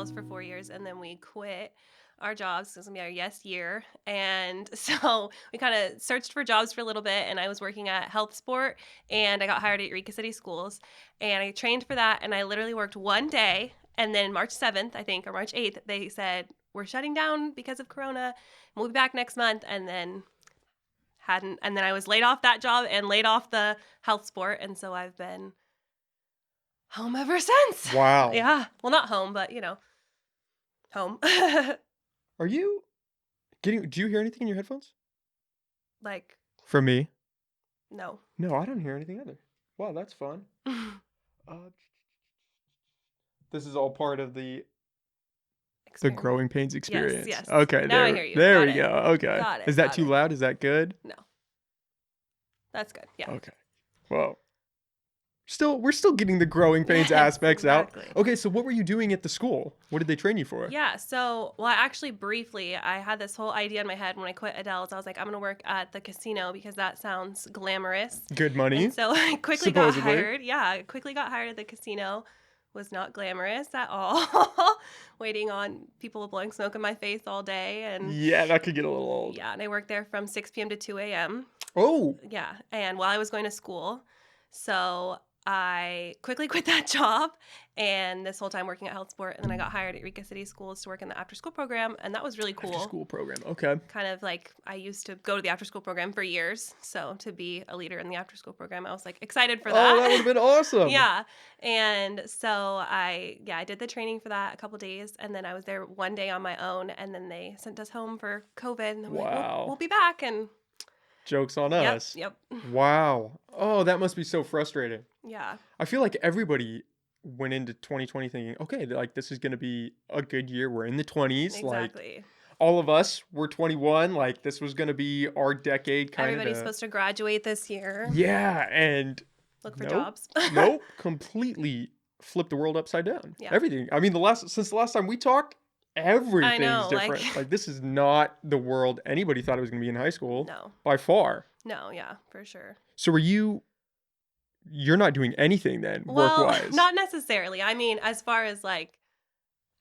sales for 4 years, and then we quit our jobs. This is gonna be our yes year. And so we kind of searched for jobs for a little bit, and I was working at Health Sport, and I got hired at Eureka City Schools, and I trained for that, and I literally worked one day, and then March 7th, I think, or March 8th, they said, we're shutting down because of Corona. We'll be back next month. And then I was laid off that job and laid off the Health Sport, and so I've been home ever since. Wow. Yeah. Well, not home, but home. Are you do you hear anything in your headphones? Like, From me? no. No, I don't hear anything either. Wow, that's fun. This is all part of the growing pains experience. Yes. Okay, Now I hear you. There Got we it. go. Okay. Got it. Is that Got too it. loud? Is that good? No. That's good. Yeah. Okay. Well, we're still getting the growing pains Yes, aspects exactly. out. Okay, so what were you doing at the school? What did they train you for? Yeah, so, well, actually, briefly, I had this whole idea in my head when I quit Adele's. I was like, I'm going to work at the casino because that sounds glamorous. Good money. And so I quickly supposedly. got hired. Yeah, I quickly got hired at the casino. Was not glamorous at all. Waiting on people blowing smoke in my face all day. And Yeah, that could get a little old. yeah, and I worked there from 6 p.m. to 2 a.m. Oh, Yeah, and while I was going to school. So I quickly quit that job, and this whole time working at Health Sport, and then I got hired at Eureka City Schools to work in the after school program, and that was really cool. after school program. Okay. Kind of like I used to go to the after school program for years, so to be a leader in the after school program, I was like excited for that. Oh, that would have been awesome. Yeah, and so I did the training for that a couple days, and then I was there one day on my own, and then they sent us home for COVID, and I'm like, Wow. we'll be back, and Joke's on us. Yep. Wow. Oh, that must be so frustrating. Yeah. I feel like everybody went into 2020 thinking, okay, like this is going to be a good year. We're in the 20s. Exactly. Like all of us were 21. Like this was going to be our decade kind of. Everybody's supposed to graduate this year. Yeah. And look for nope, jobs. Nope. Completely flipped the world upside down. Yeah. Everything. I mean, since the last time we talked, everything's different. Like this is not the world anybody thought it was going to be in high school. No. By far. No, yeah, for sure. So you're not doing anything then, work-wise? Not necessarily. I mean, as far as like,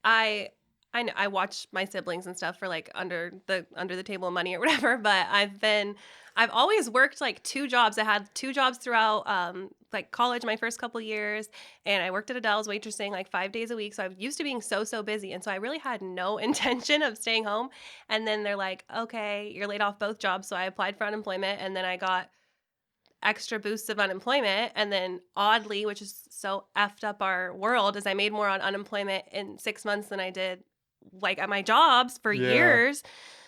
I know I watch my siblings and stuff for like under the table money or whatever, but I've always worked like two jobs. I had two jobs throughout like college my first couple years, and I worked at Adele's waitressing like 5 days a week. So I'm used to being so busy, and so I really had no intention of staying home. And then they're like, okay, you're laid off both jobs. So I applied for unemployment, and then I got extra boosts of unemployment. And then oddly, which is so effed up our world, is I made more on unemployment in 6 months than I did like at my jobs for years.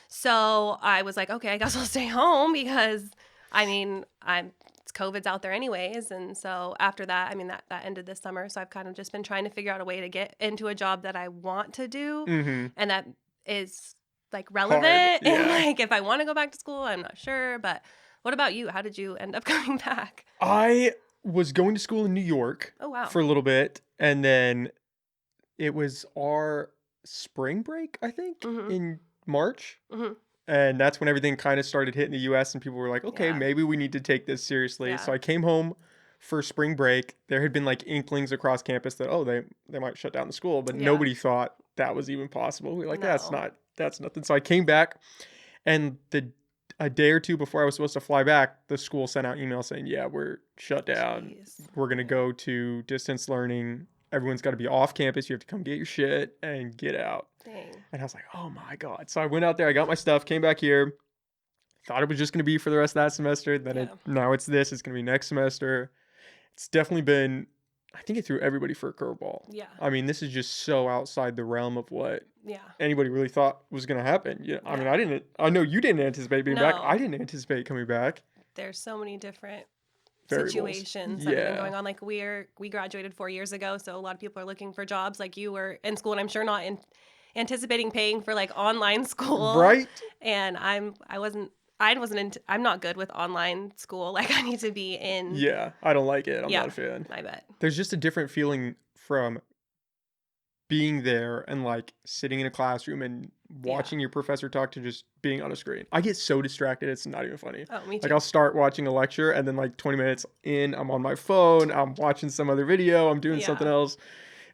So I was like, okay, I guess I'll stay home because I mean, COVID's out there anyways. And so after that, I mean, that ended this summer. So I've kind of just been trying to figure out a way to get into a job that I want to do and that is like relevant. Hard, yeah. And like, if I want to go back to school, I'm not sure. But what about you? How did you end up coming back? I was going to school in New York for a little bit. And then it was our spring break, I think, in March. And that's when everything kind of started hitting the U.S. and people were like, okay, maybe we need to take this seriously. Yeah. So I came home for spring break. There had been like inklings across campus that, oh, they might shut down the school, but nobody thought that was even possible. We were like, that's nothing. So I came back, and a day or two before I was supposed to fly back, the school sent out email saying, yeah, we're shut down. Jeez. We're going to go to distance learning. Everyone's got to be off campus. You have to come get your shit and get out. Dang. And I was like, oh my God. So I went out there, I got my stuff, came back here, thought it was just going to be for the rest of that semester. Then now it's this, it's going to be next semester. It's definitely been, I think it threw everybody for a curveball. Yeah. I mean, this is just so outside the realm of what anybody really thought was going to happen. Yeah. I mean, I know you didn't anticipate being back. I didn't anticipate coming back. There's so many different situations that have been going on. Like we graduated 4 years ago, so a lot of people are looking for jobs. Like you were in school, and I'm sure not anticipating paying for like online school, right? And I'm not good with online school. Like I need to be in. Yeah, I don't like it. I'm not a fan. I bet there's just a different feeling from being there and like sitting in a classroom and watching your professor talk to just being on a screen. I get so distracted, it's not even funny. Oh, me too. Like I'll start watching a lecture and then like 20 minutes in, I'm on my phone, I'm watching some other video, I'm doing something else.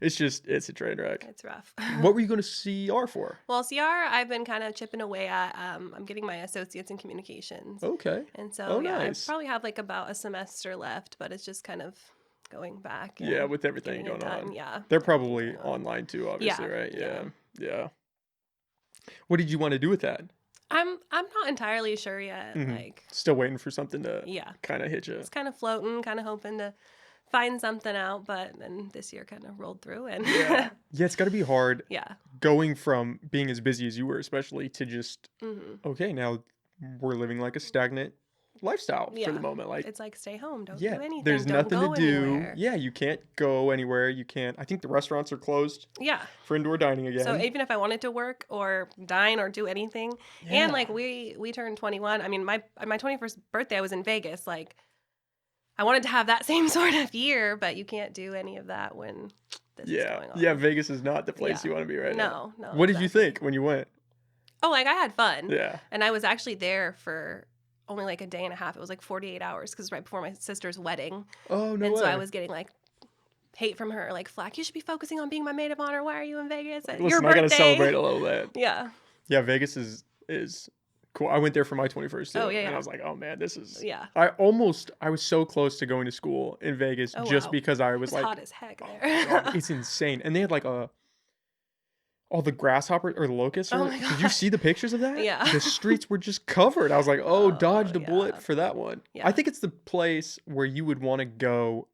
it's a train wreck. It's rough. What were you going to CR for? Well, CR, I've been kind of chipping away at. I'm getting my associates in communications. Okay. And so, Oh, yeah, I nice. probably have like about a semester left, but it's just kind of going back. Yeah, And with everything getting it going done. on. Yeah. They're everything probably going on. online too, obviously, Yeah. right? Yeah. Yeah. What did you want to do with that? I'm not entirely sure yet. Like, Still waiting for something to yeah, kind of hit you. it's kind of floating, kind of hoping to find something out, but then this year kind of rolled through and Yeah, it's got to be hard yeah. going from being as busy as you were, especially, to just okay, now we're living like a stagnant lifestyle for the moment. Like, it's like stay home, don't do anything, there's don't nothing to go do. anywhere. Yeah, you can't go anywhere. You can't. I think the restaurants are closed. Yeah. For indoor dining again. So even if I wanted to work or dine or do anything, and like we turned 21. I mean, my 21st birthday, I was in Vegas. Like, I wanted to have that same sort of year, but you can't do any of that when this is going on. Yeah, Vegas is not the place you want to be right now. No. What did you think when you went? Oh, like I had fun. Yeah. And I was actually there for only like a day and a half. It was like 48 hours because right before my sister's wedding. Oh, no and way. so I was getting like hate from her, like, Flack, you should be focusing on being my maid of honor. Why are you in Vegas at your birthday? I gotta celebrate a little bit. Yeah. Yeah, Vegas is cool. I went there for my 21st too. Oh, yeah. And I was like, oh man, this is... Yeah. I was so close to going to school in Vegas because I was it's like... hot as heck there. Oh, God, it's insane. And they had like all the grasshoppers or the locusts. Oh my God. Did you see the pictures of that? Yeah. The streets were just covered. I was like, dodged a bullet for that one. Yeah. I think it's the place where you would want to go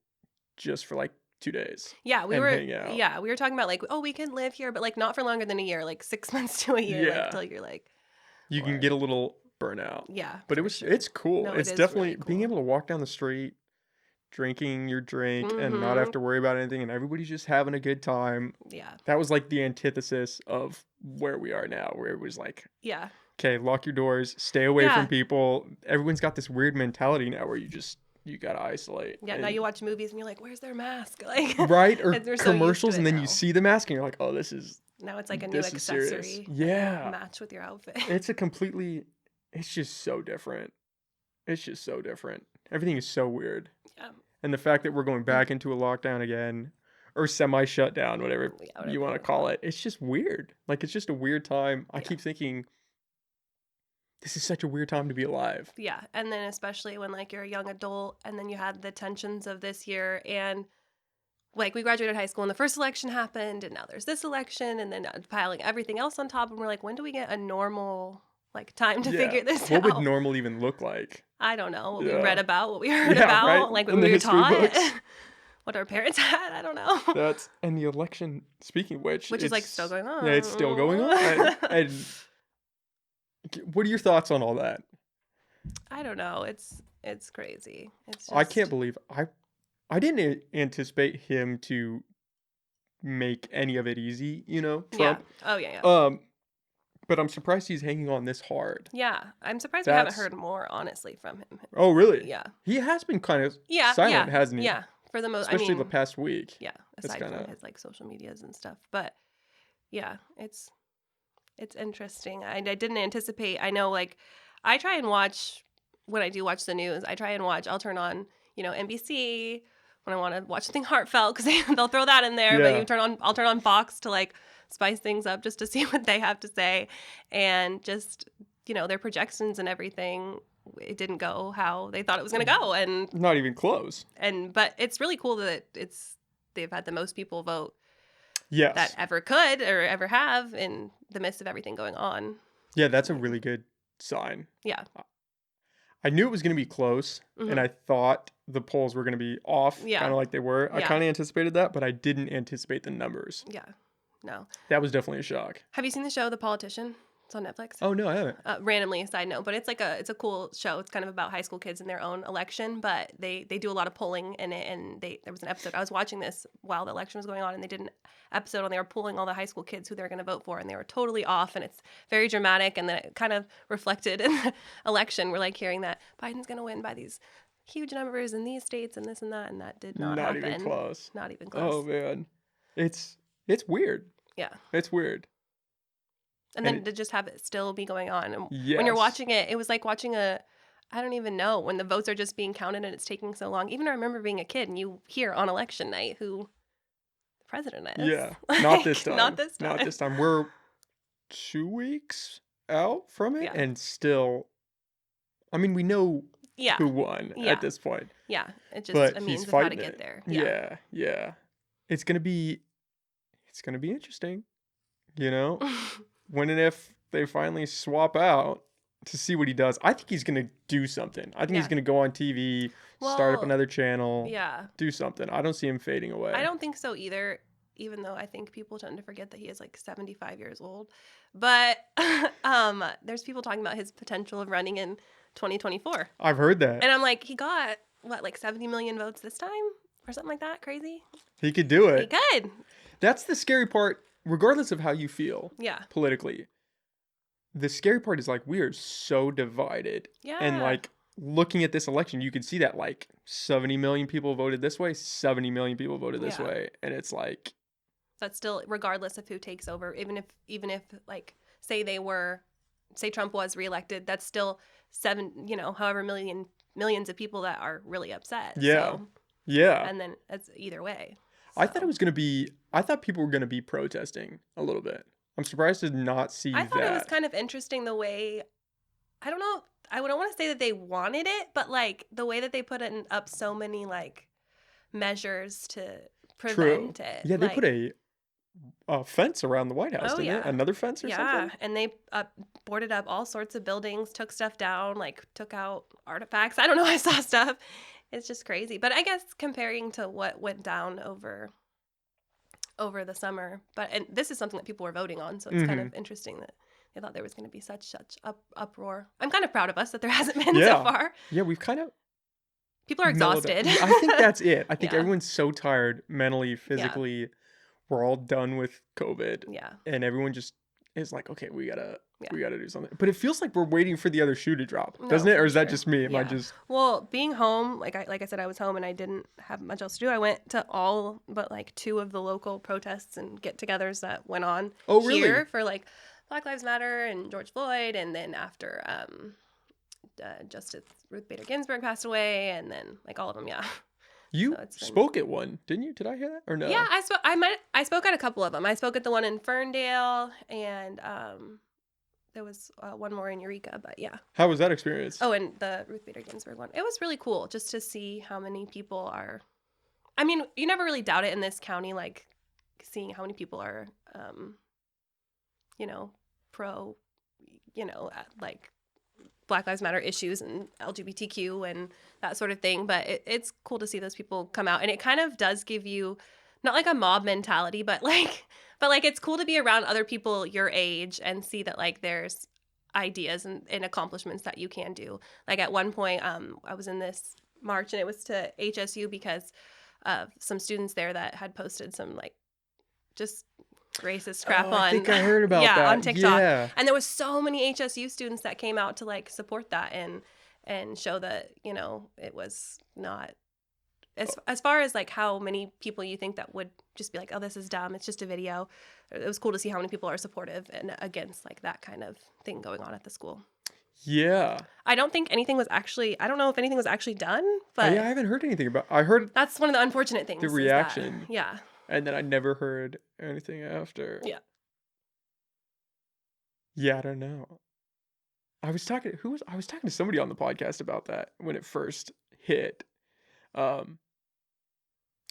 just for like 2 days. Yeah, we hang out. Yeah, we were talking about like, we can live here, but like not for longer than a year, like 6 months to a year, like till you're like you can get a little burnout. Yeah. But it's cool. No, it's it is definitely really cool. being able to walk down the street, drinking your drink and not have to worry about anything, and everybody's just having a good time. Yeah. That was like the antithesis of where we are now, where it was like, yeah, okay, lock your doors, stay away from people. Everyone's got this weird mentality now where you gotta isolate. Yeah, now you watch movies and you're like, where's their mask? Like, right? Or they're so commercials, and then now. you see the mask and you're like, oh, this is... Now it's like a new accessory. Yeah. Match with your outfit. It's just so different. It's just so different. Everything is so weird. Yeah. And the fact that we're going back into a lockdown again, or semi-shutdown, whatever you want to call it, it's just weird. Like, it's just a weird time. I keep thinking, this is such a weird time to be alive. Yeah, and then especially when, like, you're a young adult, and then you had the tensions of this year, and, like, we graduated high school, and the first election happened, and now there's this election, and then piling everything else on top, and we're like, when do we get a normal, like, time to figure this out? What would normal even look like? I don't know. What we read about, what we heard about, right? like, In what the we were history taught. books. What our parents had, I don't know. And the election, speaking of which is like still going on. Yeah, it's still going on. And what are your thoughts on all that? I don't know. It's crazy. It's just... I can't believe I didn't anticipate him to make any of it easy, Trump. Yeah. Oh yeah. But I'm surprised he's hanging on this hard. Yeah, I'm surprised we haven't heard more, honestly, from him. Oh, really? Yeah. He has been kind of silent, hasn't he? Yeah, for the most, especially the past week. Yeah, aside from his like social medias and stuff. But yeah, it's interesting. I didn't anticipate. I know, like, I try and watch when I do watch the news. I'll turn on, NBC when I want to watch something heartfelt because they'll throw that in there. Yeah. But I'll turn on Fox to like spice things up just to see what they have to say, and just their projections and everything. It didn't go how they thought it was going to go, and not even close. But it's really cool that they've had the most people vote. Yes. That ever could or ever have in the midst of everything going on. Yeah, that's a really good sign. Yeah. I knew it was going to be close, and I thought the polls were going to be off, kind of like they were. I kind of anticipated that, but I didn't anticipate the numbers. Yeah. No. That was definitely a shock. Have you seen the show The Politician? It's on Netflix. Oh, no, I haven't. Randomly, side note, but it's a cool show. It's kind of about high school kids in their own election, but they do a lot of polling in it, and there was an episode. I was watching this while the election was going on, and they did an episode and they were polling all the high school kids who they're going to vote for, and they were totally off, and it's very dramatic, and then it kind of reflected in the election. We're like hearing that Biden's going to win by these huge numbers in these states and this and that did not happen. Not even close. Not even close. Oh, man. It's weird. Yeah. It's weird. And then to just have it still be going on. And yes. When you're watching it, it was like watching I don't even know, when the votes are just being counted and it's taking so long. Even I remember being a kid and you hear on election night who the president is. Yeah. Not Like, this time. not this Not time. this time. We're 2 weeks out from it, Yeah. and still, I mean, we know Yeah. who won at Yeah. this point, Yeah. It's just but a he's means of how to fighting get it. there. Yeah. Yeah, yeah. It's gonna be interesting, you know? When and if they finally swap out to see what he does. I think he's gonna do something. I think he's Yeah. gonna go on TV, start up Well, another channel, yeah. do something. I don't see him fading I away. don't think so either, even though I think people tend to forget that he is like 75 years old. But there's people talking about his potential of running in 2024. I've heard that. And I'm like, he got what, like 70 million votes this time or something like that? Crazy. He could do He it. could. That's the scary part, regardless of how you feel Yeah. politically. The scary part is like we are so divided. Yeah. And like looking at this election, you could see that like 70 million people voted this way, 70 million people voted this Yeah. way. And it's like, That's still regardless of who takes over, even if like say Trump was reelected, that's still however millions of people that are really upset. yeah. So, Yeah. and then it's either way. I thought So. it was going to be, I thought people were going to be protesting a little bit. I'm surprised to not see I thought that. it was kind of interesting the way, I don't know, I don't want to say that they wanted it, but like the way that they put up so many like measures to prevent it. Yeah, they like, put a fence around the White House, Oh, didn't yeah. they? Another fence or yeah, something? and they boarded up all sorts of buildings, took stuff down, like took out artifacts. I don't know, I saw stuff. It's just crazy. But I guess comparing to what went down over the summer, and this is something that people were voting on, so it's kind of interesting that they thought there was going to be such uproar. I'm kind of proud of us that there hasn't been so far. Yeah, we've kind of People are exhausted. I think that's it. I think Yeah. everyone's so tired mentally, physically. We're all done with COVID. Yeah. And everyone just is like, okay, we gotta do something. But it feels like we're waiting for the other shoe to drop, doesn't it? Or is that just me? Am I just Well, being home, like I said, I was home and I didn't have much else to do. I went to all but like 2 of the local protests and get-togethers that went on here for like Black Lives Matter and George Floyd, and then after Justice Ruth Bader Ginsburg passed away, and then like all of them, yeah. You spoke at one, didn't you? Did I hear that or no? Yeah, I spoke at a couple of them. I spoke at the one in Ferndale, and there was one more in Eureka, but yeah. How was that experience? Oh, and the Ruth Bader Ginsburg one. It was really cool just to see how many people are. I mean, you never really doubt it in this county, like seeing how many people are, pro, like Black Lives Matter issues and LGBTQ and that sort of thing. But it's cool to see those people come out, and it kind of does give you not like a mob mentality, but it's cool to be around other people your age and see that like there's ideas and accomplishments that you can do. Like at one point, I was in this march, and it was to HSU because of some students there that had posted some like just racist crap on. I think I heard about that. On TikTok. Yeah. And there was so many HSU students that came out to like support that and show that, it was not as far as like how many people you think that would just be like, oh, this is dumb, it's just a video. It was cool to see how many people are supportive and against like that kind of thing going on at the school. Yeah. I don't know if anything was actually done, but yeah, I haven't heard anything about. I heard that's one of the unfortunate things. The reaction. Yeah. And then I never heard anything after. Yeah. Yeah, I don't know. I was talking to somebody on the podcast about that when it first hit. Because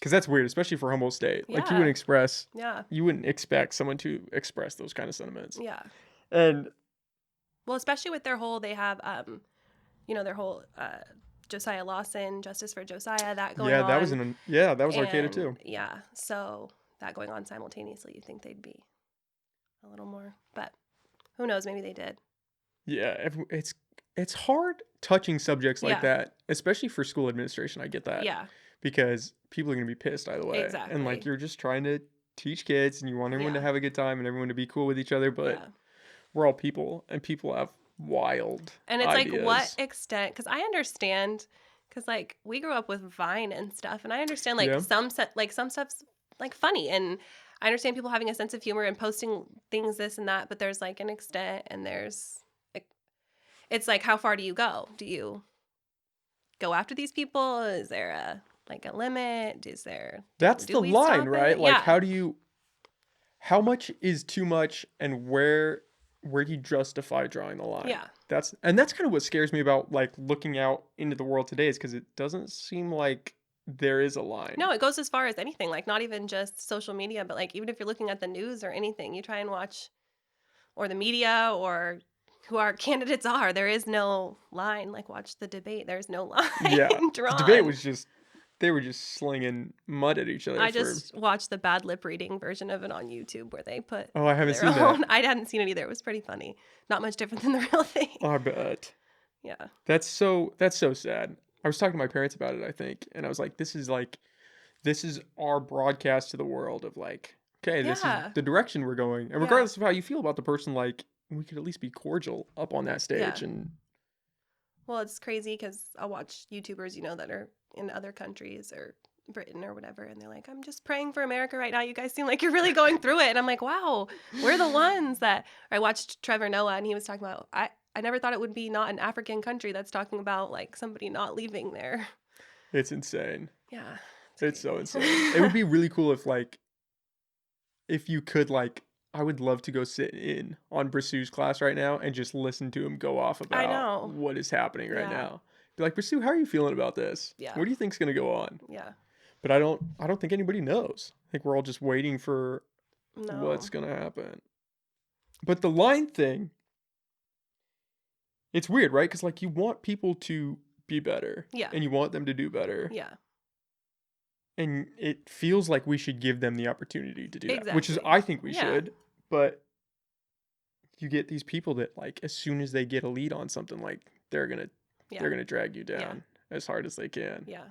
that's weird, especially for Humboldt State. Like you wouldn't expect someone to express those kind of sentiments. Yeah. And well, especially with their whole, they have, their whole Josiah Lawson, Justice for Josiah, that going on. That was Arcata too. Yeah, so that going on simultaneously, you'd think they'd be a little more, but who knows? Maybe they did. Yeah, it's hard touching subjects like that, especially for school administration. I get that. Yeah. Because people are going to be pissed either way. Exactly. And like you're just trying to teach kids and you want everyone to have a good time and everyone to be cool with each other, but we're all people and people have wild and it's ideas. Like what extent, because I understand, because like we grew up with Vine and stuff, and I understand like some stuff's like funny, and I understand people having a sense of humor and posting things this and that, but there's like an extent, and there's like, it's like how far do you go? Do you go after these people? Is there like a limit? Is there That's do the we line, stop right? it? Like, Yeah. how much is too much, and where do you justify drawing the line? Yeah. That's kind of what scares me about like looking out into the world today, is because it doesn't seem like there is a line. No, it goes as far as anything, like not even just social media, but like even if you're looking at the news or anything, you try and watch or the media or who our candidates are, there is no line. Like watch the debate, there's no Yeah, line the debate drawn. was just they were just slinging mud at each other I for. just watched the bad lip reading version of it on YouTube where they put Oh, I haven't their seen that. own. I hadn't seen it either. It was pretty funny. Not much different than the real thing. I bet. Yeah. That's so sad. I was talking to my parents about it, I think, and I was like, this is our broadcast to the world of like, okay, this is Yeah. the direction we're going. And Yeah. regardless of how you feel about the person, like we could at least be cordial up on that stage. Yeah. And Well, it's crazy because I'll watch YouTubers, that are in other countries or Britain or whatever, and they're like, I'm just praying for America right now. You guys seem like you're really going through it. And I'm like, wow, we're the ones that. I watched Trevor Noah, and he was talking about, I never thought it would be not an African country that's talking about like somebody not leaving there. it's insane. Yeah. It's so insane. It would be really cool if you could like, I would love to go sit in on Brasu's class right now and just listen to him go off I about know. what is happening right Yeah. now. Be like, Brasu, how are you feeling about this? Yeah. What do you think's gonna go on? Yeah. But I don't think anybody knows. I think we're all just waiting for No. what's gonna happen. But the line thing, it's weird, right? Because like you want people to be better. Yeah. And you want them to do better. Yeah. And it feels like we should give them the opportunity to do that, which is Exactly. I think we Yeah. should. But you get these people that like as soon as they get a lead on something, like they're gonna drag you down as hard as they can. Yeah.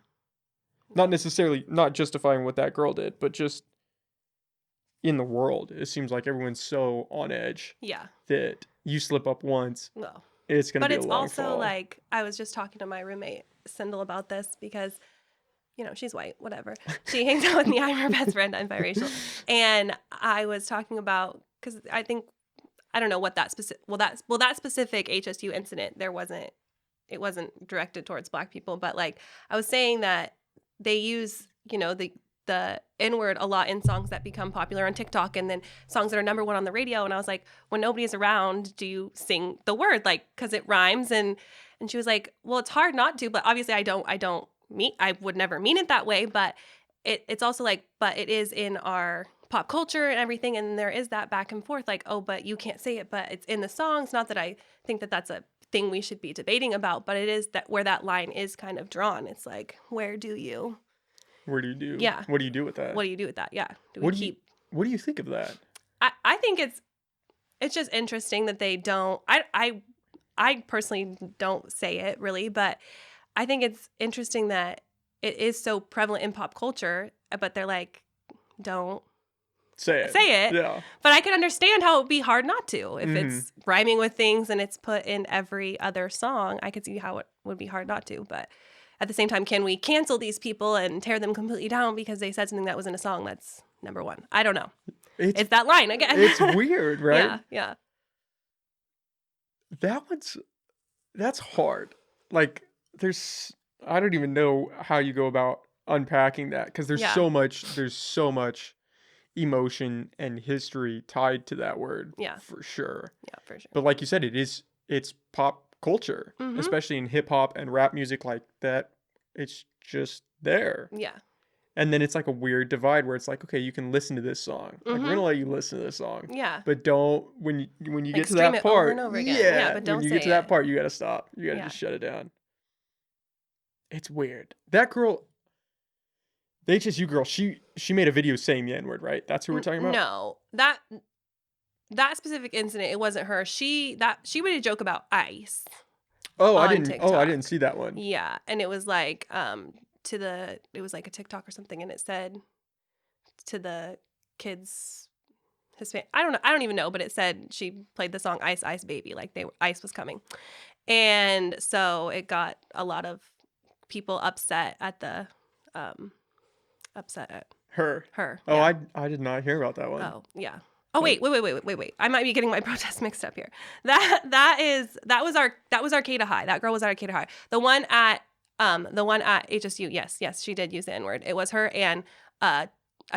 Not necessarily not justifying what that girl did, but just in the world, it seems like everyone's so on edge Yeah. that you slip up once, No. it's gonna But be a it's long also fall. like, I was just talking to my roommate, Sindel, about this because, she's white, whatever. She hangs out with me. I'm her best friend. I'm biracial. And I was talking about, because I don't know what that specific, that specific HSU incident, it wasn't directed towards Black people, but like I was saying that they use, the N-word a lot in songs that become popular on TikTok and then songs that are number one on the radio. And I was like, when nobody's around, do you sing the word? Like, cause it rhymes. And she was like, well, it's hard not to, but obviously I would never mean it that way. But it's also like, but it is in our pop culture and everything. And there is that back and forth, like, oh, but you can't say it, but it's in the songs. Not that I think that that's a thing we should be debating about, but it is that where that line is kind of drawn. It's like, where do you? Where do you do? Yeah. What do you do with that? What do you do with that? Yeah. What do you think of that? I think it's just interesting that they don't. I personally don't say it really, but I think it's interesting that it is so prevalent in pop culture, but they're like, don't say it. Yeah. But I can understand how it would be hard not to. If it's rhyming with things and it's put in every other song, I could see how it would be hard not to. But at the same time, can we cancel these people and tear them completely down because they said something that was in a song? That's number one. I don't know. It's that line again. It's weird, right? Yeah. That's hard. Like I don't even know how you go about unpacking that, because there's so much emotion and history tied to that word. Yeah. For sure. Yeah, for sure. But like you said, it's pop culture, especially in hip hop and rap music like that. It's just there. Yeah. And then it's like a weird divide where it's like, okay, you can listen to this song. Like, we're gonna let you listen to this song. Yeah. But don't when you get to stream that it part. over and over again. Yeah, but don't when you say get to that it. part, you gotta stop. You gotta just shut it down. It's weird. That girl, the HSU girl, she made a video saying the N-word, right? That's who we're talking about? No. That specific incident, it wasn't her. She made a joke about ice. I on didn't see that one. Yeah. And it was like it was like a TikTok or something, and it said to the kids I don't even know, but it said she played the song Ice Ice Baby, like ice was coming. And so it got a lot of people upset at her. Oh, yeah. I did not hear about that one. Oh, yeah. Oh, wait. I might be getting my protests mixed up here. That was Arcata High. That girl was at Arcata High. The one at The one at HSU, yes, she did use the N-word. It was her and I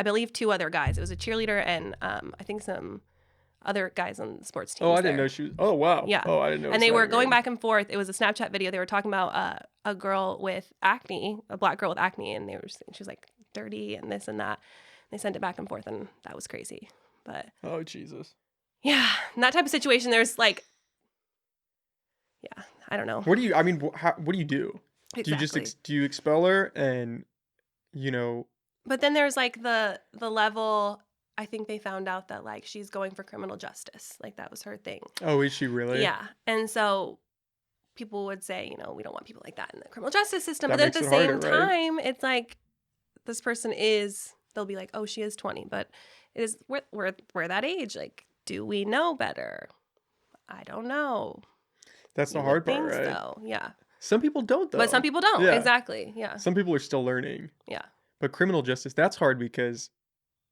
believe 2 other guys. It was a cheerleader and I think some other guys on the sports Oh, teams I didn't there. know she was. Oh, wow. Yeah. Oh, I didn't know. And they were going back and forth. It was a Snapchat video. They were talking about a girl with acne, a black girl with acne, and they were saying she was like dirty and this and that. They sent it back and forth, and that was crazy. But oh, Jesus. yeah, in that type of situation, there's like, yeah, I don't know. What do you? I mean, what do you do? Exactly. Do you just do you expel her and But then there's like the level. I think they found out that like she's going for criminal justice. Like that was her thing. Oh, is she really? Yeah. And so people would say, we don't want people like that in the criminal justice system. That But then at the makes same it harder, right? time, it's like this person they'll be like, oh, she is 20. But it is, we're that age. Like, do we know better? I don't know. That's the hard part, right? So, yeah. Some people don't, though. But some people don't. Yeah. Exactly. Yeah. Some people are still learning. Yeah. But criminal justice, that's hard because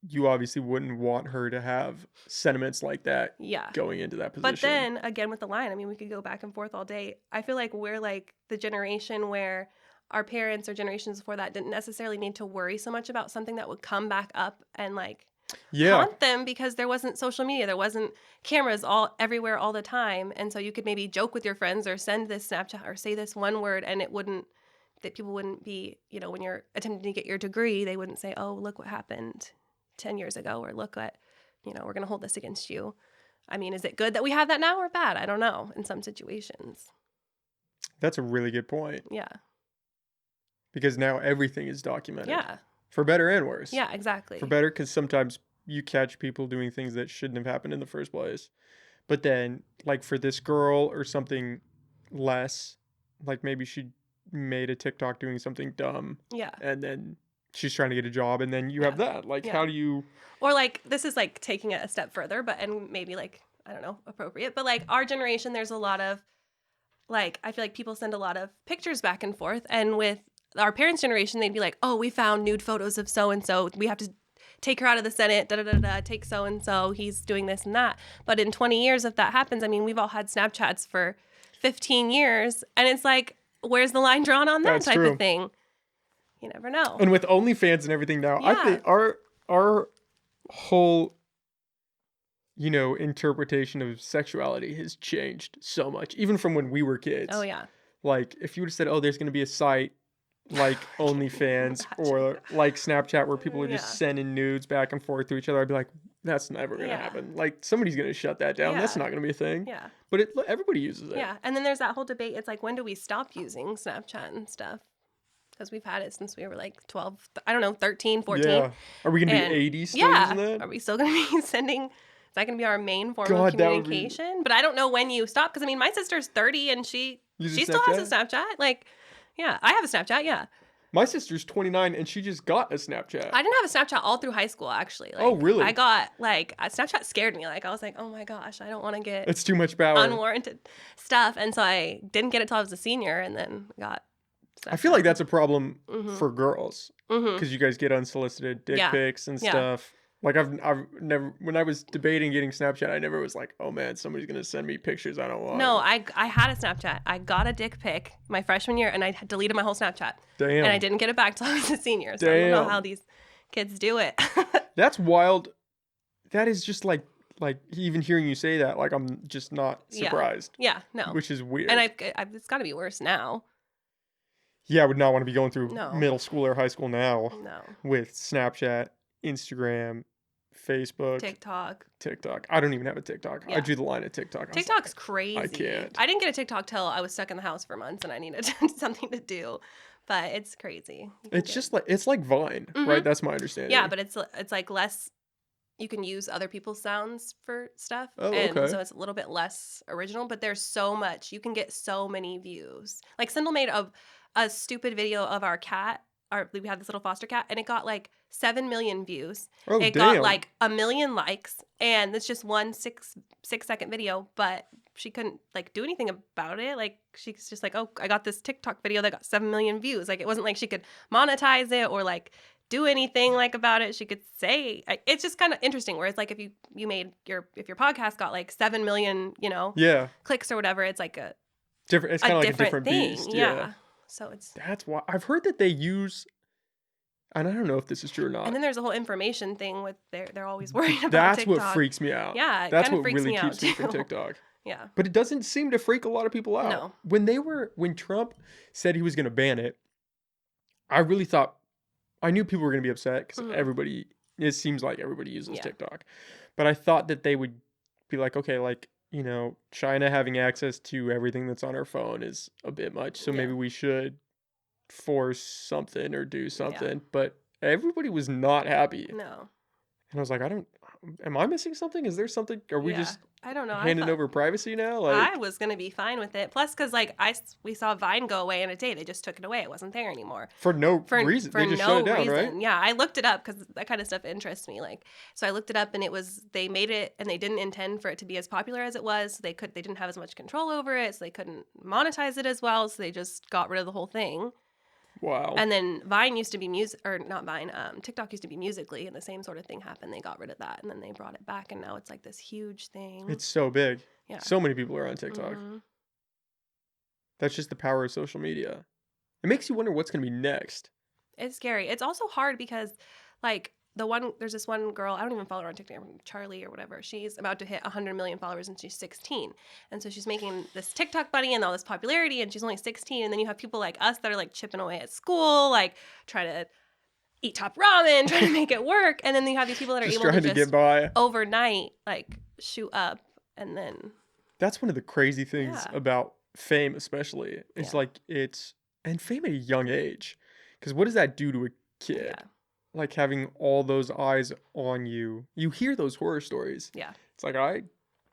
you obviously wouldn't want her to have sentiments like that going into that position. But then, again, with the line, I mean, we could go back and forth all day. I feel like we're like the generation where our parents or generations before that didn't necessarily need to worry so much about something that would come back up and like haunt them because there wasn't social media. There wasn't cameras everywhere all the time. And so you could maybe joke with your friends or send this Snapchat or say this one word and that people wouldn't be, when you're attempting to get your degree, they wouldn't say, oh, look what happened 10 years ago, or look what, we're going to hold this against you. I mean, is it good that we have that now or bad? I don't know in some situations. That's a really good point. Yeah. Because now everything is documented. Yeah. For better and worse. Yeah, exactly. For better, because sometimes you catch people doing things that shouldn't have happened in the first place. But then, like for this girl or something less, like maybe she made a TikTok doing something dumb. Yeah. And then she's trying to get a job, and then you have that. Like, how do you... Or like, this is like taking it a step further, and maybe like, I don't know, appropriate. But like our generation, there's a lot of, like, I feel like people send a lot of pictures back and forth. And with our parents' generation, they'd be like, oh, we found nude photos of so-and-so. We have to take her out of the Senate, take so-and-so. He's doing this and that. But in 20 years, if that happens, I mean, we've all had Snapchats for 15 years. And it's like, where's the line drawn on that type of thing? You never know. And with OnlyFans and everything now, I think our whole, interpretation of sexuality has changed so much, even from when we were kids. Oh, yeah. Like, if you would have said, oh, there's going to be a site like OnlyFans or like Snapchat where people are just sending nudes back and forth to each other, I'd be like, that's never going to happen. Like, somebody's going to shut that down. That's not going to be a thing. Yeah. But everybody uses it. Yeah. And then there's that whole debate. It's like, when do we stop using Snapchat and stuff? Because we've had it since we were like 12, 13, 14. Yeah. Are we going to be 80 still using that? Are we still going to be sending... Is that going to be our main form of communication? But I don't know when you stop. Because, I mean, my sister's 30 and she still has a Snapchat. Like, yeah, I have a Snapchat, yeah. My sister's 29 and she just got a Snapchat. I didn't have a Snapchat all through high school, actually. Like, oh, really? I got, Snapchat scared me. Like, I was like, oh my gosh, I don't want to get... It's too much power. Unwarranted stuff. And so I didn't get it till I was a senior and then got... I feel like that's a problem for girls because you guys get unsolicited dick pics and stuff. Like I've never, when I was debating getting Snapchat, I never was like, oh man, somebody's gonna send me pictures I don't want. No, I had a Snapchat. I got a dick pic my freshman year and I deleted my whole Snapchat. Damn. And I didn't get it back till I was a senior. So I don't know how these kids do it. That's wild. That is just like even hearing you say that, like I'm just not surprised. Yeah, no. Which is weird. And it's got to be worse now. Yeah, I would not want to be going through middle school or high school now. No. With Snapchat, Instagram, Facebook, TikTok. I don't even have a TikTok. Yeah. I drew the line at TikTok. TikTok's crazy. I can't. I didn't get a TikTok till I was stuck in the house for months and I needed something to do. But it's crazy. It's like Vine, right? That's my understanding. Yeah, but it's like less. You can use other people's sounds for stuff. Oh, and okay. so it's a little bit less original, but there's so much. You can get so many views. Like Sindel made a stupid video of our cat. We had this little foster cat, and it got like 7 million views. Oh, it got like 1 million likes, and it's just one 6-second video, but she couldn't like do anything about it. Like she's just like, oh, I got this TikTok video that got 7 million views. Like it wasn't like she could monetize it or like do anything like about it. She could say it's just kind of interesting. Whereas like if you made if your podcast got like 7 million, clicks or whatever, it's like a different. It's kind of like a different thing. beast. Yeah. So it's That's why I've heard that they use, and I don't know if this is true or and not. then there's a whole information thing with they're always worried about That's what TikTok. freaks me out. Yeah, it That's kind of what freaks really me out keeps me from too. TikTok. Yeah. But it doesn't seem to freak a lot of people out. No. When Trump said he was going to ban it, I really thought, I knew people were going to be upset because Mhm. it seems like everybody uses Yeah. TikTok. But I thought that they would be like, okay, like, China having access to everything that's on our phone is a bit much. So Yeah. maybe we should force something or do Yeah. something. But everybody was not happy. No. And I was like, am I missing something? Is there something? Are we Yeah. just I don't know. handing over privacy now? I Like, was gonna be fine with it. Plus, because like we saw Vine go away in a day. They just took it away. It wasn't there anymore for no reason. for They just shut no it down, reason. right? Yeah, I looked it up because that kind of stuff interests me. Like, so I looked it up, and they made it, and they didn't intend for it to be as popular as it was. They didn't have as much control over it, so they couldn't monetize it as well. So they just got rid of the whole thing. Wow. And then Vine used to be or not Vine, TikTok used to be Musically, and the same sort of thing happened. They got rid of that, and then they brought it back, and now it's like this huge thing. It's so big. Yeah. So many people are on TikTok. Mhm. That's just the power of social media. It makes you wonder what's going to be next. It's scary. It's also hard because, like, there's this one girl, I don't even follow her on TikTok, Charlie or whatever. She's about to hit 100 million followers and she's 16. And so she's making this TikTok buddy and all this popularity and she's only 16. And then you have people like us that are like chipping away at school, like trying to eat top ramen, trying to make it work. And then you have these people that are Just able trying to to get by. overnight, like, shoot up and then. That's one of the crazy things Yeah. about fame, especially. It's Yeah. like and fame at a young age. Because what does that do to a kid? Yeah. Like having all those eyes on you. You hear those horror stories. Yeah. It's like, I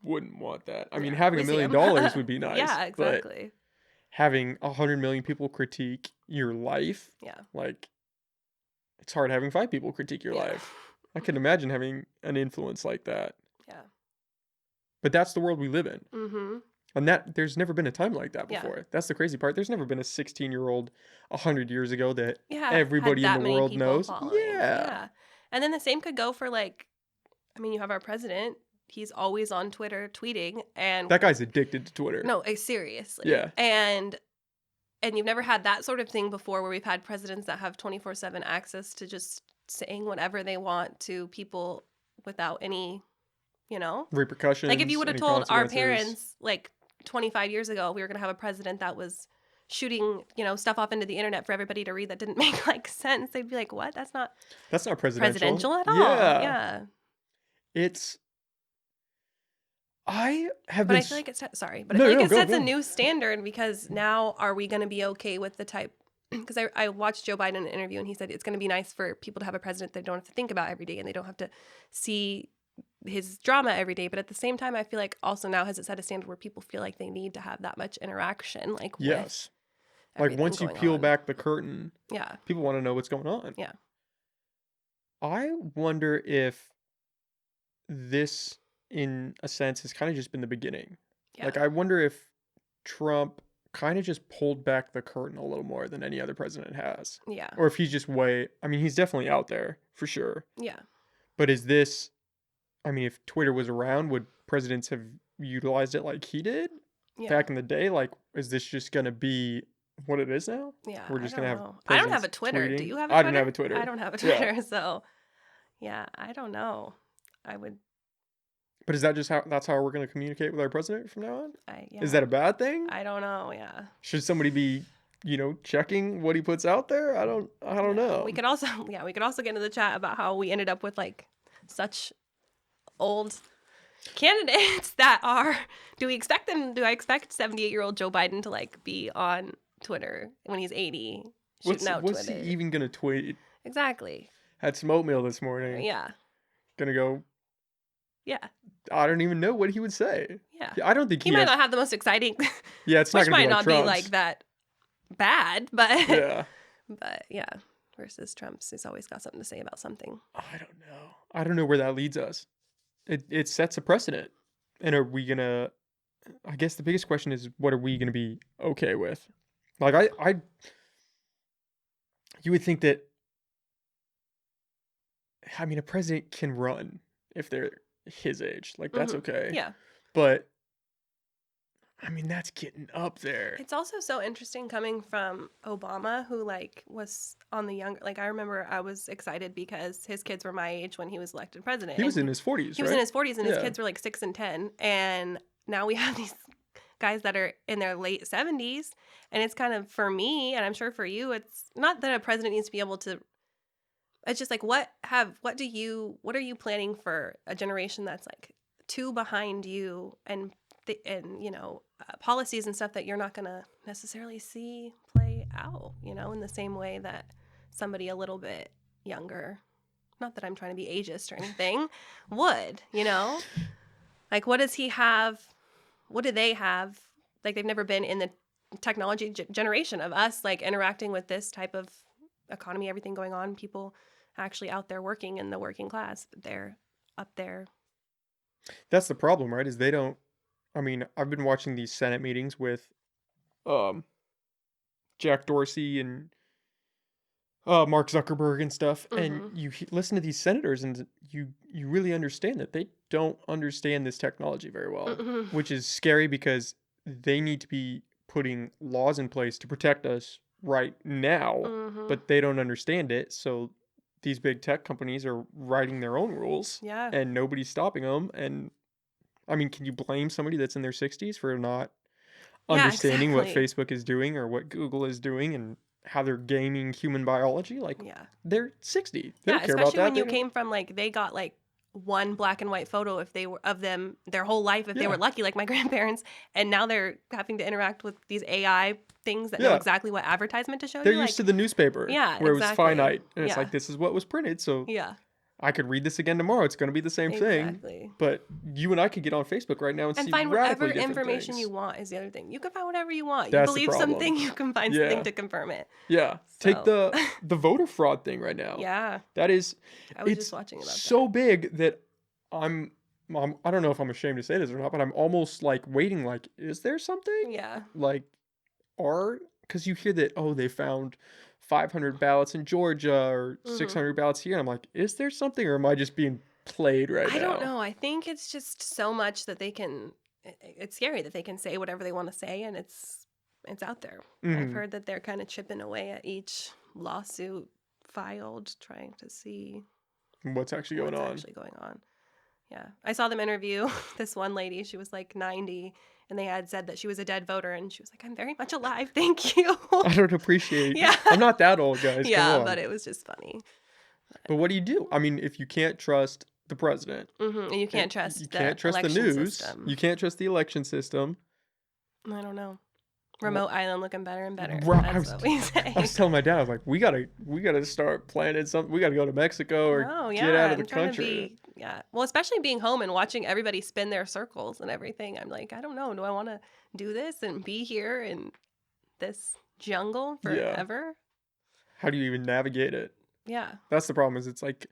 wouldn't want that. I mean, Yeah, having we $1 see million 'em. would be nice. Yeah, But exactly. having 100 million people critique your life, Yeah. like, it's hard having 5 people critique your Yeah. life. I can imagine having an influence like that. Yeah. But that's the world we live in. Mm-hmm. And there's never been a time like that Yeah. before. That's the crazy part. There's never been a 16-year-old 100 years ago that Yeah, everybody in had that the many world people knows. following. Yeah. And then the same could go for like, I mean, you have our president. He's always on Twitter tweeting, and That guy's addicted to Twitter. no, seriously. Yeah. And you've never had that sort of thing before, where we've had presidents that have 24/7 access to just saying whatever they want to people without any, Repercussions. like if you would have any told our consequences. parents like 25 years ago we were going to have a president that was shooting, stuff off into the internet for everybody to read that didn't make like sense, they'd be like, what? That's not presidential at all. Yeah. I have But been. I feel like it's sorry, but No, I feel like no, it go, sets go. a new standard, because now are we going to be okay with the type? Because I watched Joe Biden in an interview and he said it's going to be nice for people to have a president they don't have to think about every day and they don't have to see his drama every day. But at the same time, I feel like also now has it set a standard where people feel like they need to have that much interaction, like Yes. with Like everything once you going peel on. back the curtain, Yeah. people want to know what's going on. Yeah. I wonder if this, in a sense, has kind of just been the beginning. Yeah. Like, I wonder if Trump kind of just pulled back the curtain a little more than any other president has. Yeah. Or if he's just I mean, he's definitely out there, for sure. Yeah. But if Twitter was around, would presidents have utilized it like he did back in the day? Like, is this just going to be what it is now? Yeah. We're just going to have I don't have a presidents Twitter. Do tweeting? you have a I Twitter? don't have a Twitter. I don't have a Yeah. Twitter. So, yeah, I don't know. I would. But is that just that's how we're going to communicate with our president from now on? Yeah. Is that a bad thing? I don't know. Yeah. Should somebody be, checking what he puts out there? I don't know. We could also get into the chat about how we ended up with like such old candidates that are. Do I expect 78-year-old Joe Biden to like be on Twitter when he's 80 shooting out what's Twitter? he even going to tweet? Exactly. Had some oatmeal this morning. Yeah. Gonna go. Yeah. I don't even know what he would say. Yeah. I don't think He might not have the most exciting. Yeah, it's not which gonna might be like not be Trump's. like that bad, but Yeah. but yeah. Versus Trump's, he's always got something to say about something. I don't know. I don't know where that leads us. It sets a precedent. And are we gonna? I guess the biggest question is, what are we gonna be okay with? Like you would think that. I mean, a president can run if they're his age. Like, that's okay. Yeah. But I mean, that's getting up there. It's also so interesting coming from Obama, who like was on the younger. Like I remember, I was excited because his kids were my age when he was elected president. He was and in his 40s, he was right? in his 40s, and his Yeah. kids were like 6 and 10. And now we have these guys that are in their late 70s, and it's kind of, for me, and I'm sure for you, it's not that a president needs to be able to. It's just like what are you planning for a generation that's like two behind you, and policies and stuff that you're not going to necessarily see play out, in the same way that somebody a little bit younger, not that I'm trying to be ageist or anything, would, like, what does he have? What do they have? Like, they've never been in the technology generation of us, like interacting with this type of economy, everything going on, people actually out there working in the working class. They're up there. That's the problem, right? Is they don't. I mean, I've been watching these Senate meetings with Jack Dorsey and Mark Zuckerberg and stuff, and you listen to these senators, and you really understand that they don't understand this technology very well, which is scary because they need to be putting laws in place to protect us right now, but they don't understand it. So these big tech companies are writing their own rules, and nobody's stopping them. And I mean, can you blame somebody that's in their 60s for not understanding what Facebook is doing or what Google is doing and how they're gaming human biology? Like, they're 60. They don't care about that. Especially when you came from, like, they got like one black and white photo if they were of them their whole life if they were lucky, like my grandparents, and now they're having to interact with these AI things that know exactly what advertisement to show they're you. Used to the newspaper, where it was finite, and it's like, this is what was printed, so I could read this again tomorrow. It's going to be the same thing. But you and I could get on Facebook right now and see find whatever information things. you want is the other thing. You can find whatever you want. That's you believe something, you can find something to confirm it. Yeah. So. Take the voter fraud thing right now. Yeah. That is, I was just watching about so big that I don't know if I'm ashamed to say this or not, but I'm almost like waiting, like, is there something? Yeah. Like, because you hear that, they found 500 ballots in Georgia or 600 ballots here. And I'm like, is there something, or am I just being played right now? I don't know. I think it's just so much that it's scary that they can say whatever they want to say, and it's out there. I've heard that they're kind of chipping away at each lawsuit filed, trying to see what's actually going on. Yeah. I saw them interview this one lady. She was like 90, and they had said that she was a dead voter, and she was like, I'm very much alive. Thank you. I don't appreciate. I'm not that old, guys. Yeah, but it was just funny. But what do you do? I mean, if you can't trust the president, and you can't trust the news, you can't trust the election system. I don't know. Remote island looking better and better. That's what we say. I was telling my dad, I was like, we gotta start planning something. We gotta go to Mexico or get out of the country. Well, especially being home and watching everybody spin their circles and everything. I'm like, I don't know. Do I want to do this and be here in this jungle forever? How do you even navigate it? Yeah. That's the problem. Is it's like,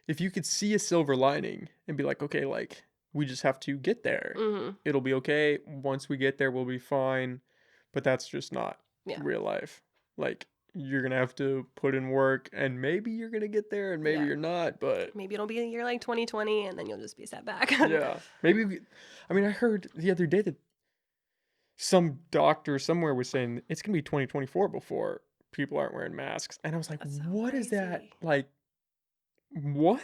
if you could see a silver lining and be like, okay, like, we just have to get there. It'll be okay. Once we get there, we'll be fine. But that's just not real life. Like, you're going to have to put in work, and maybe you're going to get there, and maybe you're not, but... Maybe it'll be a year like 2020, and then you'll just be set back. Maybe... I heard the other day that some doctor somewhere was saying it's going to be 2024 before people aren't wearing masks. And I was like, what is that? Like, what?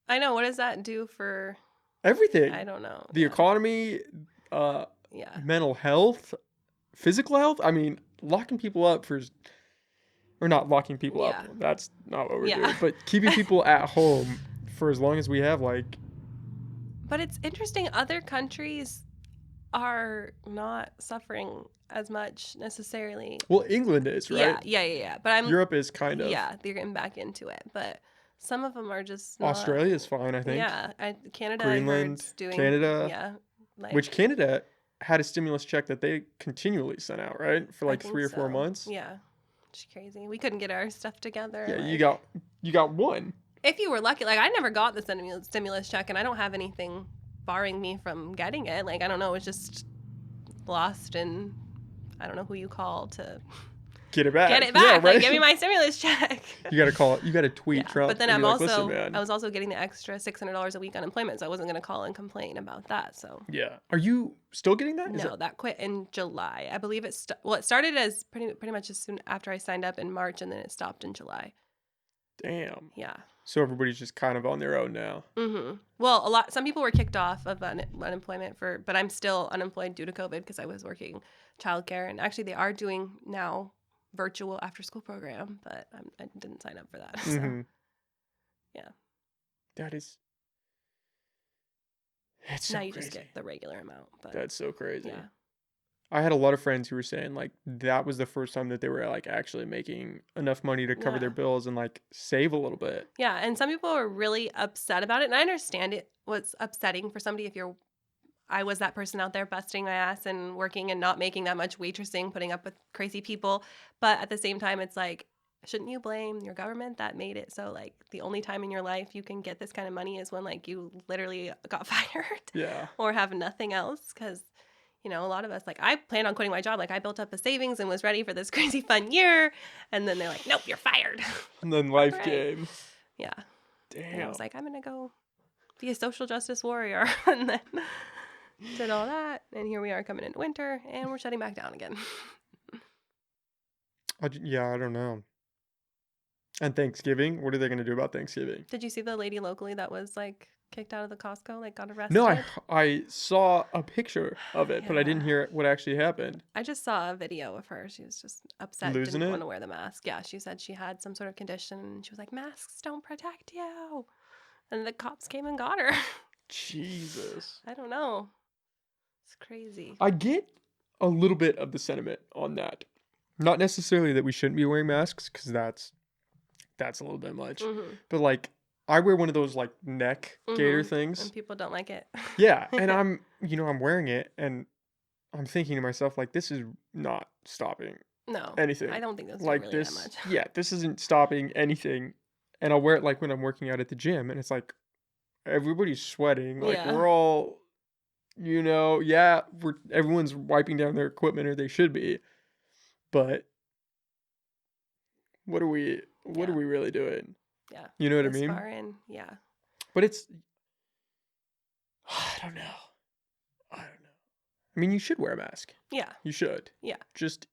I know. What does that do for... everything? I don't know. The economy, mental health... physical health? I mean, locking people up or not locking people up. That's not what we're doing. But keeping people at home for as long as we have, like... But it's interesting. Other countries are not suffering as much necessarily. Well, England is, right? Yeah. But Europe is kind of... yeah, they're getting back into it. But some of them are just not... Australia's fine, I think. Yeah. Canada, Greenland, Canada. Yeah. Which Canada... had a stimulus check that they continually sent out, right? For like 3 or 4 months. Yeah. It's crazy. We couldn't get our stuff together. Yeah, you got one. If you were lucky. Like, I never got the stimulus check, and I don't have anything barring me from getting it. Like, I don't know. It's just lost, and I don't know who you call to get it back. Get it back. Yeah, right? Like, give me my stimulus check. You got to call it. You got to tweet Yeah. Trump. But then and I'm be like, also, listen, man. I was also getting the extra $600 a week unemployment, so I wasn't going to call and complain about that. So yeah. Are you still getting that? no, that quit in July. I believe it started as pretty much as soon after I signed up in March, and then it stopped in July. Damn. Yeah. So everybody's just kind of on their own now. Well, some people were kicked off of unemployment but I'm still unemployed due to COVID because I was working childcare, and actually they are doing now virtual after school program, but I didn't sign up for that. So yeah. That is. It's so now you crazy. just get the regular amount. But that's so crazy. Yeah. I had a lot of friends who were saying like that was the first time that they were like actually making enough money to cover their bills and like save a little bit. Yeah, and some people were really upset about it, and I understand it was upsetting for somebody if I was that person out there busting my ass and working and not making that much waitressing, putting up with crazy people. But at the same time, it's like, shouldn't you blame your government that made it so like the only time in your life you can get this kind of money is when like you literally got fired? Yeah. Or have nothing else? Because you know, a lot of us, like, I planned on quitting my job. Like, I built up a savings and was ready for this crazy fun year. And then they're like, nope, you're fired. And then life came. Yeah. Damn. And I was like, I'm going to go be a social justice warrior. And then did all that. And here we are coming into winter, and we're shutting back down again. I don't know. And Thanksgiving? What are they going to do about Thanksgiving? Did you see the lady locally that was, like, kicked out of the Costco, like, got arrested? No, I saw a picture of it, but I didn't hear what actually happened. I just saw a video of her. She was just upset, didn't want to wear the mask. Yeah, she said she had some sort of condition, and she was like, masks don't protect you. And the cops came and got her. Jesus. I don't know. It's crazy. I get a little bit of the sentiment on that. Not necessarily that we shouldn't be wearing masks, because that's a little bit much. But, like, I wear one of those like neck gaiter things. And people don't like it. Yeah. And I'm wearing it and I'm thinking to myself, like, this is not stopping anything. I don't think that's like really this, that much. Yeah, this isn't stopping anything. And I'll wear it like when I'm working out at the gym and it's like everybody's sweating. Like we're all, everyone's wiping down their equipment, or they should be. But what are we really doing? Yeah. You know what I mean? Far in, yeah. But it's, I don't know. I mean, you should wear a mask. Yeah. You should. Yeah. Just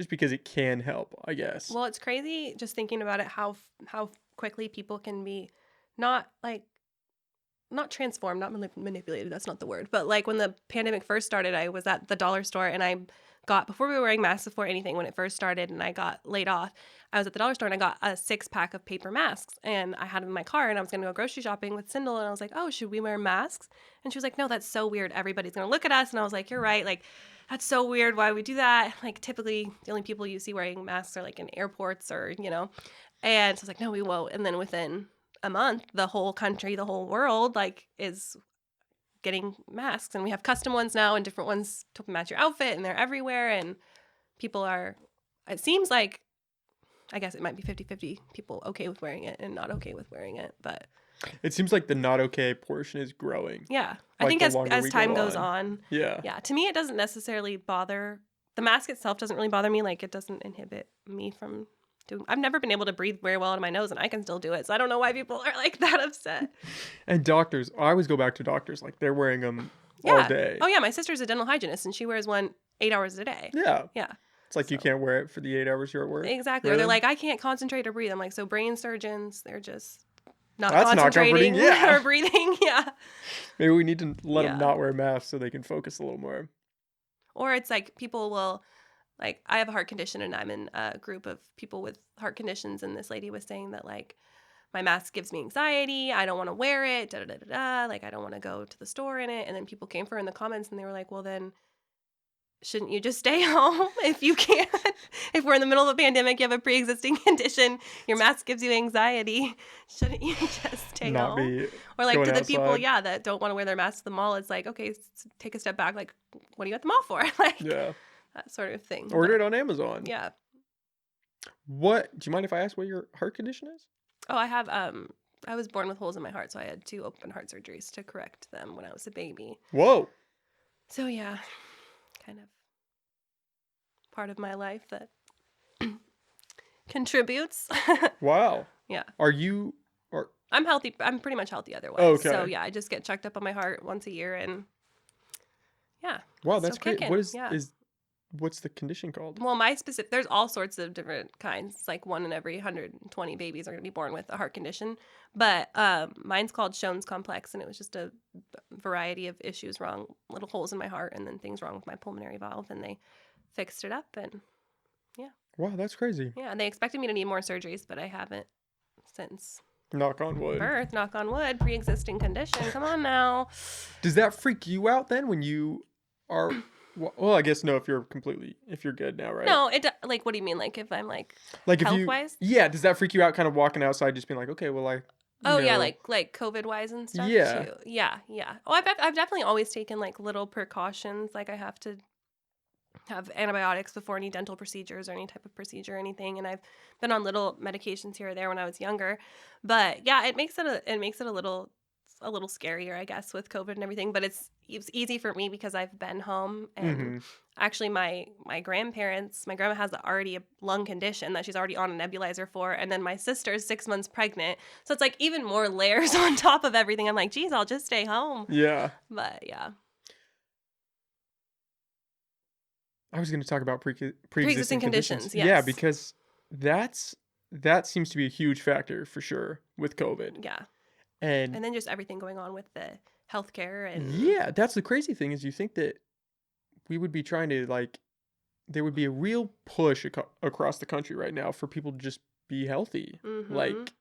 because it can help, I guess. Well, it's crazy just thinking about it, how quickly people can be not transformed, not manipulated. That's not the word. But like when the pandemic first started, I was at the dollar store and before we were wearing masks, before anything, when it first started and I got laid off, I was at the dollar store and I got a 6-pack of paper masks and I had them in my car and I was going to go grocery shopping with Sindel and I was like, oh, should we wear masks? And she was like, no, that's so weird. Everybody's going to look at us. And I was like, you're right. Like, that's so weird. Why would we do that? Like, typically the only people you see wearing masks are like in airports or, And so I was like, no, we won't. And then within a month, the whole country, the whole world, like, is getting masks, and we have custom ones now and different ones to match your outfit, and they're everywhere, and people are, it seems like, I guess it might be 50-50 people okay with wearing it and not okay with wearing it, but it seems like the not okay portion is growing. Yeah. I think as time goes on. Yeah. Yeah. To me, it doesn't necessarily bother, the mask itself doesn't really bother me. Like, it doesn't inhibit me from I've never been able to breathe very well out of my nose, and I can still do it. So I don't know why people are like that upset. And doctors, I always go back to doctors. Like, they're wearing them all day. Oh, yeah. My sister's a dental hygienist, and she wears one 8 hours a day. Yeah. Yeah. It's like you can't wear it for the 8 hours you're at work. Exactly. Really? Or they're like, I can't concentrate or breathe. I'm like, so brain surgeons, they're just not That's concentrating not or breathing. Yeah. Maybe we need to let them not wear masks so they can focus a little more. Or it's like people will... Like, I have a heart condition, and I'm in a group of people with heart conditions, and this lady was saying that, like, my mask gives me anxiety, I don't want to wear it, like, I don't want to go to the store in it, and then people came for her in the comments, and they were like, well, then, shouldn't you just stay home if you can't? If we're in the middle of a pandemic, you have a pre-existing condition, your mask gives you anxiety, shouldn't you just stay home? Or, like, to the people, that don't want to wear their masks to the mall, it's like, okay, take a step back, like, what are you at the mall for? Like, yeah. That sort of thing. Order it on Amazon. Yeah. Do you mind if I ask what your heart condition is? Oh, I have, I was born with holes in my heart, so I had 2 open heart surgeries to correct them when I was a baby. Whoa. So, yeah, kind of part of my life that contributes. Wow. Yeah. Are you? Or I'm healthy. I'm pretty much healthy otherwise. okay. So yeah, I just get checked up on my heart once a year, and yeah, Wow, it's that's still great. kicking. Yeah. What's the condition called? Well, my specific, there's all sorts of different kinds. It's like 1 in every 120 babies are going to be born with a heart condition. But mine's called Shone's complex, and it was just a variety of issues wrong, little holes in my heart, and then things wrong with my pulmonary valve, and they fixed it up, and yeah. Wow, that's crazy. Yeah, and they expected me to need more surgeries, but I haven't since Knock on wood. birth, knock on wood, pre-existing condition. Come on now. Does that freak you out then when you are? Well, I guess no. If you're good now, right? No, like, what do you mean? Like, if I'm like Like if health you, wise? yeah. Does that freak you out? Kind of walking outside, just being like, okay, well, Oh yeah, like COVID wise and stuff yeah. too. Yeah, yeah. Oh, I've definitely always taken like little precautions. Like I have to have antibiotics before any dental procedures or any type of procedure or anything, and I've been on little medications here or there when I was younger. But yeah, it makes it a little scarier, I guess, with COVID and everything. But it's easy for me because I've been home, and actually my grandparents, my grandma has already a lung condition that she's already on a nebulizer for, and then my sister's 6 months pregnant, so it's like even more layers on top of everything. I'm like, geez, I'll just stay home. Yeah. But yeah. I was going to talk about Pre-existing conditions, yes. Yeah, because that seems to be a huge factor for sure with COVID. Yeah. And then just everything going on with the healthcare and yeah, that's the crazy thing is you think that we would be trying to like there would be a real push across the country right now for people to just be healthy. Like,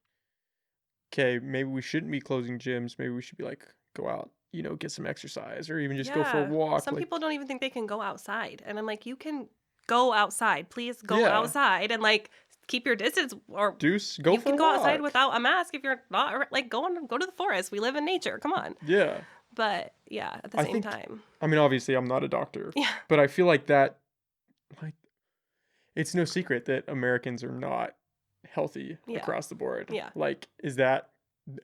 okay, maybe we shouldn't be closing gyms. Maybe we should be like go out, get some exercise or even just go for a walk. Some people don't even think they can go outside. And I'm like, you can go outside. Please go Yeah. outside and like keep your distance, or go you for can a go walk. outside without a mask if you're not like go to the forest. We live in nature. Come on. Yeah. But yeah, at the same time. I mean, obviously I'm not a doctor. Yeah. But I feel like that like it's no secret that Americans are not healthy across the board. Yeah. Like, is that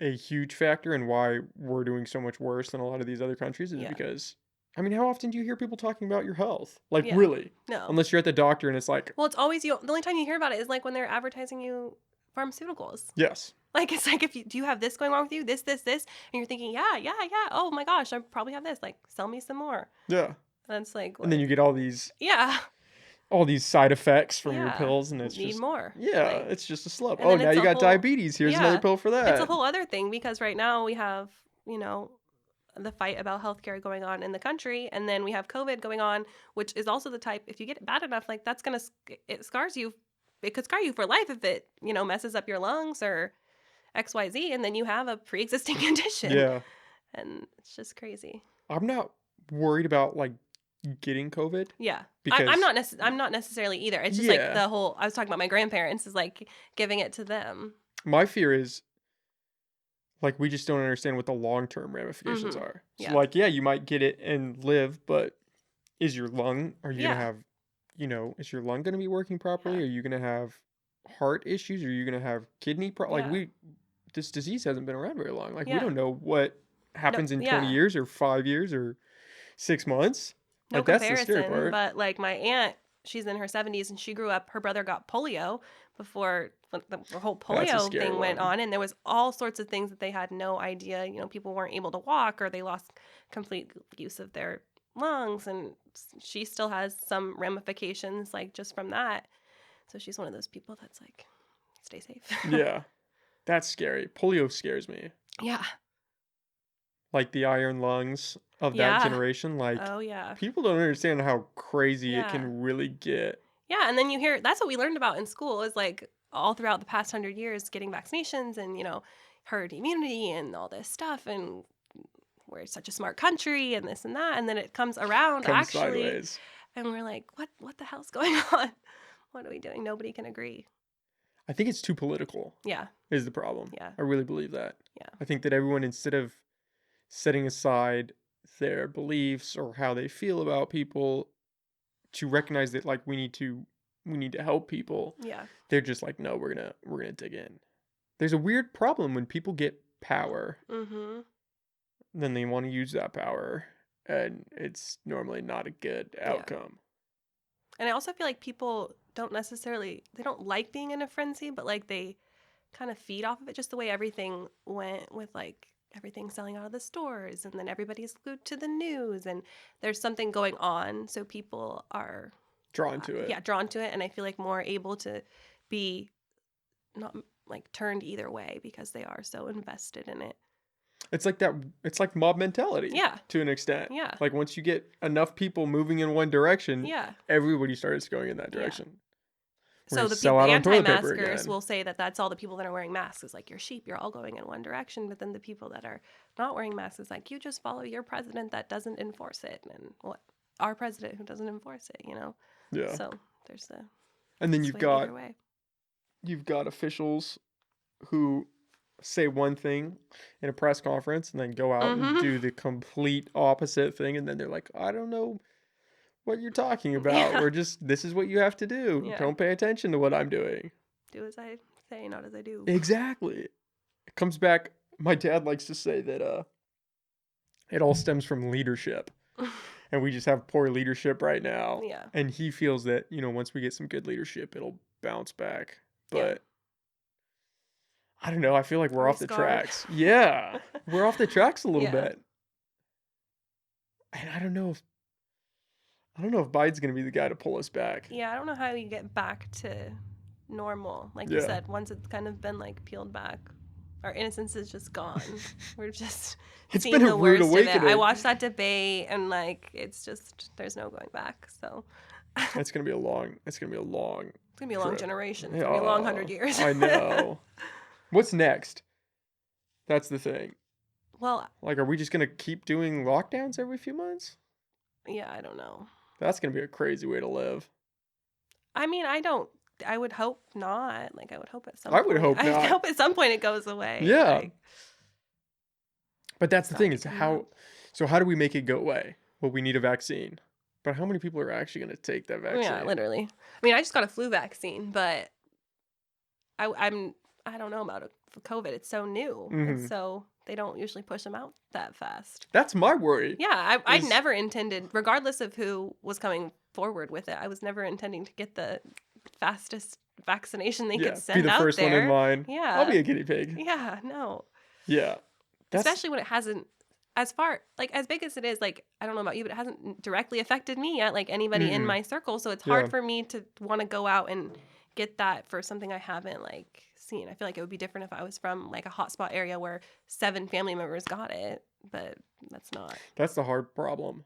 a huge factor in why we're doing so much worse than a lot of these other countries? Is it because, I mean, how often do you hear people talking about your health? Like, really? No. Unless you're at the doctor and it's like... Well, it's always you. The only time you hear about it is like when they're advertising you pharmaceuticals. Yes. Like, it's like, do you have this going on with you? This, and you're thinking, yeah. Oh my gosh, I probably have this. Like, sell me some more. Yeah. And it's like, what? And then you get all these... Yeah. All these side effects from your pills, and it's need just... more. Yeah, like, it's just a slip. Oh, now you got diabetes. Here's another pill for that. It's a whole other thing because right now we have, the fight about healthcare going on in the country, and then we have COVID going on, which is also the type, if you get it bad enough, like that's gonna, it scars you. It could scar you for life if it, messes up your lungs or XYZ, and then you have a pre-existing condition. Yeah. And it's just crazy. I'm not worried about like getting COVID. Yeah. Because I'm not necessarily either. It's just like the whole, I was talking about my grandparents, is like giving it to them. My fear is like we just don't understand what the long-term ramifications are. So like, yeah, you might get it and live, but are you going to have, is your lung going to be working properly? Are you going to have heart issues? Are you going to have kidney like this disease hasn't been around very long. Like we don't know what happens in 20 years or 5 years or 6 months. No like, comparison, that's the scary part. But like my aunt, she's in her 70s and she grew up, her brother got polio before the whole polio thing went on, and there was all sorts of things that they had no idea. People weren't able to walk, or they lost complete use of their lungs, and she still has some ramifications like just from that. So she's one of those people that's like, stay safe. Yeah. That's scary. Polio scares me. Yeah. Like the iron lungs of that generation. Like, oh yeah, people don't understand how crazy it can really get. Yeah, and then you hear, that's what we learned about in school, is like all throughout the past 100 years, getting vaccinations and, herd immunity and all this stuff, and we're such a smart country and this and that, and then it comes around actually sideways. And we're like, what the hell's going on? What are we doing? Nobody can agree. I think it's too political. Yeah. Is the problem. Yeah. I really believe that. Yeah. I think that everyone, instead of setting aside their beliefs or how they feel about people to recognize that like we need to help people. Yeah. They're just like, no, we're gonna dig in. There's a weird problem when people get power. Mm-hmm. Then they want to use that power, and it's normally not a good outcome. And I also feel like people don't necessarily, they don't like being in a frenzy, but like they kind of feed off of it, just the way everything went with like everything selling out of the stores, and then everybody's glued to the news, and there's something going on. So people are Drawn to it. yeah, drawn to it. And I feel like more able to be not like turned either way because they are so invested in it. It's like that. It's like mob mentality. Yeah. To an extent. Yeah. Like once you get enough people moving in one direction, Yeah. everybody starts going in that direction. We're So gonna the sell people, out the on toilet paper anti-maskers again. will say that that's all the people that are wearing masks is like, you're sheep, you're all going in one direction. But then the people that are not wearing masks is like, you just follow your president that doesn't enforce it, and what our president who doesn't enforce it, you know. Yeah. So there's a And then sway either way. you've got officials who say one thing in a press conference and then go out and do the complete opposite thing, and then they're like, I don't know what you're talking about. Yeah. We're just, this is what you have to do. Yeah. Don't pay attention to what I'm doing. Do as I say, not as I do. Exactly. It comes back. My dad likes to say that it all stems from leadership. And we just have poor leadership right now. Yeah. And he feels that, you know, once we get some good leadership, it'll bounce back. But I don't know. I feel like we're off the tracks. Yeah. We're off the tracks a little bit. And I don't know if Biden's going to be the guy to pull us back. Yeah, I don't know how you get back to normal. Like you said, once it's kind of been like peeled back, our innocence is just gone. We're just it's seeing been a the rude worst awakening. of it. I watched that debate, and like it's just, there's no going back. So it's gonna be a long long generation. It's gonna be a long 100 years. I know. What's next? That's the thing. Well, like, are we just gonna keep doing lockdowns every few months? Yeah, I don't know. That's gonna be a crazy way to live. I mean, I would hope not. Like, I would hope at some point. I would hope not. I hope at some point it goes away. Yeah. Like, but that's the thing is how do we make it go away? Well, we need a vaccine. But how many people are actually going to take that vaccine? Yeah, literally. I mean, I just got a flu vaccine, but I don't know about COVID. It's so new. And so they don't usually push them out that fast. That's my worry. Yeah, I never intended, regardless of who was coming forward with it, I was never intending to get the fastest vaccination they could send out there. Be the first one in line. Yeah. I'll be a guinea pig. Yeah, no. Yeah. Especially when it hasn't, as big as it is, like, I don't know about you, but it hasn't directly affected me yet, like anybody in my circle. So it's hard for me to want to go out and get that for something I haven't like seen. I feel like it would be different if I was from like a hotspot area where 7 family members got it, but that's not. That's the hard problem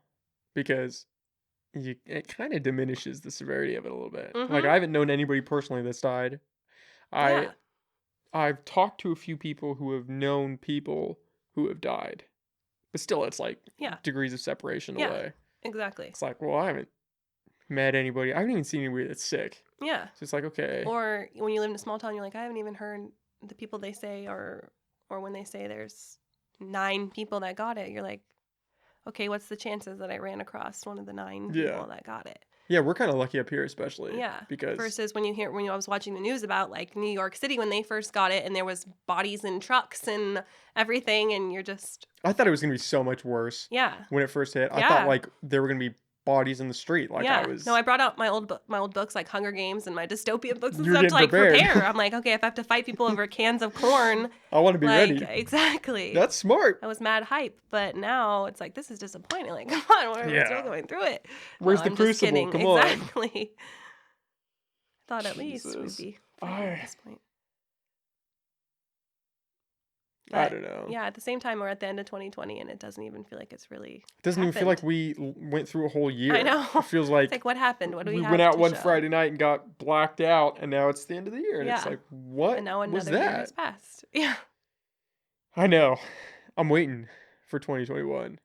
because it kind of diminishes the severity of it a little bit. Like, I haven't known anybody personally that's died. I've talked to a few people who have known people who have died. But still, it's like degrees of separation away. Exactly. It's like, well, I haven't met anybody. I haven't even seen anybody that's sick. Yeah. So it's like, okay. Or when you live in a small town, you're like, I haven't even heard the people they say, or when they say there's 9 people that got it, you're like, okay, what's the chances that I ran across one of the 9 people that got it? Yeah, we're kind of lucky up here, especially. Yeah. Because versus when I was watching the news about like New York City when they first got it, and there was bodies in trucks and everything, and you're just. I thought it was gonna be so much worse. Yeah. When it first hit, I thought like there were gonna be bodies in the street. Like I was. No, I brought out my old books like Hunger Games and my dystopian books and stuff to like prepare. I'm like, okay, if I have to fight people over cans of corn, I want to be ready. Exactly. That's smart. I was mad hype, but now it's like, this is disappointing. Like, come on, we're still going through it. Where's the crucible? Come on. Exactly. Thought at least we'd be at this point. But, I don't know. Yeah, at the same time, we're at the end of 2020, and it doesn't even feel like it's really. It doesn't even feel like we went through a whole year. I know. It feels like. It's like, what happened? What do we have? We went out one show? Friday night and got blacked out, and now it's the end of the year, and it's like, what? And now another was that? year has passed. Yeah. I know. I'm waiting for 2021.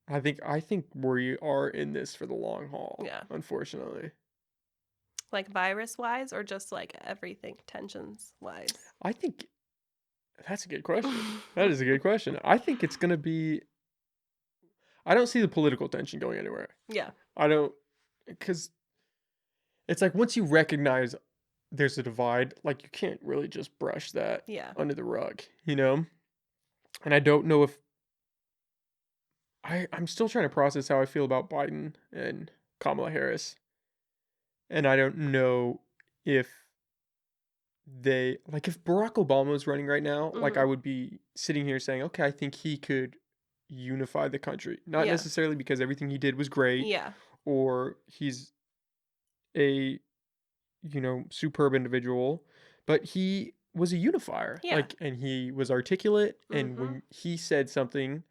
I think we are in this for the long haul. Yeah. Unfortunately. Like virus-wise, or just like everything tensions-wise? I think. That's a good question. That is a good question. I think it's going to be. I don't see the political tension going anywhere. Yeah. I don't. Because it's like once you recognize there's a divide, like you can't really just brush that under the rug, you know? And I don't know if. I'm still trying to process how I feel about Biden and Kamala Harris. And I don't know if if Barack Obama was running right now, like I Mhm. would be sitting here saying, okay, I think he could unify the country. Not Yeah. necessarily because everything he did was great Yeah. or he's a, superb individual, but he was a unifier. Yeah. Like, and he was articulate. And Mhm. when he said something,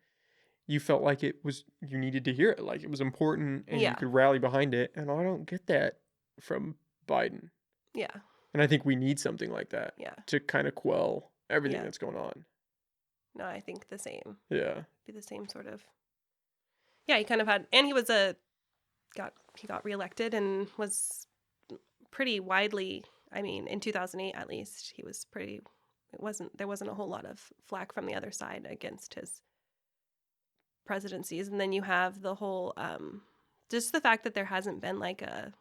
you felt like you needed to hear it. Like it was important and you Yeah. could rally behind it. And I don't get that from Biden. Yeah. And I think we need something like that Yeah. to kind of quell everything Yeah. that's going on. No, I think the same. Yeah. Be the same sort of. Yeah, he kind of had, and he got reelected and was pretty widely. I mean, in 2008 at least, he was pretty. There wasn't a whole lot of flack from the other side against his presidencies, and then you have the whole just the fact that there hasn't been like a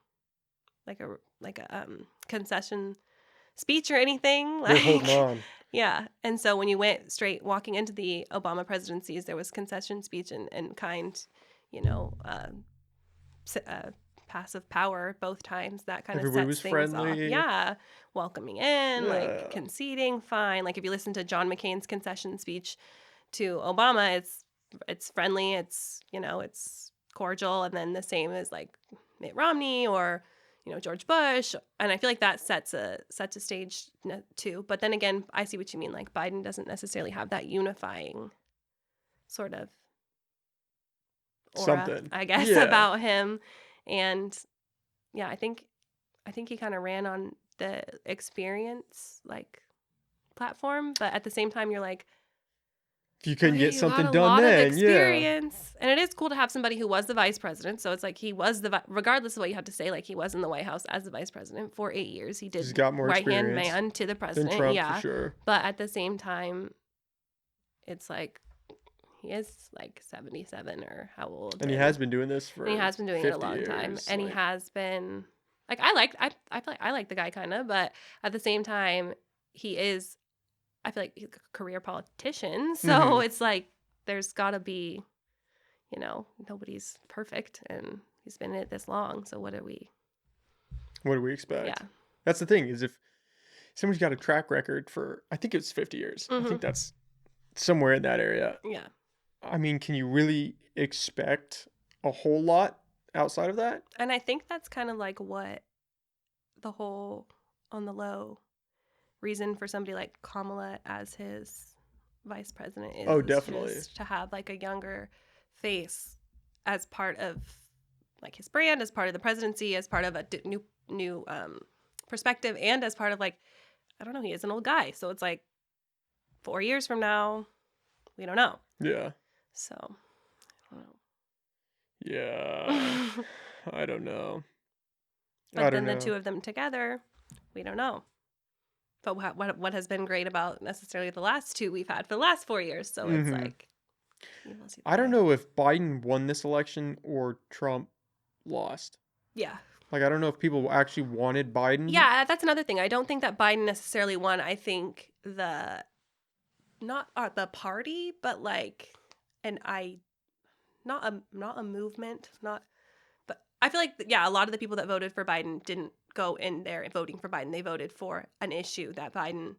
concession speech or anything They're holding like. on. Yeah. And so when you went straight walking into the Obama presidencies, there was concession speech and kind, you know, passive power both times. That kind of Everybody sets was things off. friendly. Yeah. Welcoming in, like Yeah. conceding, fine. Like if you listen to John McCain's concession speech to Obama, it's friendly, it's cordial, and then the same as like Mitt Romney or George Bush, and I feel like that sets a stage too. But then again, I see what you mean. Like Biden doesn't necessarily have that unifying sort of aura, Something. I guess, Yeah. about him, and yeah, I think he kind of ran on the experience like platform, but at the same time, you're like, If you couldn't okay, get you got something a done lot of then, yeah. experience. And it is cool to have somebody who was the vice president. So it's like he was regardless of what you have to say, like he was in the White House as the vice president for 8 years. He He's did got more right-hand experience man to the than president. Trump for Yeah. sure. But at the same time, it's like he is like 77 or how old. And he has been doing this for and he has been doing it a 50 long time. years. And he has been like, I feel like I like the guy kind of, but at the same time, I feel like he's a career politician. So it's like, there's got to be, nobody's perfect and he's been in it this long. So what do we expect? Yeah. That's the thing is if somebody's got a track record for, I think it's 50 years. I think that's somewhere in that area. Yeah. I mean, can you really expect a whole lot outside of that? And I think that's kind of like what the whole on the low reason for somebody like Kamala as his vice president is. Oh, definitely. Just to have like a younger face as part of like his brand, as part of the presidency, as part of a new perspective, and as part of like, I don't know, he is an old guy. So it's like 4 years from now, we don't know. Yeah. So, I don't know. Yeah. I don't know. But then the two of them together, we don't know. But what has been great about necessarily the last two we've had for the last 4 years. So it's like, I don't know if Biden won this election or Trump lost. Yeah. Like, I don't know if people actually wanted Biden. Yeah, that's another thing. I don't think that Biden necessarily won. I think not the party, but like not a movement, but I feel like, yeah, a lot of the people that voted for Biden didn't go in there voting for Biden. They voted for an issue that Biden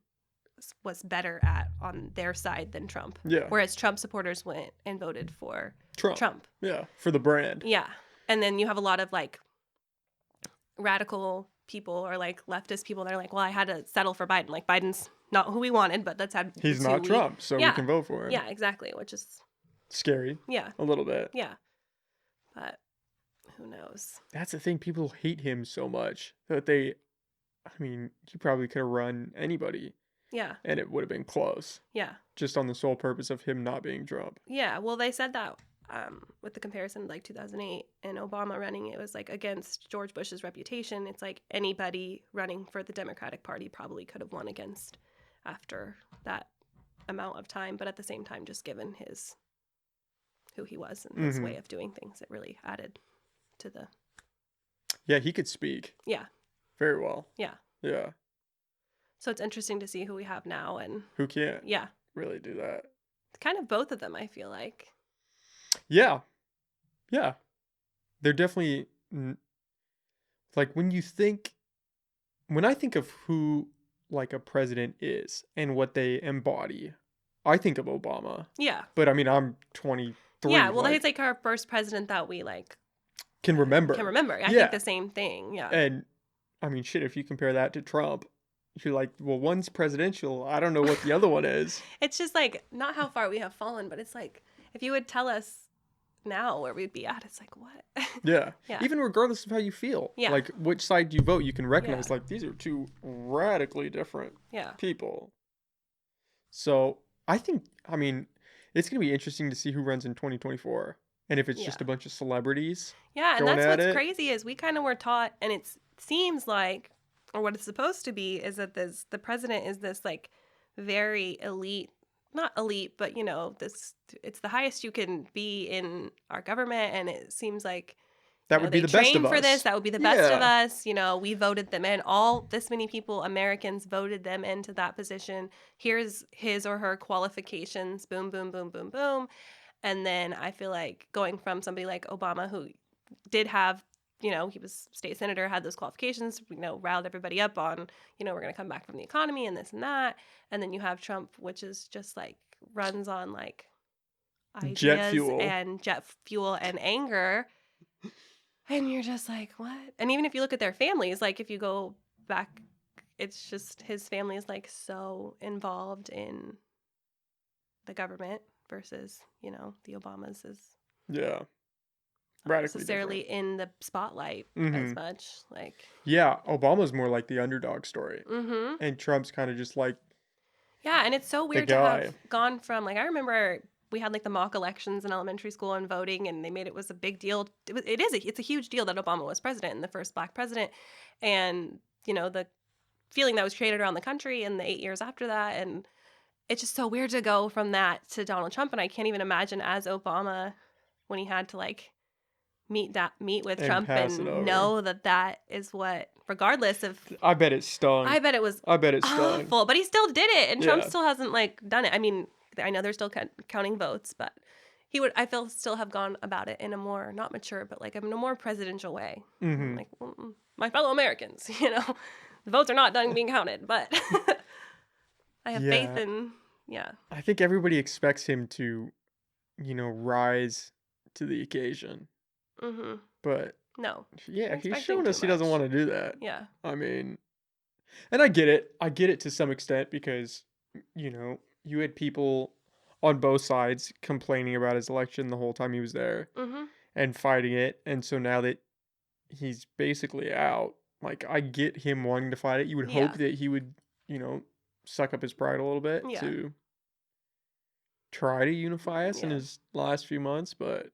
was better at on their side than Trump. Yeah. Whereas Trump supporters went and voted for Trump. Yeah, for the brand. Yeah. And then you have a lot of like radical people or like leftist people that are like, well, I had to settle for Biden. Like Biden's not who we wanted, but that's had he's not Trump, so we can vote for him. Yeah, exactly, which is scary. Yeah. A little bit. Yeah. But who knows? That's the thing. People hate him so much that he probably could have run anybody. Yeah. And it would have been close. Yeah. Just on the sole purpose of him not being Trump. Yeah. Well, they said that with the comparison like 2008 and Obama running, it was like against George Bush's reputation. It's like anybody running for the Democratic Party probably could have won against after that amount of time. But at the same time, just given who he was and his way of doing things, it really added to the... Yeah, he could speak. Yeah. Very well. Yeah. Yeah. So it's interesting to see who we have now and... Who can't Yeah. really do that. Kind of both of them, I feel like. Yeah. Yeah. They're definitely... like when I think of who like a president is and what they embody, I think of Obama. Yeah. But I mean, I'm 23, Yeah, well, he's like our first president that we like can can remember. remember. I think Yeah. the same thing. Yeah. And I mean, shit, if you compare that to Trump, you're like, well, one's presidential. I don't know what the other one is. It's just like not how far we have fallen, but it's like if you would tell us now where we'd be at, it's like what? Yeah. Yeah. Even regardless of how you feel. Yeah. Like which side you vote, you can recognize Yeah. like these are two radically different Yeah. people. So I mean, it's going to be interesting to see who runs in 2024 and if it's just Yeah. a bunch of celebrities Yeah, and going that's at what's it. crazy is we kind of were taught, and it seems like, or what it's supposed to be, is that the president is this like very elite, not elite, but you know, this it's the highest you can be in our government, and it seems like That would be they the best of train for this. us. That would be the best of Yeah. us. You know, we voted them in. All this many people, Americans, voted them into that position. Here's his or her qualifications. Boom, boom, boom, boom, boom. And then I feel like going from somebody like Obama, who did have, you know, he was state senator, had those qualifications, you know, riled everybody up on, you know, we're going to come back from the economy and this and that. And then you have Trump, which is just like runs on like Jet ideas fuel. and jet fuel and anger. And you're just like, what? And even if you look at their families, like if you go back, it's just his family is like so involved in the government versus, you know, the Obamas is Yeah. not Radically necessarily different. in the spotlight as much. Like, Yeah, Obama's more like the underdog story. mm-hmm. And Trump's kind of just like Yeah, and it's so the weird to guy. have gone from, like, I remember we had like the mock elections in elementary school and voting, and they made it was a big deal. It's a huge deal that Obama was president and the first black president, and you know the feeling that was created around the country in the 8 years after that, and it's just so weird to go from that to Donald Trump, and I can't even imagine as Obama when he had to like meet with And Trump pass it and over. know that is what, regardless of, I bet it stung. I bet it was I bet it stung. awful, but he still did it, and Trump Yeah. still hasn't like done it. I mean, I know they're still counting votes, but he would, I feel, still have gone about it in a more not mature, but like in a more presidential way. Mm-hmm. Like my fellow Americans, you know, the votes are not done being counted, but I have faith in, yeah. I think everybody expects him to, rise to the occasion. Mm-hmm. But No. yeah, I'm he's expecting shown us too he doesn't much. want to do that. Yeah. I mean, and I get it. I get it to some extent because, you had people on both sides complaining about his election the whole time he was there Mm-hmm. and fighting it. And so now that he's basically out, like, I get him wanting to fight it. You would Yeah. hope that he would, suck up his pride a little bit Yeah. to try to unify us in Yeah. his last few months, but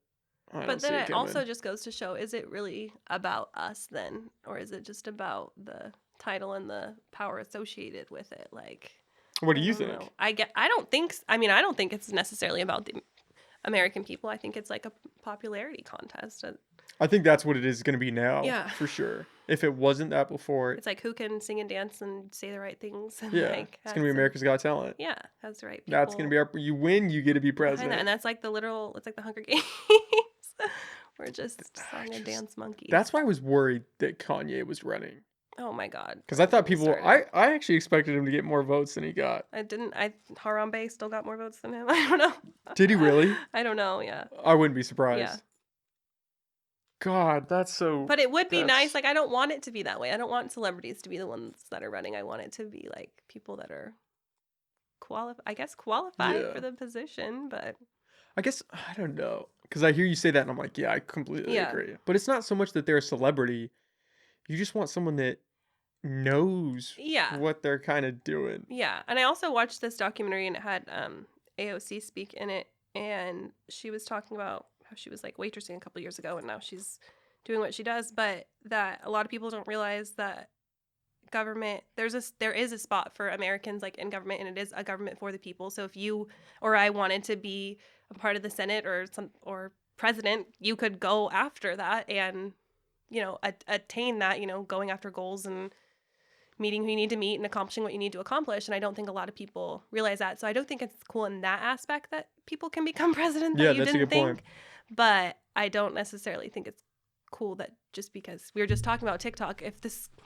I But don't see then it it also coming. just goes to show, is it really about us then? Or is it just about the title and the power associated with it? Like, What do I you don't think? know. I don't think, I mean, I don't think it's necessarily about the American people. I think it's like a popularity contest. I think that's what it is going to be now, Yeah. for sure. If it wasn't that before, It's like who can sing and dance and say the right things. And yeah, like it's going to be America's Got Talent. Yeah, has the right people. That's going to be you win, you get to be behind president. that. And that's like it's like the Hunger Games. We're just song and dance monkeys. That's why I was worried that Kanye was running. Oh my God. Because I thought people, started. I actually expected him to get more votes than he got. Harambe still got more votes than him. I don't know. Did he really? I don't know, yeah. I wouldn't be surprised. Yeah. God, that's so... But it would be nice. Like, I don't want it to be that way. I don't want celebrities to be the ones that are running. I want it to be, like, people that are qualified for the position, but... I guess, I don't know. Because I hear you say that, and I'm like, yeah, I completely agree. But it's not so much that they're a celebrity. You just want someone that knows what they're kind of doing. Yeah, and I also watched this documentary, and it had AOC speak in it, and she was talking about how she was like waitressing a couple years ago, and now she's doing what she does, but that a lot of people don't realize that government, there is a spot for Americans like in government, and it is a government for the people. So if you or I wanted to be a part of the Senate or president, you could go after that and attain that, going after goals and meeting who you need to meet and accomplishing what you need to accomplish. And I don't think a lot of people realize that. So I don't think it's cool in that aspect that people can become president that you that's didn't a good think. point. But I don't necessarily think it's cool that just because we were just talking about TikTok. If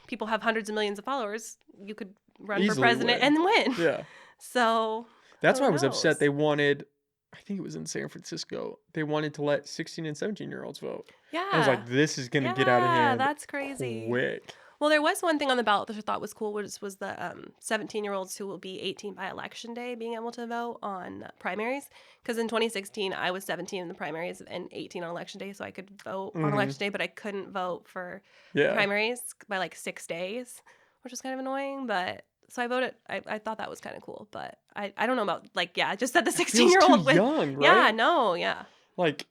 people have hundreds of millions of followers, you could run for Easily president win. and win. Yeah. So That's who why I was upset. knows? They wanted, I think it was in San Francisco, they wanted to let 16 and 17-year-olds vote. And I was Yeah. like, this is going to get out of Yeah, hand that's crazy. quick. Well, there was one thing on the ballot that I thought was cool, was the 17-year-olds who will be 18 by election day being able to vote on primaries. Because in 2016, I was 17 in the primaries and 18 on election day, so I could vote on election day, but I couldn't vote for the primaries by like 6 days, which was kind of annoying. But so I voted. I thought that was kind of cool, but I don't know about, like, yeah, just that the 16-year-old too young, right? Yeah, no, yeah. Like,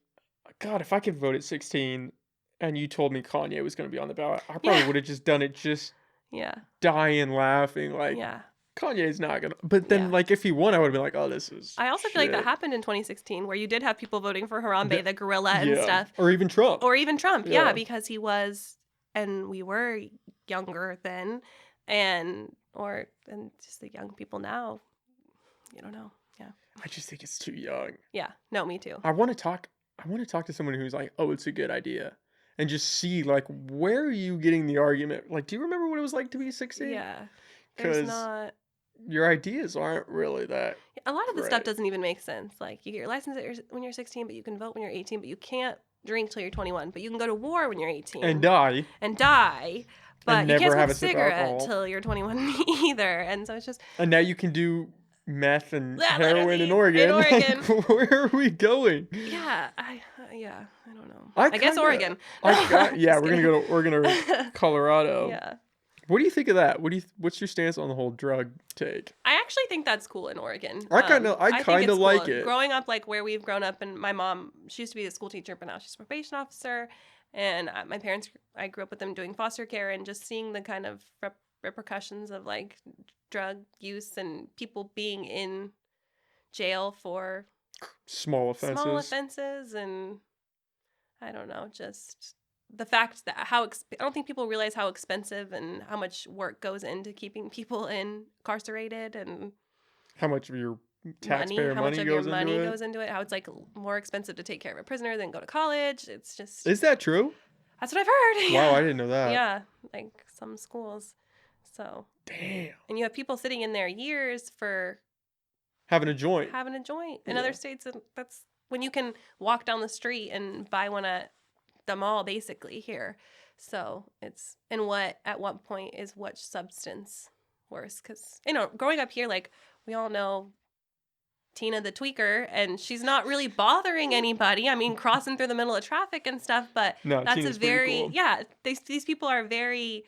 God, if I could vote at 16 and you told me Kanye was going to be on the ballot, I probably would have just done it just dying laughing. Like, Kanye's not going to. But then, like, if he won, I would have been like, oh, this is I also feel like that happened in 2016 where you did have people voting for Harambe, the gorilla and stuff. Or even Trump. Yeah, because he was, and we were younger then, and just the young people now, you don't know. Yeah. I just think it's too young. Yeah. No, me too. I want to talk to someone who's like, oh, it's a good idea. And just see, like, where are you getting the argument? Like, do you remember what it was like to be 16? Yeah. Because your ideas aren't really that a lot of the stuff doesn't even make sense. Like, you get your license when you're 16, but you can vote when you're 18, but you can't drink till you're 21. But you can go to war when you're 18. And die. But and you can't have smoke a cigarette till you're 21 either. And so it's just... And now you can do meth and heroin in Oregon. Like, where are we going? Yeah, I don't know. I guess Oregon. Yeah, we're gonna Colorado. Yeah. What do you think of that? What's your stance on the whole drug take? I actually think that's cool in Oregon. I kind of like cool. it. Growing up, like where we've grown up, and my mom, she used to be a school teacher, but now she's a probation officer. And my parents, I grew up with them doing foster care, and just seeing the kind of repercussions of like drug use and people being in jail for small offenses, and I don't know, just the fact that I don't think people realize how expensive and how much work goes into keeping people incarcerated, and how much of your taxpayer money goes into it. How it's like more expensive to take care of a prisoner than go to college. It's just... Is that true? That's what I've heard. Wow, I didn't know that. Yeah, like some schools. So damn. And you have people sitting in there years for having a joint. In other states, that's when you can walk down the street and buy one at the mall, basically, here. So it's... And at what point is what substance worse? Because, growing up here, like, we all know Tina the tweaker, and she's not really bothering anybody. I mean, crossing through the middle of traffic and stuff, but that's Tina's a very cool. Yeah, these people are very...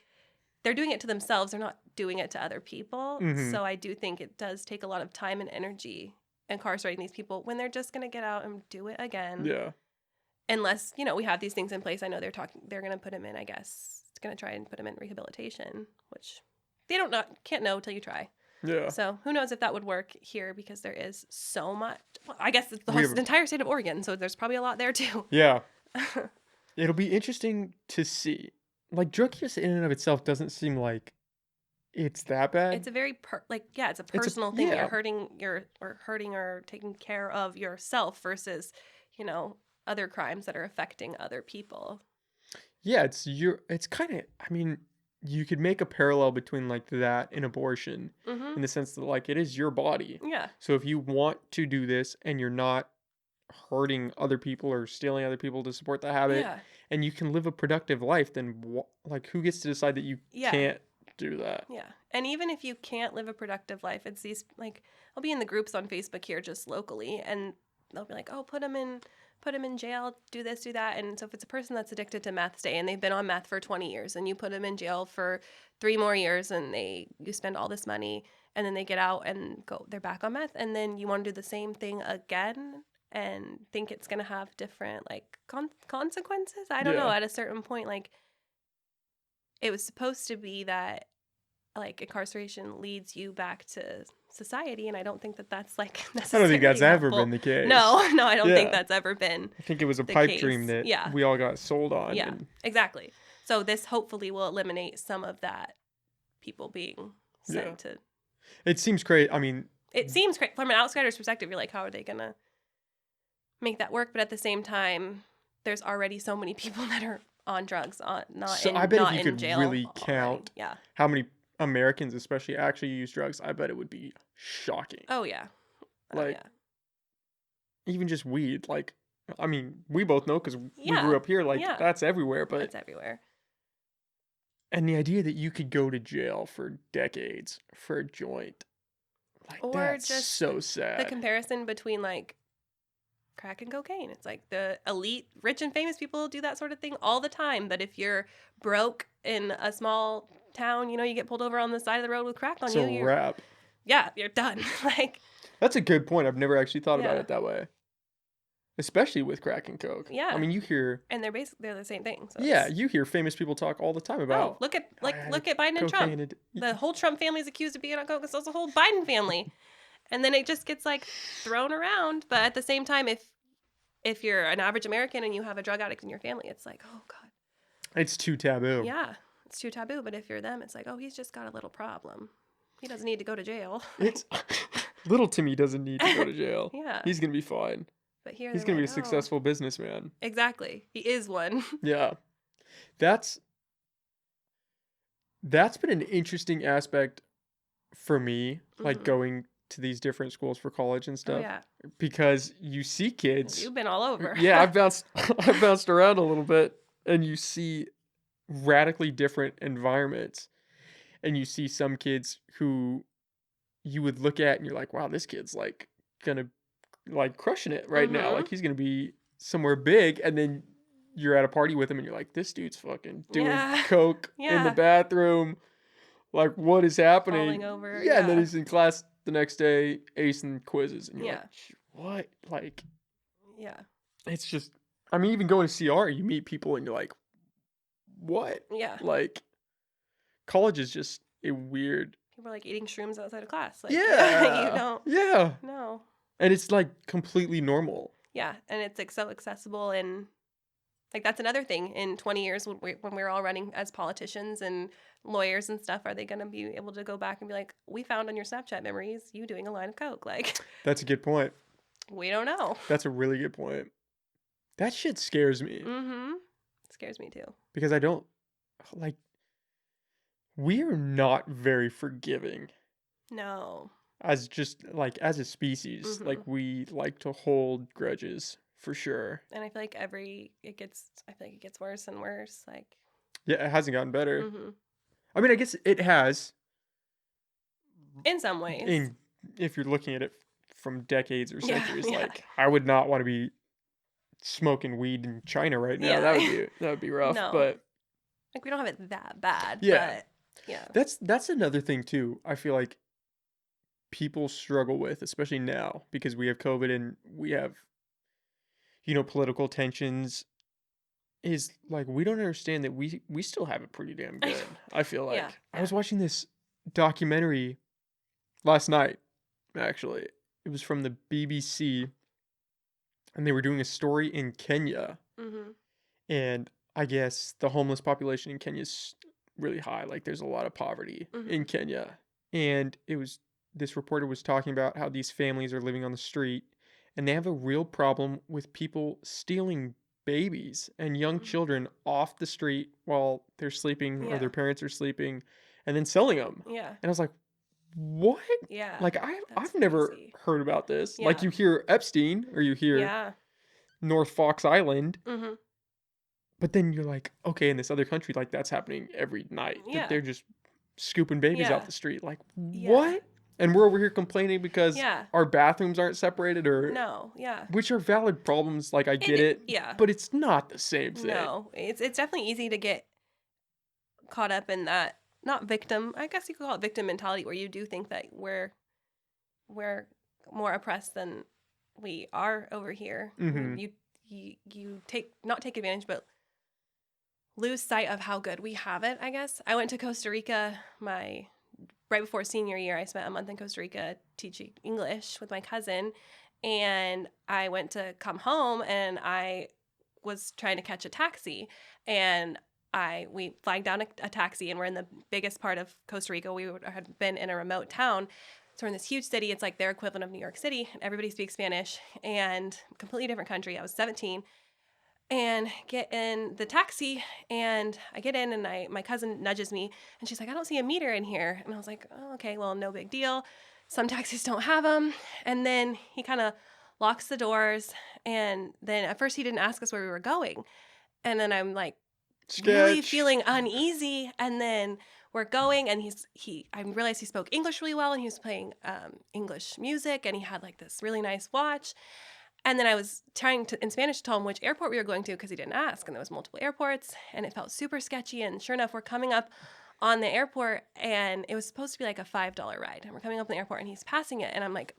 They're doing it to themselves. They're not doing it to other people. Mm-hmm. So I do think it does take a lot of time and energy incarcerating these people when they're just going to get out and do it again. Yeah. Unless, we have these things in place. I know they're going to put them in, I guess. It's going to try and put them in rehabilitation, which they can't know till you try. Yeah. So who knows if that would work here, because there is so much. Well, I guess it's the entire state of Oregon, so there's probably a lot there too. Yeah. It'll be interesting to see. Like, drug use in and of itself doesn't seem like it's that bad. It's a very it's a personal thing. You're hurting or taking care of yourself versus, other crimes that are affecting other people. Yeah, it's kind of, I mean, you could make a parallel between like that and abortion, mm-hmm. in the sense that like it is your body. Yeah. So if you want to do this and you're not hurting other people or stealing other people to support the habit, and you can live a productive life, then like who gets to decide that you can't do that? Yeah. And even if you can't live a productive life, it's these, like, I'll be in the groups on Facebook here just locally, and they'll be like, oh, put them in jail, do this, do that. And so if it's a person that's addicted to meth, and they've been on meth for 20 years, and you put them in jail for 3 more years, and you spend all this money, and then they get out and they're back on meth, and then you want to do the same thing again and think it's going to have different, like, consequences. I don't know. At a certain point, like, it was supposed to be that, like, incarceration leads you back to society, and I don't think that that's, like, necessarily I don't think that's helpful. Ever been the case. No, I don't think that's ever been. I think it was a pipe dream that we all got sold on. Yeah, exactly. So this hopefully will eliminate some of that, people being sent to... It seems great. I mean... It seems great. From an outsider's perspective, you're like, how are they going to make that work? But at the same time, there's already so many people that are on drugs, So I bet if not you in could jail really already. count Yeah. how many Americans especially actually use drugs, I bet it would be shocking. Oh yeah. Oh Like yeah. even just weed, like I mean, we both know because we grew Yeah. up here, like Yeah. that's everywhere. But That's everywhere. and the idea that you could go to jail for decades for a joint, like Or that's just so the sad. comparison between like crack and cocaine. It's like the elite, rich and famous people do that sort of thing all the time. But if you're broke in a small town, you get pulled over on the side of the road with crack on It's a you, wrap. you're done. Like, That's a good point. I've never actually thought about yeah. it that way, especially with crack and coke. I Yeah. mean, you hear, And they're the same thing. So yeah, you hear famous people talk all the time oh, about, look at I had look at Biden and Trump. cocaine. The whole Trump family is accused of being on coke. So it's the whole Biden family. And then it just gets like thrown around. But at the same time, if you're an average American and you have a drug addict in your family, it's like, oh God. It's too taboo. Yeah, it's too taboo. But if you're them, it's like, oh, he's just got a little problem. He doesn't need to go to jail. It's little Timmy doesn't need to go to jail. Yeah. He's gonna be fine. But here He's they're gonna be like, a oh. successful businessman. Exactly. He is one. Yeah. That's been an interesting aspect for me, like Mhm. going to these different schools for college and Oh stuff. yeah. Because you see kids. You've been all over. Yeah, I've bounced around a little bit, and you see radically different environments, and you see some kids who you would look at and you're like, wow, this kid's like gonna like crushing it right now, like Mhm. he's gonna be somewhere big, and then you're at a party with him and you're like, this dude's fucking doing Yeah. coke in the Yeah. bathroom, like what is happening? Falling over. Yeah, and then Yeah. he's in class the next day acing quizzes, and you're Yeah. like, what? Like, Yeah. it's just, I mean, even going to CR, you meet people and you're like, what? Yeah. Like, college is just a weird. People are like eating shrooms outside of class. Like, Yeah. you don't. Yeah. No. And it's like completely normal. Yeah, and it's like so accessible, and like that's another thing. In 20 years, when we're all running as politicians and lawyers and stuff, are they going to be able to go back and be like, we found on your Snapchat memories you doing a line of coke? Like, That's a good point. we don't know. That's a really good point. That shit scares me Mm-hmm. It scares me too. because I don't like. We're not very forgiving No. as just like as a species. Mhm. Like we like to hold grudges for sure. And I feel like it gets worse and worse. Like, Yeah, it hasn't gotten better. mm-hmm. I mean, I guess it has. In some ways. In if you're looking at it from decades or Yeah, centuries, yeah. like I would not want to be smoking weed in China right now. Yeah. That would be rough. No. But Like, we don't have it that bad. Yeah. But, yeah. that's another thing too. I feel like people struggle with, especially now because we have COVID and we have, political tensions. Is like we don't understand that we still have it pretty damn good. I feel like Yeah, I was watching this documentary last night. Actually, it was from the BBC, and they were doing a story in Kenya. Mm-hmm. And I guess the homeless population in Kenya is really high. Like there's a lot of poverty in Kenya. And this reporter was talking about how these families are living on the street and they have a real problem with people stealing babies and young children off the street while they're sleeping or Yeah. their parents are sleeping and then selling them. Yeah. And I was like, what? Yeah. Like That's I've never crazy. heard about this. Like Yeah. you hear Epstein or you hear Yeah. North Fox Island. Mm-hmm. But then you're like, okay, in this other country, like that's happening every night. Yeah. That they're just scooping babies Yeah. off the street. Like, Yeah. what? And we're over here complaining because Yeah. our bathrooms aren't separated or No. Yeah. which are valid problems. Like I get it. Yeah. But it's not the same thing. No. It's definitely easy to get caught up in that, not victim, I guess you could call it victim mentality, where you do think that we're more oppressed than we are over here. Mhm. You not take advantage, but lose sight of how good we have it, I guess. I went to Costa Rica right before senior year. I spent a month in Costa Rica teaching English with my cousin, and I went to come home and I was trying to catch a taxi, and we flagged down a taxi, and we're in the biggest part of Costa Rica. We had been in a remote town. So we're in this huge city. It's like their equivalent of New York City. And everybody speaks Spanish, and completely different country. I was 17. and get in the taxi, and I get in, and my cousin nudges me, and she's like, I don't see a meter in here. And I was like, oh, okay, well, no big deal. Some taxis don't have them. And then he kind of locks the doors, and then at first he didn't ask us where we were going. And then I'm like really Sketch. feeling uneasy, and then we're going, and I realized he spoke English really well, and he was playing English music, and he had like this really nice watch. And then I was trying to, in Spanish, to tell him which airport we were going to because he didn't ask. And there was multiple airports, and it felt super sketchy. And sure enough, we're coming up on the airport, and it was supposed to be like a $5 ride. And we're coming up on the airport, and he's passing it. And I'm like,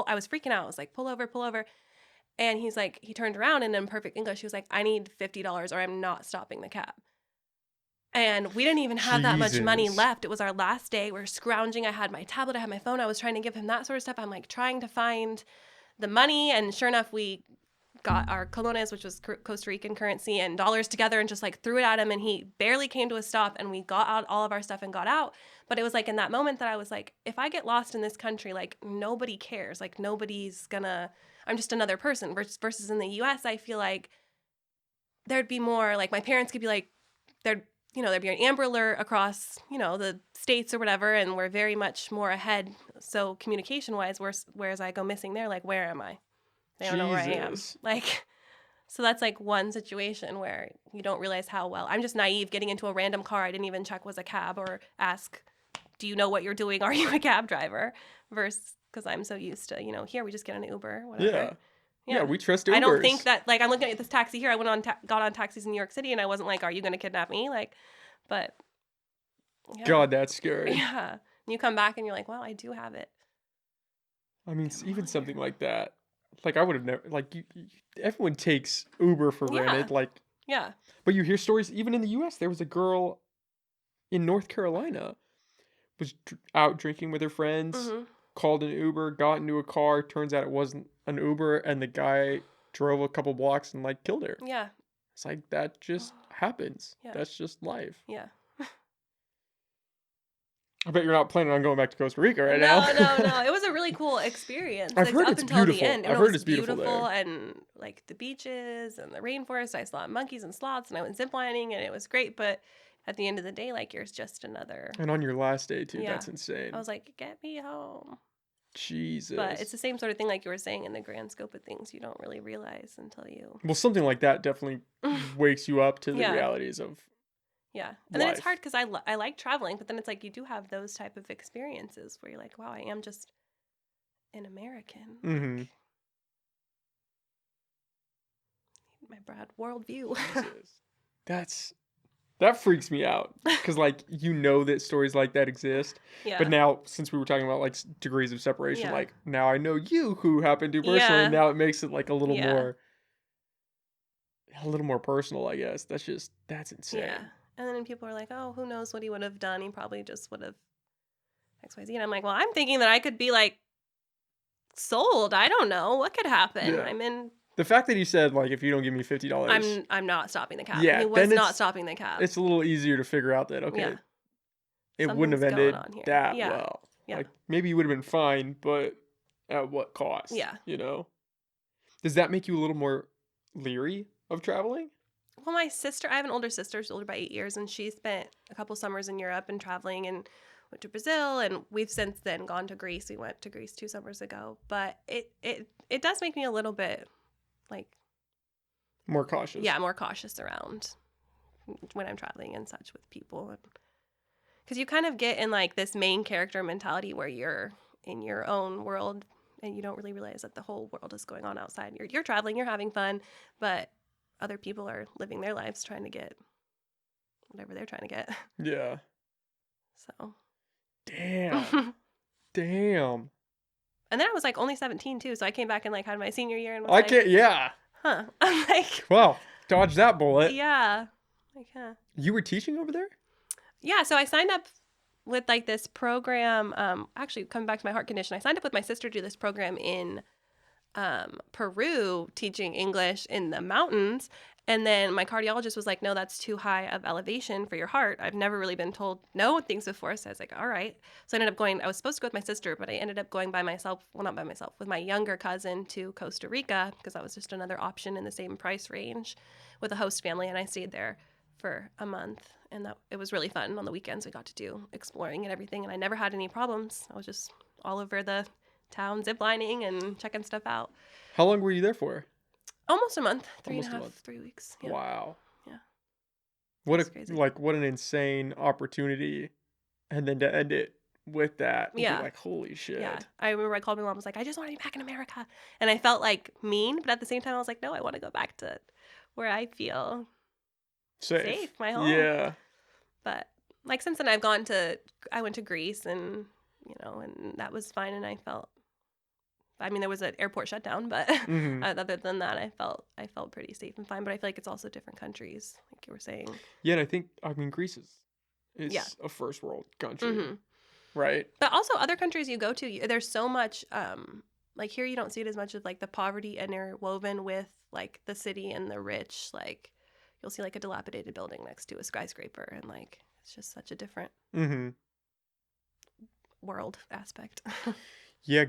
I was freaking out. I was like, pull over, pull over. And he's like, he turned around, and in perfect English, he was like, I need $50 or I'm not stopping the cab. And we didn't even have that much money Jesus. left. It was our last day. We were scrounging. I had my tablet, I had my phone. I was trying to give him that sort of stuff. I'm like trying to find the money, and sure enough, we got our colones, which was Costa Rican currency, and dollars together, and just like threw it at him, and he barely came to a stop, and we got out all of our stuff and got out. But it was like in that moment that I was like, if I get lost in this country, like nobody cares, like nobody's gonna, I'm just another person. Versus in the US, I feel like there'd be more, like my parents could be like, there'd be an Amber Alert across, the states or whatever, and we're very much more ahead. So communication-wise, whereas I go missing, they're like, where am I? They don't know where I am. Like, so that's like one situation where you don't realize how well. I'm just naive getting into a random car I didn't even check was a cab or ask, do you know what you're doing? Are you a cab driver? Versus because I'm so used to, here we just get an Uber, whatever. Yeah, we trust Ubers. I don't think that, like, I'm looking at this taxi here. I got on taxis in New York City, and I wasn't like, are you going to kidnap me? Like, but yeah. God, that's scary. Yeah. And you come back and you're like, well, I do have it. I mean, even something like that. Like, I would have never, like, everyone takes Uber for granted. Like, yeah. But you hear stories, even in the US, there was a girl in North Carolina, was out drinking with her friends, called an Uber, got into a car, turns out it wasn't an Uber, and the guy drove a couple blocks and, like, killed her. Yeah. It's like, that just happens. Yeah. That's just life. Yeah. I bet you're not planning on going back to Costa Rica right now. No. It was a really cool experience. I've heard it's beautiful. The end. I've heard it's beautiful there. And like the beaches and the rainforest. I saw monkeys and sloths, and I went ziplining, and it was great. But at the end of the day, like, you're just another. And on your last day too. Yeah. That's insane. I was like, get me home. Jesus. But it's the same sort of thing, like you were saying, in the grand scope of things, you don't really realize until you. Well, something like that definitely wakes you up to the realities of. Yeah. And then it's hard because I like traveling, but then it's like you do have those type of experiences where you're like, wow, I am just an American. Mm-hmm. My broad worldview. That freaks me out because, like, that stories like that exist. Yeah. But now, since we were talking about, like, degrees of separation, like, now I know you who happened to personally, and now it makes it, like, a little more personal, I guess. That's insane. Yeah. And then people are like, oh, who knows what he would have done? He probably just would have XYZ. And I'm like, well, I'm thinking that I could be, like, sold. I don't know. What could happen? Yeah. I'm in... The fact that he said, like, if you don't give me $50... I'm not stopping the cab. Yeah, he was not stopping the cab. It's a little easier to figure out that, okay, it wouldn't have ended that well. Yeah. Like, maybe you would have been fine, but at what cost? Yeah. Does that make you a little more leery of traveling? Well, my sister, I have an older sister, she's older by 8 years, and she spent a couple summers in Europe and traveling, and went to Brazil, and we've since then gone to Greece. We went to Greece 2 summers ago, but it does make me a little bit, like... More cautious. Yeah, more cautious around when I'm traveling and such with people. Because you kind of get in, like, this main character mentality where you're in your own world, and you don't really realize that the whole world is going on outside. You're traveling, you're having fun, but... other people are living their lives trying to get whatever they're trying to get. Yeah. So. Damn. Damn. And then I was like only 17 too, so I came back and like had my senior year and was yeah. Huh. I'm like. Well, dodge that bullet. Yeah. Like, huh. You were teaching over there? Yeah, so I signed up with like this program. Actually, coming back to my heart condition, I signed up with my sister to do this program in Peru, teaching English in the mountains. And then my cardiologist was like, no, that's too high of elevation for your heart. I've never really been told no things before. So I was like, all right. So I ended up going, I was supposed to go with my sister, but I ended up going by myself. Well, not by myself, with my younger cousin to Costa Rica, because that was just another option in the same price range with a host family. And I stayed there for a month. And it was really fun. On the weekends, we got to do exploring and everything. And I never had any problems. I was just all over the town ziplining and checking stuff out. How long were you there for? Almost a month, Almost a month. 3 weeks. Yeah. Wow. Yeah. What what an insane opportunity, and then to end it with that, yeah, be like, holy shit. Yeah, I remember I called my mom. I was like, I just want to be back in America, and I felt like mean, but at the same time, I was like, no, I want to go back to where I feel safe, my home. Yeah. But like since then, I went to Greece, and and that was fine, and there was an airport shutdown, but other than that, I felt pretty safe and fine. But I feel like it's also different countries, like you were saying. Yeah, and I mean, Greece is a first world country, right? But also other countries you go to, there's so much. Like here, you don't see it as much of like the poverty interwoven with like the city and the rich. Like you'll see like a dilapidated building next to a skyscraper, and like it's just such a different world aspect. Yeah,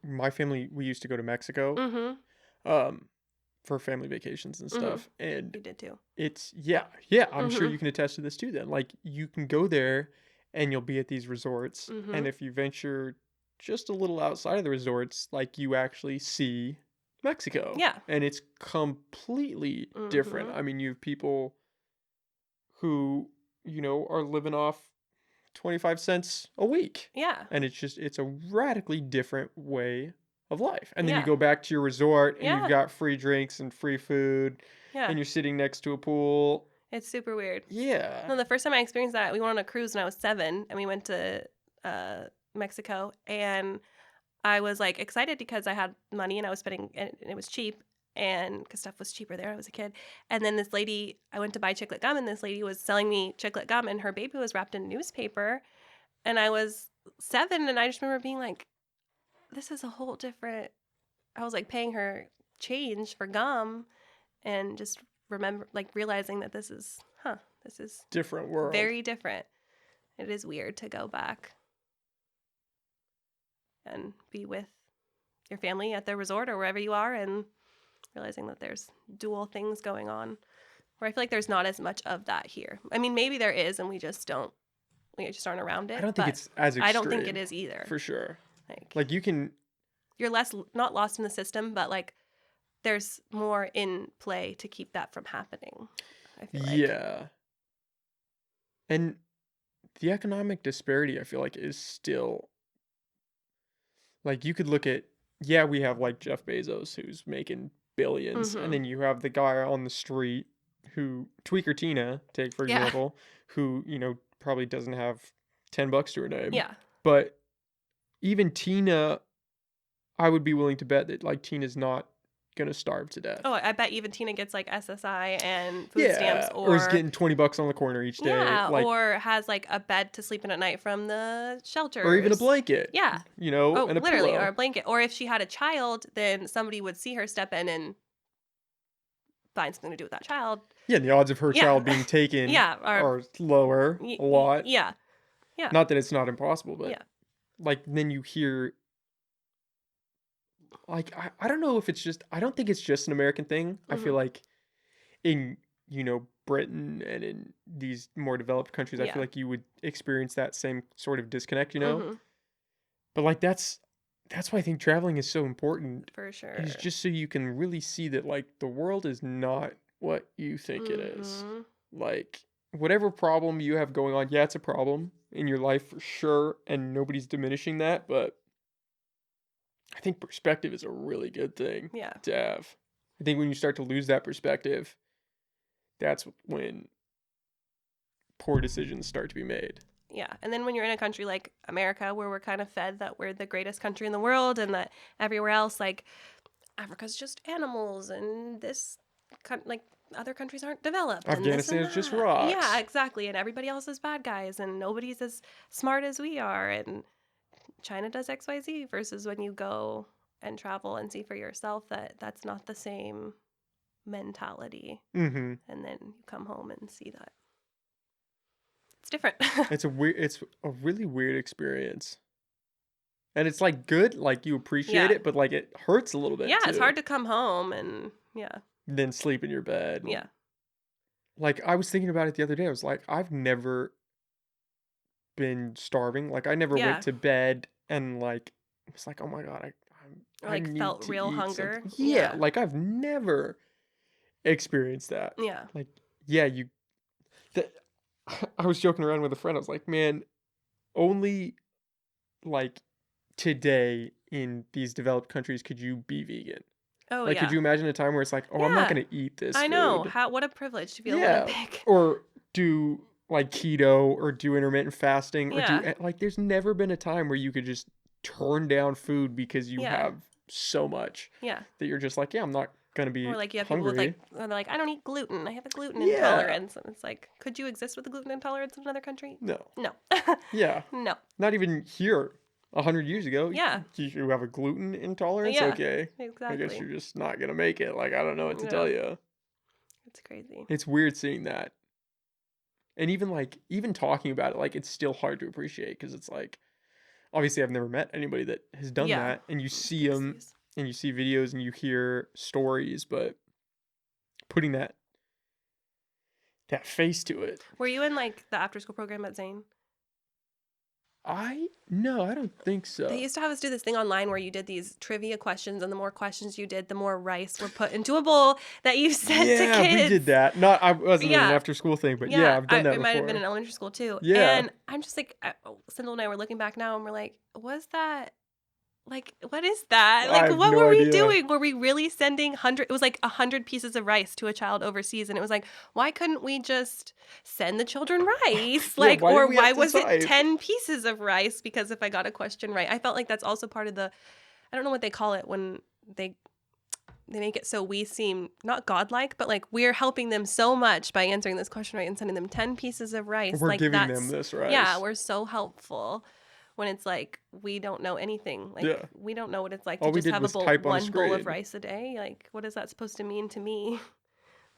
my family, we used to go to Mexico for family vacations and stuff. And you did too. I'm sure you can attest to this too then. Like you can go there and you'll be at these resorts. And if you venture just a little outside of the resorts, like you actually see Mexico. Yeah. And it's completely different. I mean, you have people who, are living off 25 cents a week. Yeah. And it's a radically different way of life. And then you go back to your resort and you've got free drinks and free food. Yeah. And you're sitting next to a pool. It's super weird. Yeah. No, the first time I experienced that, we went on a cruise when I was 7, and we went to Mexico, and I was like excited because I had money and I was spending, and it was cheap. And because stuff was cheaper there, I was a kid. And then this lady, I went to buy chiclet gum, and this lady was selling me chiclet gum, and her baby was wrapped in newspaper. And I was 7, and I just remember being like, this is a whole different, I was like paying her change for gum, and just realizing that this is different world. Very different. It is weird to go back and be with your family at the resort or wherever you are, and realizing that there's dual things going on, where I feel like there's not as much of that here. I mean, maybe there is, and we just aren't around it. I don't think it's as extreme. I don't think it is either. For sure. Like you're not lost in the system, but like there's more in play to keep that from happening, I feel like. Yeah. And the economic disparity, I feel like, is still, like, you could look at, we have like Jeff Bezos who's making billions, and then you have the guy on the street who, Tweaker Tina, take for example, who, probably doesn't have $10 to her name. Yeah. But even Tina, I would be willing to bet that like Tina's not gonna starve to death. Oh, I bet even Tina gets like SSI and food stamps, or is getting $20 on the corner each day. Yeah, or has like a bed to sleep in at night from the shelter, or even a blanket. Yeah, and a literally, pillow. or a blanket. Or if she had a child, then somebody would see her step in and find something to do with that child. Yeah, and the odds of her child being taken are lower a lot. Yeah. Not that it's not impossible, but like then you hear. Like, I don't know if I don't think it's just an American thing. I feel like in, Britain and in these more developed countries, I feel like you would experience that same sort of disconnect, But like, that's why I think traveling is so important. For sure. Is just so you can really see that like the world is not what you think it is. Like, whatever problem you have going on, it's a problem in your life for sure. And nobody's diminishing that, but I think perspective is a really good thing to have. I think when you start to lose that perspective, that's when poor decisions start to be made. Yeah. And then when you're in a country like America, where we're kind of fed that we're the greatest country in the world, and that everywhere else, like Africa's just animals, and this, like other countries aren't developed. Afghanistan is just rocks. Yeah, exactly. And everybody else is bad guys, and nobody's as smart as we are. And China does XYZ, versus when you go and travel and see for yourself that that's not the same mentality. Mm-hmm. And then you come home and see that. It's different. It's a really weird experience. And it's like good, like you appreciate Yeah. it, but like it hurts a little bit Yeah, too. it's hard to come home and Then sleep in your bed. Yeah. Like I was thinking about it the other day. I was like, I've never been starving. Like I never went Yeah. to bed and like it's like, oh my God, Or I like need felt to real eat hunger. something. Yeah, like I've never experienced that. Yeah. Like, yeah, I was joking around with a friend. I was like, man, only like today in these developed countries could you be vegan. Oh, Like, could yeah. you imagine a time where it's like, oh, I'm not Yeah. going to eat this I know. food? What a privilege to be able to Yeah. pick. Or do like keto or do intermittent fasting or Yeah. like, there's never been a time where you could just turn down food because you Yeah. have so much Yeah. that you're just like, yeah, I'm not going to be Or like you have people with hungry. they're like, I don't eat gluten. I have a gluten Yeah. intolerance. And it's like, could you exist with a gluten intolerance in another country? No. No. Yeah. No. Not even here. 100 years ago, Yeah. you have a gluten intolerance? Yeah. Okay. Exactly. I guess you're just not going to make it. Like, I don't know what to tell you. It's crazy. It's weird seeing that. And even talking about it, like, it's still hard to appreciate because it's like, obviously, I've never met anybody that has done that. And you see them and you see videos and you hear stories, but putting that face to it. Were you in like the after school program at Zane? No, I don't think so. They used to have us do this thing online where you did these trivia questions, and the more questions you did, the more rice were put into a bowl that you sent to kids. Yeah, we did that. I wasn't in an after school thing, but yeah, I've done that before. It might have been in elementary school too. Yeah. And I'm just like, Sindel and I were looking back now and we're like, was that, like, what is that? I Like, have what no were we idea. doing? Were we really sending it was like 100 pieces of rice to a child overseas? And it was like, why couldn't we just send the children rice? Yeah, Like, why did or we have why to was type? it 10 pieces of rice? Because if I got a question right, I felt like that's also part of the, I don't know what they call it when they make it so we seem not godlike, but like we're helping them so much by answering this question right and sending them 10 pieces of rice. We're like giving them this rice. Yeah, we're so helpful. When it's like we don't know anything, like we don't know what it's like to just have one bowl of rice a day. Like, what is that supposed to mean to me?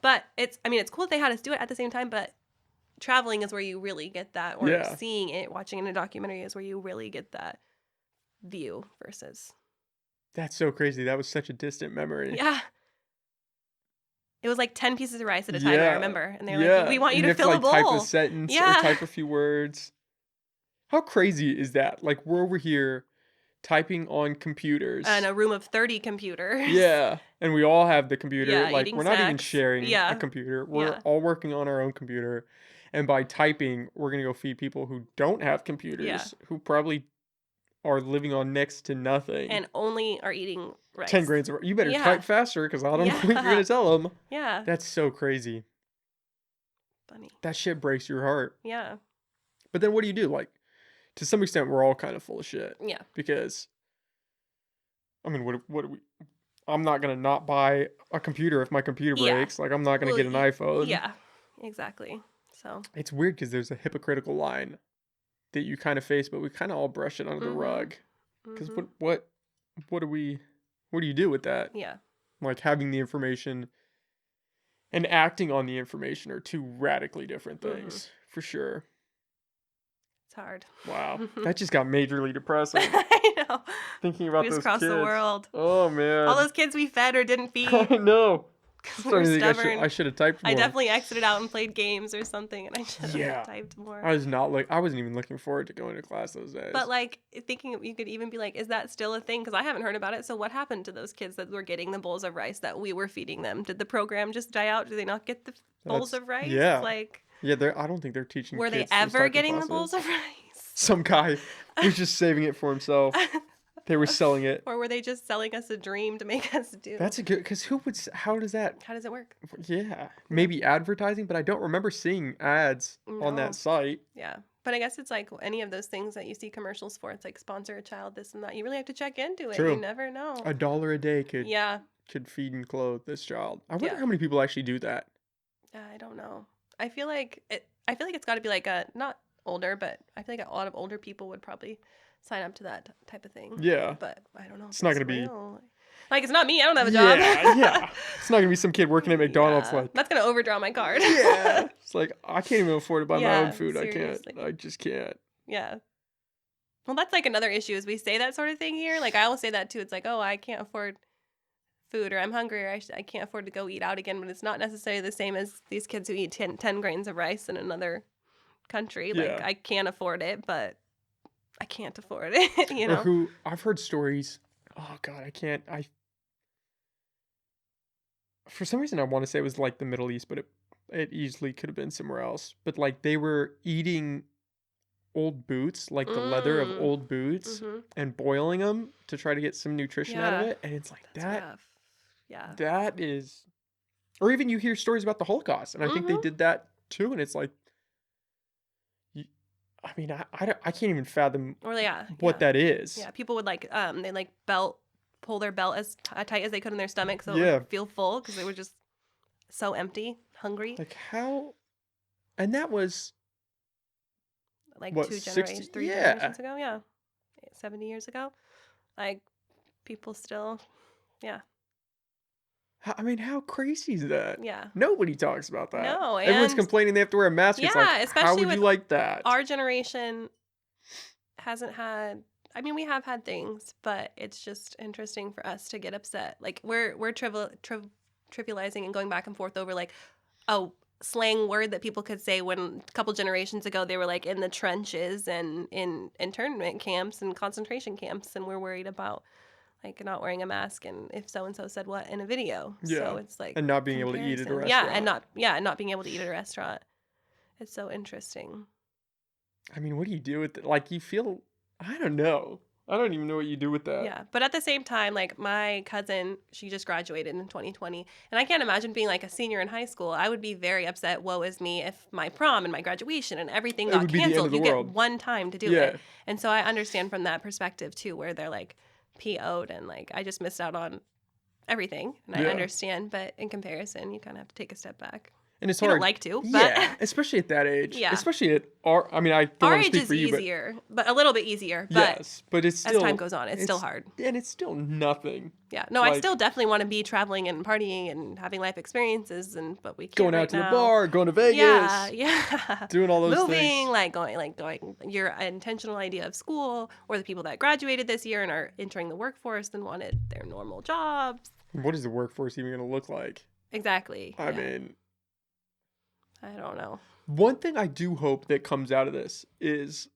But it's cool that they had us do it at the same time. But traveling is where you really get that, or seeing it, watching it in a documentary is where you really get that view versus. That's so crazy. That was such a distant memory. Yeah. It was like 10 pieces of rice at a time. I remember, and they're like, "We want you to fill a bowl." Type a sentence or type a few words. How crazy is that? Like, we're over here typing on computers. And a room of 30 computers. Yeah. And we all have the computer. Yeah, like, we're not even sharing a computer. We're all working on our own computer. And by typing, we're going to go feed people who don't have computers, who probably are living on next to nothing. And only are eating rice. 10 grains of rice. You better type faster because I don't know what you're going to tell them. Yeah. That's so crazy. Funny. That shit breaks your heart. Yeah. But then what do you do? Like, to some extent, we're all kind of full of shit. Yeah. Because, I mean, what do we... I'm not going to not buy a computer if my computer breaks. Like, I'm not going to get an iPhone. Yeah, exactly. So it's weird because there's a hypocritical line that you kind of face, but we kind of all brush it under the rug. Because what do you do with that? Yeah. Like, having the information and acting on the information are two radically different things, for sure. It's hard. Wow. That just got majorly depressing. I know. Thinking about we those just crossed kids. The world. Oh, man. All those kids we fed or didn't feed. I know. We were stubborn. I should have typed more. I definitely exited out and played games or something, and I should have typed more. I wasn't even looking forward to going to class those days. But like thinking, you could even be like, is that still a thing? Because I haven't heard about it. So what happened to those kids that were getting the bowls of rice that we were feeding them? Did the program just die out? Did they not get the bowls of rice? Yeah. Like. Yeah, I don't think they're teaching. Were they ever getting the bowls of rice? Some guy was just saving it for himself. They were selling it. Or were they just selling us a dream to make us do? That's a good, because how does it work? Yeah. Maybe advertising, but I don't remember seeing ads on that site. Yeah. But I guess it's like any of those things that you see commercials for. It's like sponsor a child, this and that. You really have to check into it. True. You never know. $1 a day could feed and clothe this child. I wonder how many people actually do that. I don't know. I feel like it's got to be like not older, but I feel like a lot of older people would probably sign up to that type of thing. Yeah. But I don't know. It's not going to be Like, it's not me. I don't have a job. Yeah. It's not gonna be some kid working at McDonald's like. That's gonna overdraw my card. Yeah. It's like I can't even afford to buy my own food. Seriously. I just can't. Yeah. Well, that's like another issue is we say that sort of thing here. Like, I always say that too. It's like, oh, I can't afford food, or I'm hungry, or I can't afford to go eat out again. But it's not necessarily the same as these kids who eat 10 grains of rice in another country. Yeah. Like, I can't afford it, but I can't afford it, you know? Or who, I've heard stories. Oh, God, for some reason, I want to say it was like the Middle East, but it easily could have been somewhere else. But like they were eating old boots, like the leather of old boots, and boiling them to try to get some nutrition out of it. And it's like that's rough. Yeah. That is, or even you hear stories about the Holocaust, and I think they did that too. And it's like, I mean, I can't even fathom what that is. Yeah, people would like they like pull their belt as tight as they could in their stomach so it would feel full because they were just so empty, hungry. Like how, and that was like what, 3 generations ago, 70 years ago. Like people still, I mean, how crazy is that? Yeah. Nobody talks about that. No, everyone's complaining they have to wear a mask. Yeah, it's like, especially how would you like that? Our generation hasn't had. I mean, we have had things, but it's just interesting for us to get upset. Like we're trivializing and going back and forth over like a slang word that people could say when a couple generations ago they were like in the trenches and in internment camps and concentration camps, and we're worried about like not wearing a mask and if so and so said what in a video. Yeah. So it's like and not being able to eat at a restaurant. And not being able to eat at a restaurant. It's so interesting. I mean, what do you do with it? Like you feel, I don't know. I don't even know what you do with that. Yeah, but at the same time, like my cousin, she just graduated in 2020, and I can't imagine being like a senior in high school. I would be very upset, woe is me, if my prom and my graduation and everything got canceled. You get one time to do it. And so I understand from that perspective too, where they're like PO'd and like I just missed out on everything, and I understand, but in comparison, you kind of have to take a step back. And it's hard. You don't like to, but especially at that age. Yeah. Especially at our, I mean, I don't want to speak for you, but... Our age is easier, but a little bit easier. But yes, but it's still... As time goes on, it's still hard. And it's still nothing. Yeah. No, I still definitely want to be traveling and partying and having life experiences, but we can't going out to the bar, going to Vegas. Yeah. Doing all those things. Moving, going your intentional idea of school, or the people that graduated this year and are entering the workforce and wanted their normal jobs. What is the workforce even going to look like? Exactly. I mean... I don't know. One thing I do hope that comes out of this is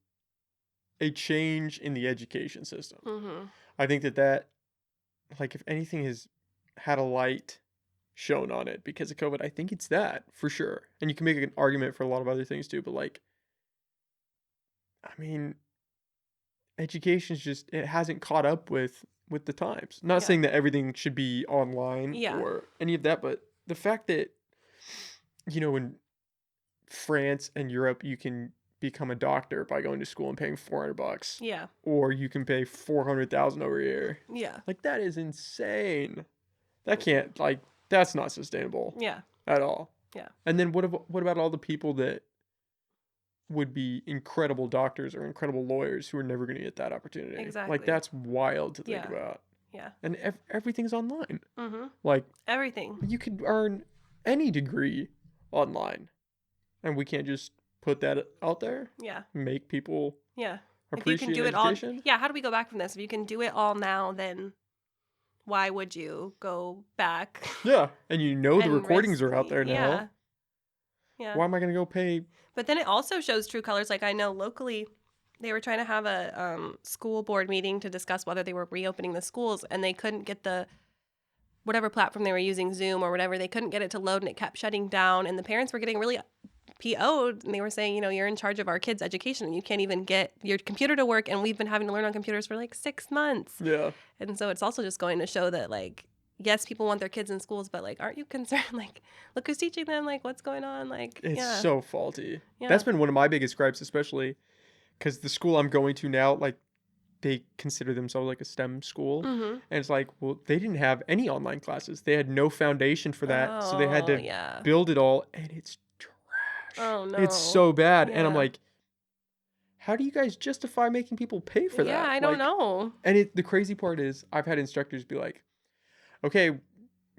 a change in the education system. Mm-hmm. I think that, like, if anything has had a light shown on it because of COVID, I think it's that, for sure. And you can make an argument for a lot of other things, too. But, like, I mean, education's just, it hasn't caught up with the times. Not saying that everything should be online or any of that, but the fact that, you know, in France and Europe, you can become a doctor by going to school and paying $400. Yeah. Or you can pay $400,000 over a year. Yeah. Like that is insane. That can't that's not sustainable. Yeah. At all. Yeah. And then what about all the people that would be incredible doctors or incredible lawyers who are never going to get that opportunity? Exactly. Like that's wild to think about. Yeah. And everything's online. Mm-hmm. Like everything. You could earn any degree online. And we can't just put that out there? Yeah. Make people appreciate if you can do education? It all, how do we go back from this? If you can do it all now, then why would you go back? Yeah. And you know the recordings are out there now. Yeah. Why am I going to go pay? But then it also shows true colors. Like I know locally, they were trying to have a school board meeting to discuss whether they were reopening the schools, and they couldn't get whatever platform they were using, Zoom or whatever, they couldn't get it to load, and it kept shutting down, and the parents were getting really PO'd, and they were saying, you know, you're in charge of our kids' education and you can't even get your computer to work, and we've been having to learn on computers for like 6 months. Yeah. And so it's also just going to show that, like, yes, people want their kids in schools, but like, aren't you concerned? Like, look who's teaching them, like, what's going on? Like, it's so faulty. Yeah. That's been one of my biggest gripes, especially because the school I'm going to now, like, they consider themselves like a STEM school. Mm-hmm. And it's like, well, they didn't have any online classes. They had no foundation for that. So they had to build it all, and it's trash. Oh, no. It's so bad. Yeah. And I'm like, how do you guys justify making people pay for that? Yeah, I don't know. And the crazy part is I've had instructors be like, okay,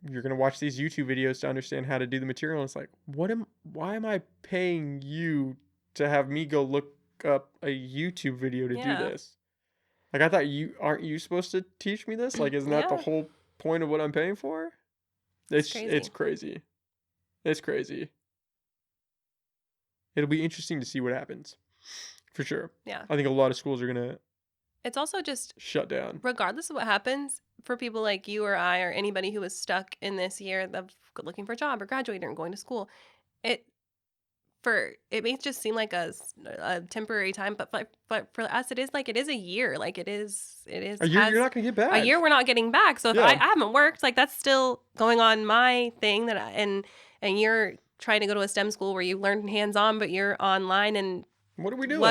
you're gonna watch these YouTube videos to understand how to do the material. And it's like, why am I paying you to have me go look up a YouTube video to do Yeah. this? Like, I thought aren't you supposed to teach me this? Like, isn't that the Yeah. whole point of what I'm paying for? It's It's crazy. crazy. It's crazy. It'll be interesting to see what happens. For sure. Yeah. I think a lot of schools are gonna It's also just, shut down. regardless of what happens, for people like you or I or anybody who was stuck in this year of looking for a job or graduating or going to school, it it may just seem like a temporary time, but for us it is a year. Like it is A year you're has not gonna get a year back. we're not getting back. So if I Yeah. haven't worked, like that's still going on my thing and you're trying to go to a STEM school where you learn hands on, but you're online and What are we doing?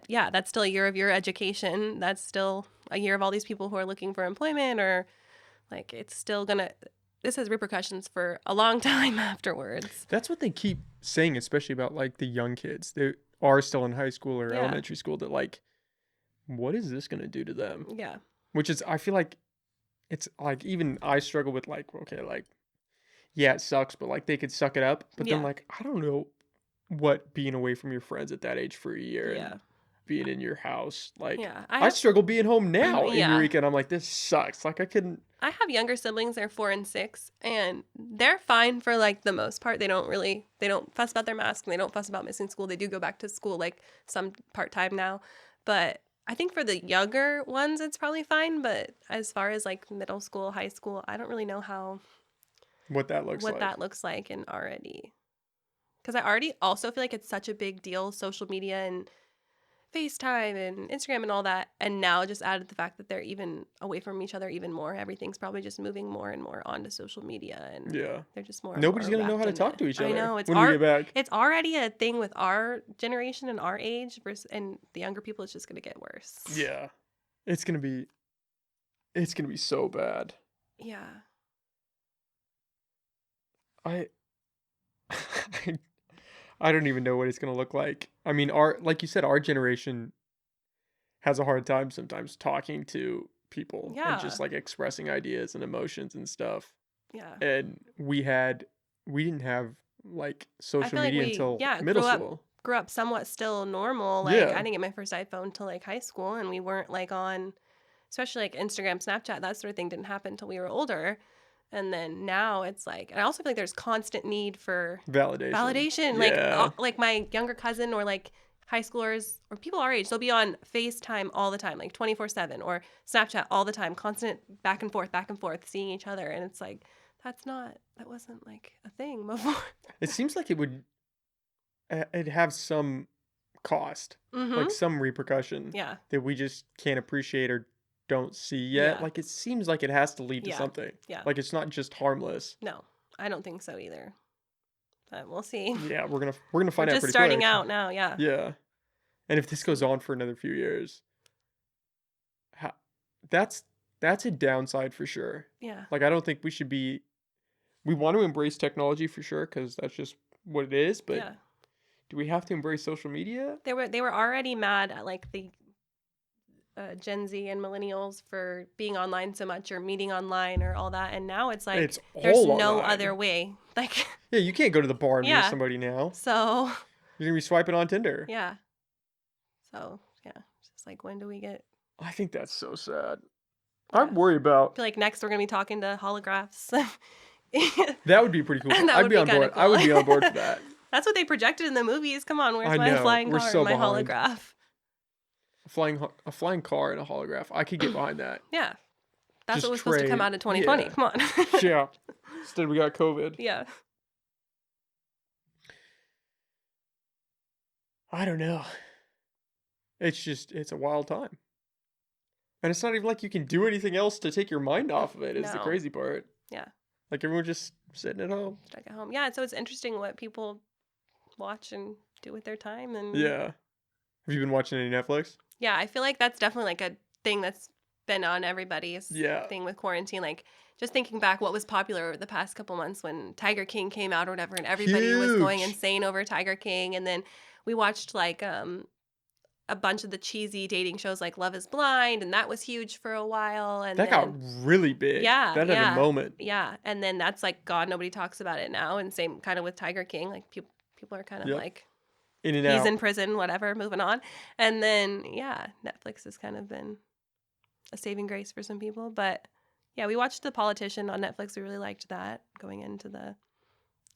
yeah, that's still a year of your education. That's still a year of all these people who are looking for employment, or like it's still gonna this has repercussions for a long time afterwards. That's what they keep saying, especially about like the young kids. They are still in high school or Yeah. elementary school that like, what is this gonna do to them? Yeah. Which is I feel like it's like even I struggle with like, okay, like yeah, it sucks, but like they could suck it up. But then Yeah. like I don't know what being away from your friends at that age for a year Yeah. and being in your house. Like Yeah. I struggle being home now in Yeah. Eureka and I'm like, this sucks. Like I couldn't I have younger siblings, they're 4 and 6, and they're fine for like the most part. They don't fuss about their mask and they don't fuss about missing school. They do go back to school like some part-time now. But I think for the younger ones it's probably fine, but as far as like middle school, high school, I don't really know what that looks what like. that looks like and already. Because I already also feel like it's such a big deal, social media and FaceTime and Instagram and all that. And now just added the fact that they're even away from each other even more. Everything's probably just moving more and more onto social media. And Yeah. they're just more and Nobody's more gonna know wrapped how to in talk it. to each I other know. when we get back. It's already a thing with our generation and our age versus, and the younger people, it's just going to get worse. Yeah. It's gonna be so bad. Yeah. I I don't even know what it's gonna look like. I mean, our like you said, our generation has a hard time sometimes talking to people and Yeah. just like expressing ideas and emotions and stuff. Yeah. And we didn't have like I social feel like media we, until yeah, middle school. grew up somewhat still normal. Like I Yeah. didn't get my first iPhone until like high school, and we weren't like on, especially like Instagram, Snapchat, that sort of thing didn't happen until we were older. And then now it's like, and I also feel like there's constant need for Validation. Like Yeah. like my younger cousin or like high schoolers or people our age, they'll be on FaceTime all the time, like 24/7, or Snapchat all the time, constant back and forth, seeing each other. And it's like, that wasn't like a thing before. It seems like it'd have some cost, Mm-hmm. like some repercussion Yeah. that we just can't appreciate or don't see yet. Yeah. Like it seems like it has to lead to Yeah. something. Yeah. Like it's not just harmless. No, I don't think so either. But we'll see. Yeah, we're gonna We're find out just pretty starting quick. out now. Yeah. Yeah, and if this goes on for another few years, ha- that's a downside for sure. Yeah. Like I don't think we should be. We want to embrace technology for sure because that's just what it is. But Yeah. do we have to embrace social media? They were already mad at like the Gen Z and millennials for being online so much or meeting online or all that, and now it's like It's there's all no online. other way. Like Yeah, you can't go to the bar and meet Yeah. somebody now. so, You're gonna be swiping on Tinder. yeah. So yeah, it's just like when do we get? I think that's so sad. Yeah. I'm worried I about. feel like next we're gonna be talking to holographs. That would be pretty cool. That I'd would be be on kinda board. I would cool. be on board for that. That's what they projected in the movies. Come on, where's I my know, flying we're car so and my behind. holograph? A flying car and a holograph. I could get behind that. Yeah, that's Just what was supposed to come trade. out in 2020. Yeah. Come on. Yeah. Instead we got COVID. Yeah. I don't know. It's a wild time. And it's not even like you can do anything else to take your mind off of it, is the No. crazy part. Yeah. Like everyone just sitting at home. Stuck at home. Yeah, so it's interesting what people watch and do with their time. And Yeah. Have you been watching any Netflix? yeah, I feel like that's definitely like a thing that's been on everybody's Yeah. thing with quarantine. Like just thinking back what was popular over the past couple months when Tiger King came out or whatever, and everybody was going Huge. insane over Tiger King. And then we watched like a bunch of the cheesy dating shows like Love is Blind, and that was huge for a while. And That got then, really big. yeah, That had a yeah, moment. yeah. And then that's like gone. Nobody talks about it now. And same kind of with Tiger King. Like people are kind of Yep. like, In and he's out. in prison, whatever, moving on. And then, yeah, Netflix has kind of been a saving grace for some people. But yeah, we watched The Politician on Netflix. We really liked that going into the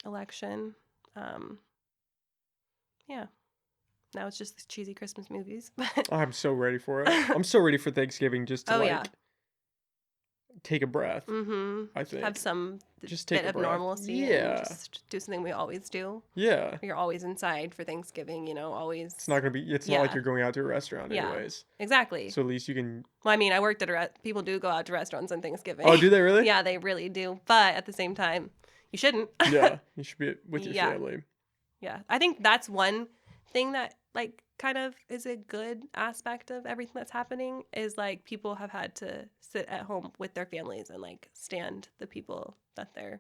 election. Yeah. Now it's just cheesy Christmas movies. But I'm so ready for it. I'm so ready for Thanksgiving just to oh yeah. like take a breath. Mm-hmm. I think. Have some just take bit a of breath. normalcy and just do something we always do. Yeah. You're always inside for Thanksgiving, always. It's not like you're going out to a restaurant anyways. Exactly. So at least you can. Well, I mean, I worked at people do go out to restaurants on Thanksgiving. Oh, do they really? Yeah, they really do. But at the same time, you shouldn't. Yeah, you should be with your family. Yeah, I think that's one thing that like kind of is a good aspect of everything that's happening is like people have had to sit at home with their families and like stand the people that they're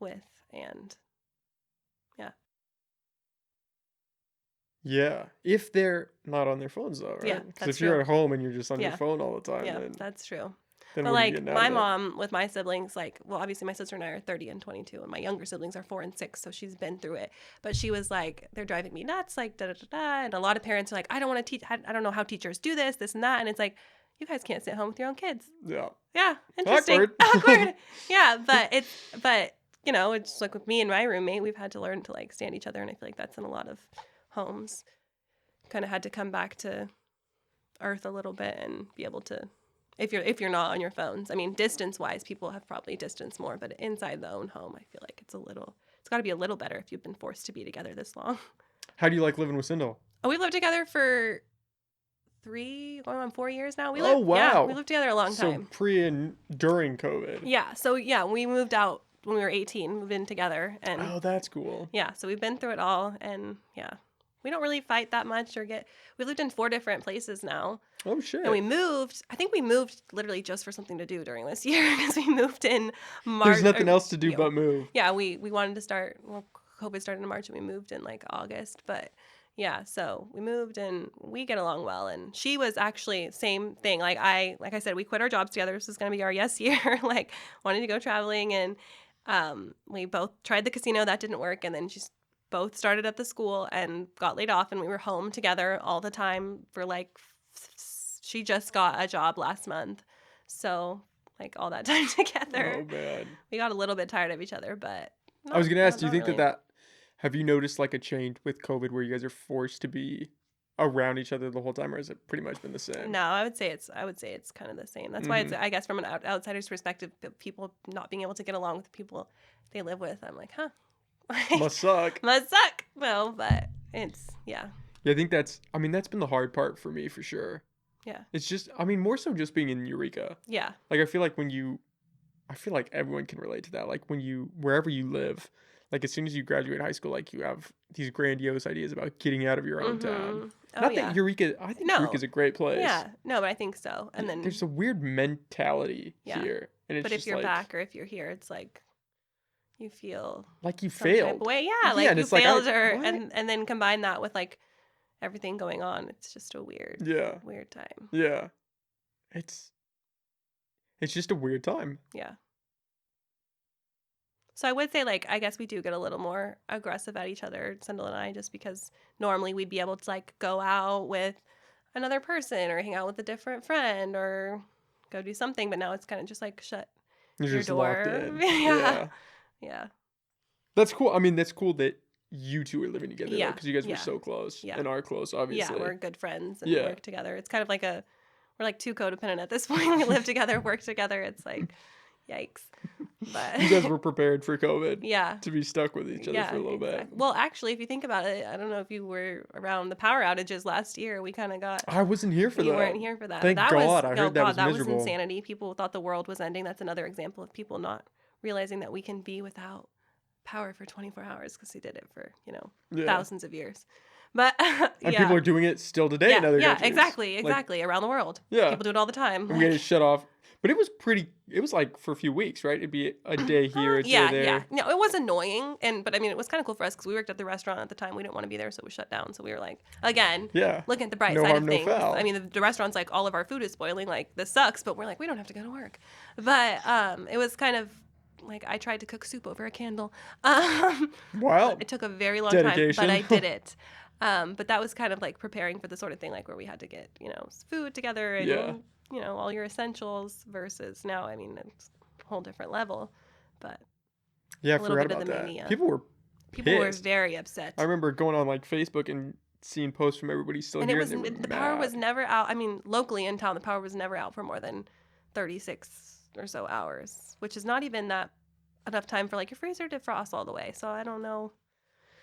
with. And yeah. Yeah, if they're not on their phones though, right? Yeah, Because that's if you're true. at home and you're just on your phone all the time, Yeah, then that's true. then But what are you like getting out my of it? mom with my siblings, like, well, obviously my sister and I are 30 and 22, and my younger siblings are 4 and 6, so she's been through it. But she was like, they're driving me nuts, like da da da da. And a lot of parents are like, I don't want to teach. I don't know how teachers do this and that. And it's like, you guys can't sit home with your own kids. Yeah. Yeah, interesting. Awkward. Awkward. Yeah, but it's like with me and my roommate, we've had to learn to like stand each other, and I feel like that's in a lot of homes. Kind of had to come back to earth a little bit and be able to, if you're not on your phones. I mean, distance wise, people have probably distanced more, but inside the own home, I feel like it's got to be a little better if you've been forced to be together this long. How do you like living with Sindel? Oh, we've lived together for going on 4 years now. Oh, wow. Yeah, we lived together a long time. So pre and during COVID. Yeah. So yeah, we moved out when we were 18, moved in together, and Oh, that's cool. yeah, so we've been through it all, and yeah, we don't really fight that much we lived in 4 different places now. Oh, shit. And I think we moved literally just for something to do during this year because we moved in March. There's nothing else to do but move. Yeah, we wanted to start, well, COVID started in March and we moved in like August, but yeah, so we moved and we get along well. And she was actually same thing. Like I said, we quit our jobs together. This is going to be our yes year. Like wanted to go traveling, and we both tried the casino. That didn't work. And then she's both started at the school and got laid off, and we were home together all the time for like, she just got a job last month. So like all that time together. Oh, man. We got a little bit tired of each other, but I was going to ask, do you think really. that have you noticed like a change with COVID where you guys are forced to be around each other the whole time, or has it pretty much been the same? No, I would say it's kind of the same. That's why it's, I guess from an outsider's perspective, people not being able to get along with the people they live with, I'm like, huh. Must suck. Must suck. Well, but it's, yeah. Yeah, I think that's been the hard part for me for sure. Yeah. It's just, more so just being in Eureka. Yeah. Like, I feel like everyone can relate to that. Like, wherever you live, like, as soon as you graduate high school, like, you have these grandiose ideas about getting out of your own town. Oh, Not yeah. that Eureka's a great place. Yeah. No, but I think so. And then there's a weird mentality here. And it's but if just you're like, back or if you're here, it's like you feel like you some type failed. of way. Yeah, like and you it's like, failed, what? and then combine that with like everything going on. It's just a weird time. Yeah. It's just a weird time. Yeah. So I would say, like, I guess we do get a little more aggressive at each other, Sindel and I, just because normally we'd be able to, like, go out with another person or hang out with a different friend or go do something. But now it's kind of just, like, shut You're your just door. locked in. Yeah. Yeah. That's cool. I mean, that's cool that you two are living together, Yeah. because you guys were so close and are close, obviously. Yeah, we're good friends and work together. It's kind of like we're like 2 codependent at this point. We live together, work together. It's like, yikes. But you guys were prepared for COVID. Yeah. To be stuck with each other for a little bit. Well, actually, if you think about it, I don't know if you were around the power outages last year. We kind of got. I wasn't here for that. You weren't here for that. Thank that God. Was, I heard that was miserable. That was insanity. People thought the world was ending. That's another example of people not realizing that we can be without power for 24 hours because they did it for, thousands of years. But And people yeah. are doing it still today in other countries. Exactly. Around the world. Yeah. People do it all the time. And we get shut off. But it was like for a few weeks, right? It'd be a day here, a day there. No, it was annoying, but I mean, it was kind of cool for us because we worked at the restaurant at the time. We didn't want to be there, so we shut down. So we were like, again, looking at the bright no side harm, of no things. foul. I mean, the restaurant's like, all of our food is spoiling. Like, this sucks, but we're like, we don't have to go to work. But it was kind of like I tried to cook soup over a candle. Wow. It took a very long Dedication. time, but I did it. But that was kind of like preparing for the sort of thing like where we had to get, food together and, all your essentials versus now, I mean, it's a whole different level. But yeah, I a little forgot bit of about the that. mania. People were very upset. I remember going on like Facebook and seeing posts from everybody still and here. The power was never out. I mean, locally in town, the power was never out for more than 36 or so hours, which is not even that enough time for like your freezer to frost all the way. So I don't know.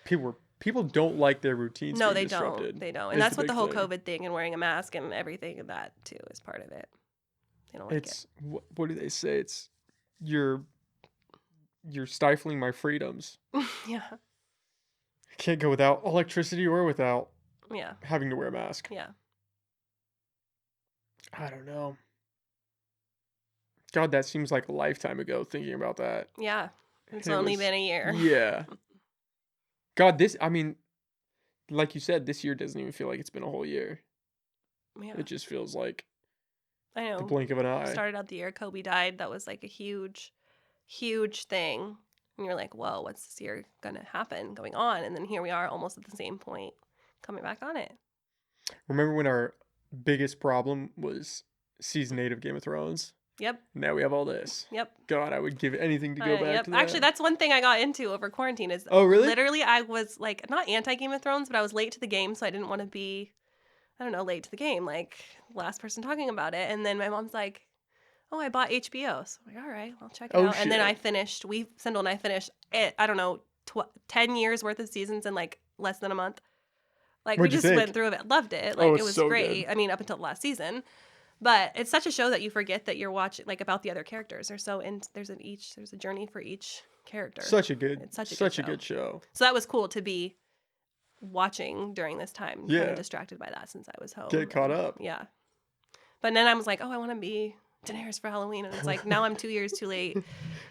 People don't like their routines. No, being they disrupted. don't. And that's what the whole COVID thing and wearing a mask and everything and that too is part of it. They don't like it. What do they say? It's you're stifling my freedoms. Yeah. I can't go without electricity or without having to wear a mask. Yeah. I don't know. God, that seems like a lifetime ago thinking about that. Yeah. It's only been a year. Yeah. God, I mean, like you said, this year doesn't even feel like it's been a whole year. Yeah. It just feels like I know. the blink of an eye. Started out the year Kobe died. That was like a huge, huge thing. And you're like, whoa, what's this year going to happen going on? And then here we are almost at the same point coming back on it. Remember when our biggest problem was season 8 of Game of Thrones? Yep. Now we have all this. Yep. God, I would give anything to go back to that. Actually, that's one thing I got into over quarantine is really? Literally I was like not anti Game of Thrones, but I was late to the game, so I didn't want to be, I don't know, late to the game, like last person talking about it. And then my mom's like, oh, I bought HBO. So I'm like, all right, I'll check it out. Shit. And then Sindel and I finished it, I don't know, 10 years worth of seasons in like less than a month. Like What'd we just went through it, loved it. Like it was so great. Good. I mean, up until the last season. But it's such a show that you forget that you're watching, like about the other characters. There's a journey for each character. It's such a good show. So that was cool to be watching during this time. Yeah. Kind of distracted by that since I was home. Get caught up. Yeah. But then I was like, oh, I want to be Daenerys for Halloween, and it's like now I'm 2 years too late.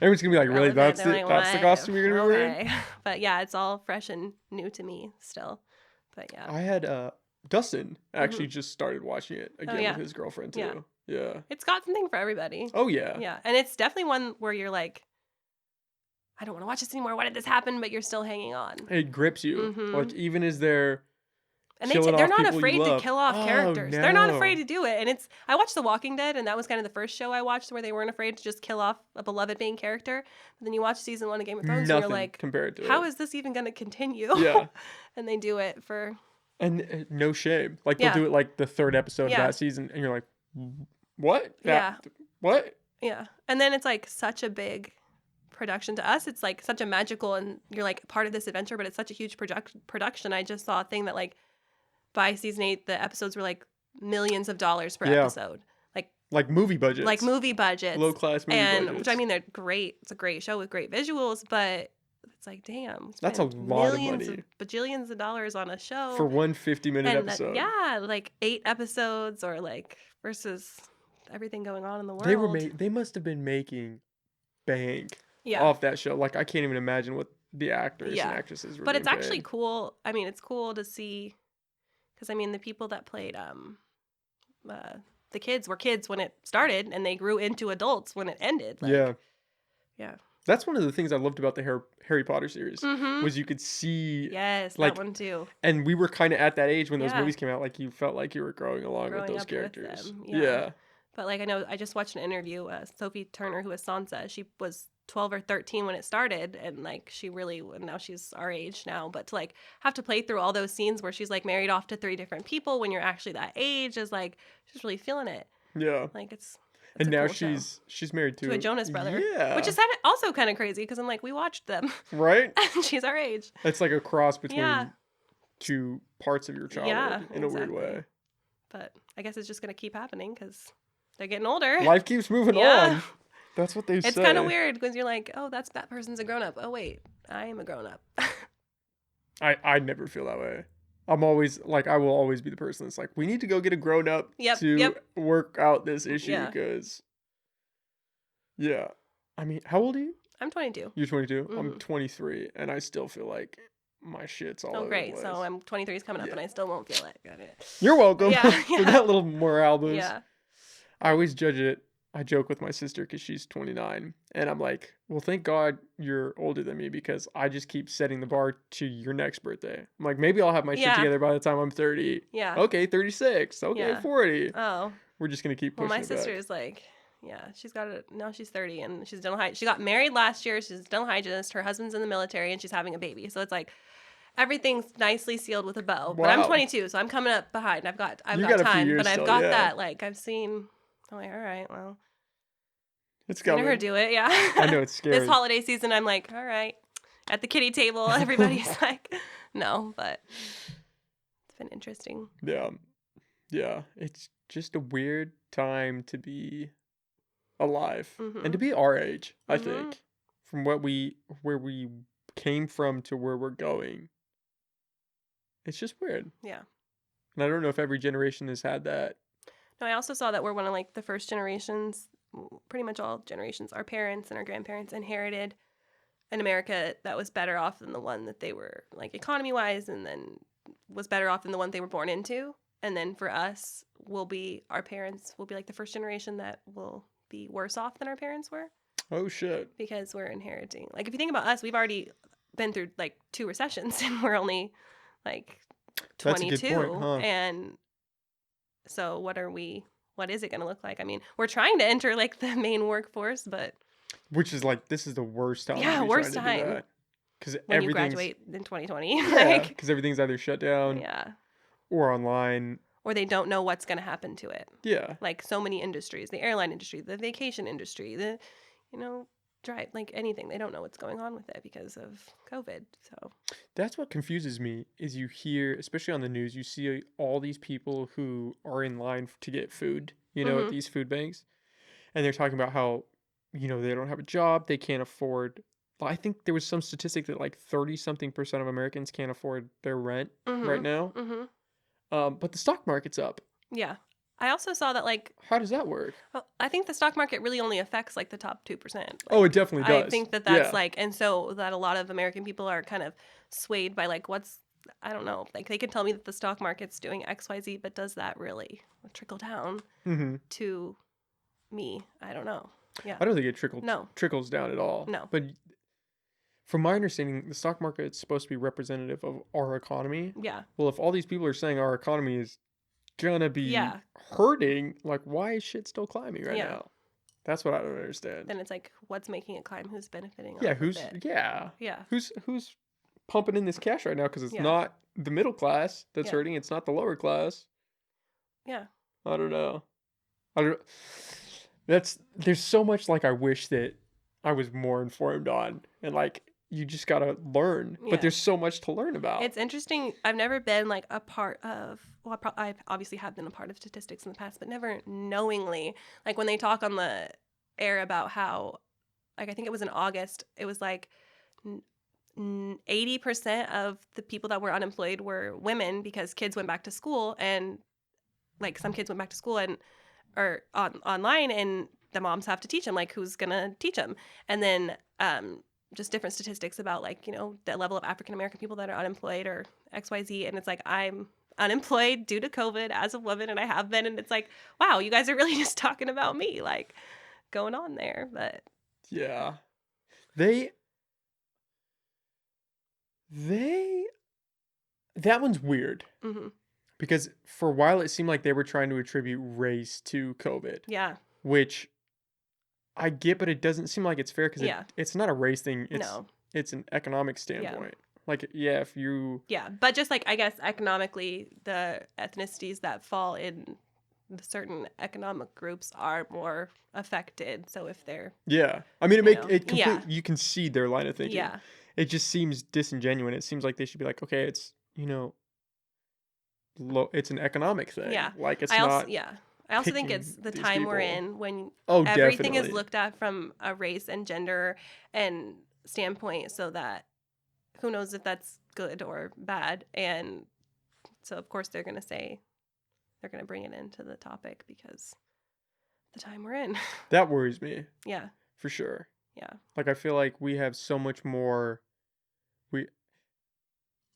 Everyone's gonna be like, really? That's the costume you're gonna be wearing? But yeah, it's all fresh and new to me still. But yeah. I had Dustin actually just started watching it again with his girlfriend too. Yeah. It's got something for everybody. Oh yeah. Yeah. And it's definitely one where you're like, I don't want to watch this anymore. Why did this happen? But you're still hanging on. It grips you. Like even as they're they're not afraid to kill off characters. No. They're not afraid to do it. And I watched The Walking Dead, and that was kind of the first show I watched where they weren't afraid to just kill off a beloved main character. But then you watch season 1 of Game of Thrones, and you're like, compared to how is this even going to continue? Yeah. And they do it for... And no shame. Like they'll do it like the 3rd episode of that season, and you're like, what? What? Yeah. And then it's like such a big production to us. It's like such a magical, and you're like part of this adventure, but it's such a huge production. I just saw a thing that like by season 8, the episodes were like millions of dollars per episode. Like movie budgets. Like movie budgets. Low class movie budgets. Which I mean, they're great. It's a great show with great visuals, but it's like, damn. That's a lot of money. Bajillions of dollars on a show. For one 50-minute episode. Like 8 episodes or like versus everything going on in the world. They must have been making bank off that show. Like I can't even imagine what the actors and actresses were. But it's actually cool. I mean, it's cool to see. Because, I mean, the people that played the kids were kids when it started, and they grew into adults when it ended. Like, yeah. That's one of the things I loved about the Harry Potter series, was you could see... Yes, like, that one too. And we were kind of at that age when those movies came out, like you felt like you were growing along with those characters. With them. Yeah. But, like, I know I just watched an interview, Sophie Turner, who was Sansa, she was 12 or 13 when it started, and like she really, now she's our age now, but to like have to play through all those scenes where she's like married off to 3 different people when you're actually that age is like she's really feeling it. Yeah. Like it's and now cool she's married to a Jonas brother. Yeah. Which is also kind of crazy because I'm like, we watched them. Right? And she's our age. It's like a cross between 2 parts of your childhood in a weird way. But I guess it's just going to keep happening because they're getting older. Life keeps moving on. That's what they say. It's kind of weird because you're like, oh, that person's a grown-up. Oh, wait, I am a grown-up. I never feel that way. I'm always like, I will always be the person that's like, we need to go get a grown up Yep, to yep. work out this issue Yeah. because, yeah. I mean, how old are you? I'm 22. You're 22. I'm Mhm. 23, and I still feel like my shit's all Oh, over the great. So place. I'm 23 is coming up, Yeah. and I still won't feel it. Got it. You're welcome Yeah, for yeah, that little morale boost. yeah, I always judge it. I joke with my sister because she's 29, and I'm like, well, thank God you're older than me because I just keep setting the bar to your next birthday. I'm like, maybe I'll have my shit yeah, together by the time I'm 30. yeah, Okay, 36. Okay, yeah. 40. Oh, We're just going to keep well, my pushing it sister back. is like, yeah, she's got it now. She's 30 and she's dental hygienist. She got married last year. She's a dental hygienist. Her husband's in the military, and she's having a baby. So it's like everything's nicely sealed with a bow. But I'm Wow. 22, so I'm coming up behind. I've You got got a few time, but years I've still, got yeah. that. Like I've seen. I'm like, all right, well, It's seen her coming. do it. Yeah. I know it's This scary. holiday season, I'm like, all right, at the kitty table, everybody's like, no, but it's been interesting. Yeah. Yeah. It's just a weird time to be alive and to Mhm. be our age, I Mhm. think. From where we came from to where we're going. It's just weird. Yeah. And I don't know if every generation has had that. No, I also saw that we're one of like the first generations. Pretty much all generations, our parents and our grandparents inherited an America that was better off than the one that they were like economy wise, and then was better off than the one they were born into. And then for us, our parents will be like the first generation that will be worse off than our parents were Oh shit. because we're inheriting. Like if you think about us, we've already been through like 2 recessions and we're only like That's a good point, 22. huh? And so what is it going to look like? I mean, we're trying to enter like the main workforce, but Which is like this is the worst time to yeah, be trying worst to do time that. Because when you everything's graduate in 2020. yeah, Like, because everything's either shut down yeah. or online. Or they don't know what's going to happen to it. Yeah. Like so many industries, the airline industry, the vacation industry, you know, like anything. They don't know what's going on with it because of COVID. So, That's what confuses me is you hear, especially on the news, you see all these people who are in line to get food, at mm-hmm. these food banks, and they're talking about how, they don't have a job, they can't afford. I think there was some statistic that like 30 something percent of Americans can't afford their rent right Mm-hmm. now. Mm-hmm. But the stock market's up. Yeah. I also saw that like How does that work? well, I think the stock market really only affects like the top 2%. Oh, it Like definitely I does. think that that's Yeah. like and so that a lot of American people are kind of swayed by like what's I don't know. Like they can tell me that the stock market's doing XYZ, but does that really trickle down Mm-hmm. to me? I don't know. Yeah. I don't think it No. trickles down at all. No. But from my understanding, the stock market is supposed to be representative of our economy. Yeah. Well, if all these people are saying our economy is gonna be Yeah. hurting, like why is shit still climbing right Yeah. now? That's what I don't understand. Then it's like what's making it climb? Who's benefiting Yeah, off of it? Yeah. who's pumping in this cash right now because it's Yeah. not the middle class that's Yeah. hurting, it's not the lower class. Yeah. I don't know. I don't there's so much like I wish that I was more informed on and like you just got to learn, but Yeah. there's so much to learn about. It's interesting. I've never been like a part of, well, I obviously have been a part of statistics in the past, but never knowingly. Like when they talk on the air about how, like, I think it was in August, it was like 80% of the people that were unemployed were women because kids went back to school and like some kids went back to school and or online and the moms have to teach them like who's gonna teach them and then just different statistics about like the level of African American people that are unemployed or XYZ and it's like I'm unemployed due to COVID as a woman and I have been and it's like wow you guys are really just talking about me like going on there but Yeah. They that one's weird mm-hmm. because for a while it seemed like they were trying to attribute race to COVID, yeah which I get, but it doesn't seem like it's fair because yeah it's not a race thing. no It's an economic yeah standpoint. Like, yeah, if you yeah but just like I guess economically the ethnicities that fall in the certain economic groups are more affected so if they're yeah, I mean, yeah you can see their line of thinking. yeah It just seems disingenuous. It seems like they should be like, okay, it's it's an economic thing. Yeah. Like it's I also not yeah. I also think picking it's the these time we're people. in when Oh, everything is definitely. looked at from a race and gender and standpoint so that who knows if that's good or bad and So of course they're going to bring it into the topic because the time we're in. That worries me. Yeah. For sure. Yeah. Like, I feel like we have so much more. We.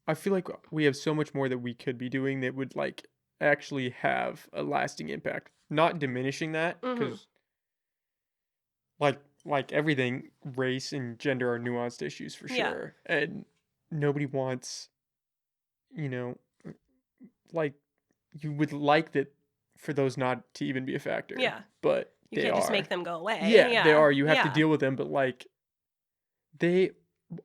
I feel like we have so much more that we could be doing that would like actually have a lasting impact. Not diminishing that, because like everything, race and gender are nuanced issues for Yeah. sure, and nobody wants, you know, like you would like that for those not to even be a factor. Yeah. But You they can't just are. make them go away. Yeah, they Yeah. are. You have to Yeah. deal with them, but like they,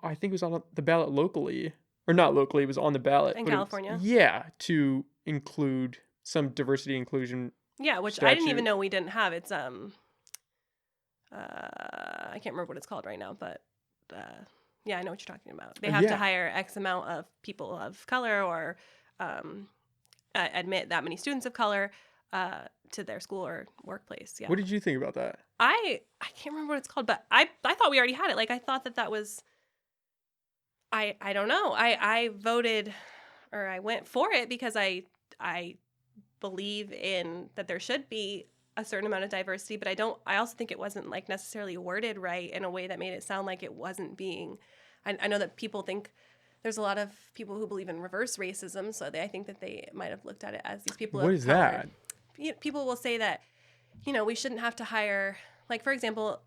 I think it was on the ballot locally, or not locally, it was on the ballot, In but it was, California. yeah, to include some diversity inclusion Yeah, which I didn't even statute. know we didn't have. It's I can't remember what it's called right now, but yeah, I know what you're talking about. They have to Yeah. hire X amount of people of color or admit that many students of color to their school or workplace. Yeah. What did you think about that? I can't remember what it's called, but I thought we already had it. Like I thought that was I don't know. I voted or I went for it because I believe in that there should be a certain amount of diversity, but I also think it wasn't like necessarily worded right in a way that made it sound like it wasn't being. I know that people think there's a lot of people who believe in reverse racism, so I think that they might have looked at it as these people What of is color. that? People will say that, we shouldn't have to hire, like, for example,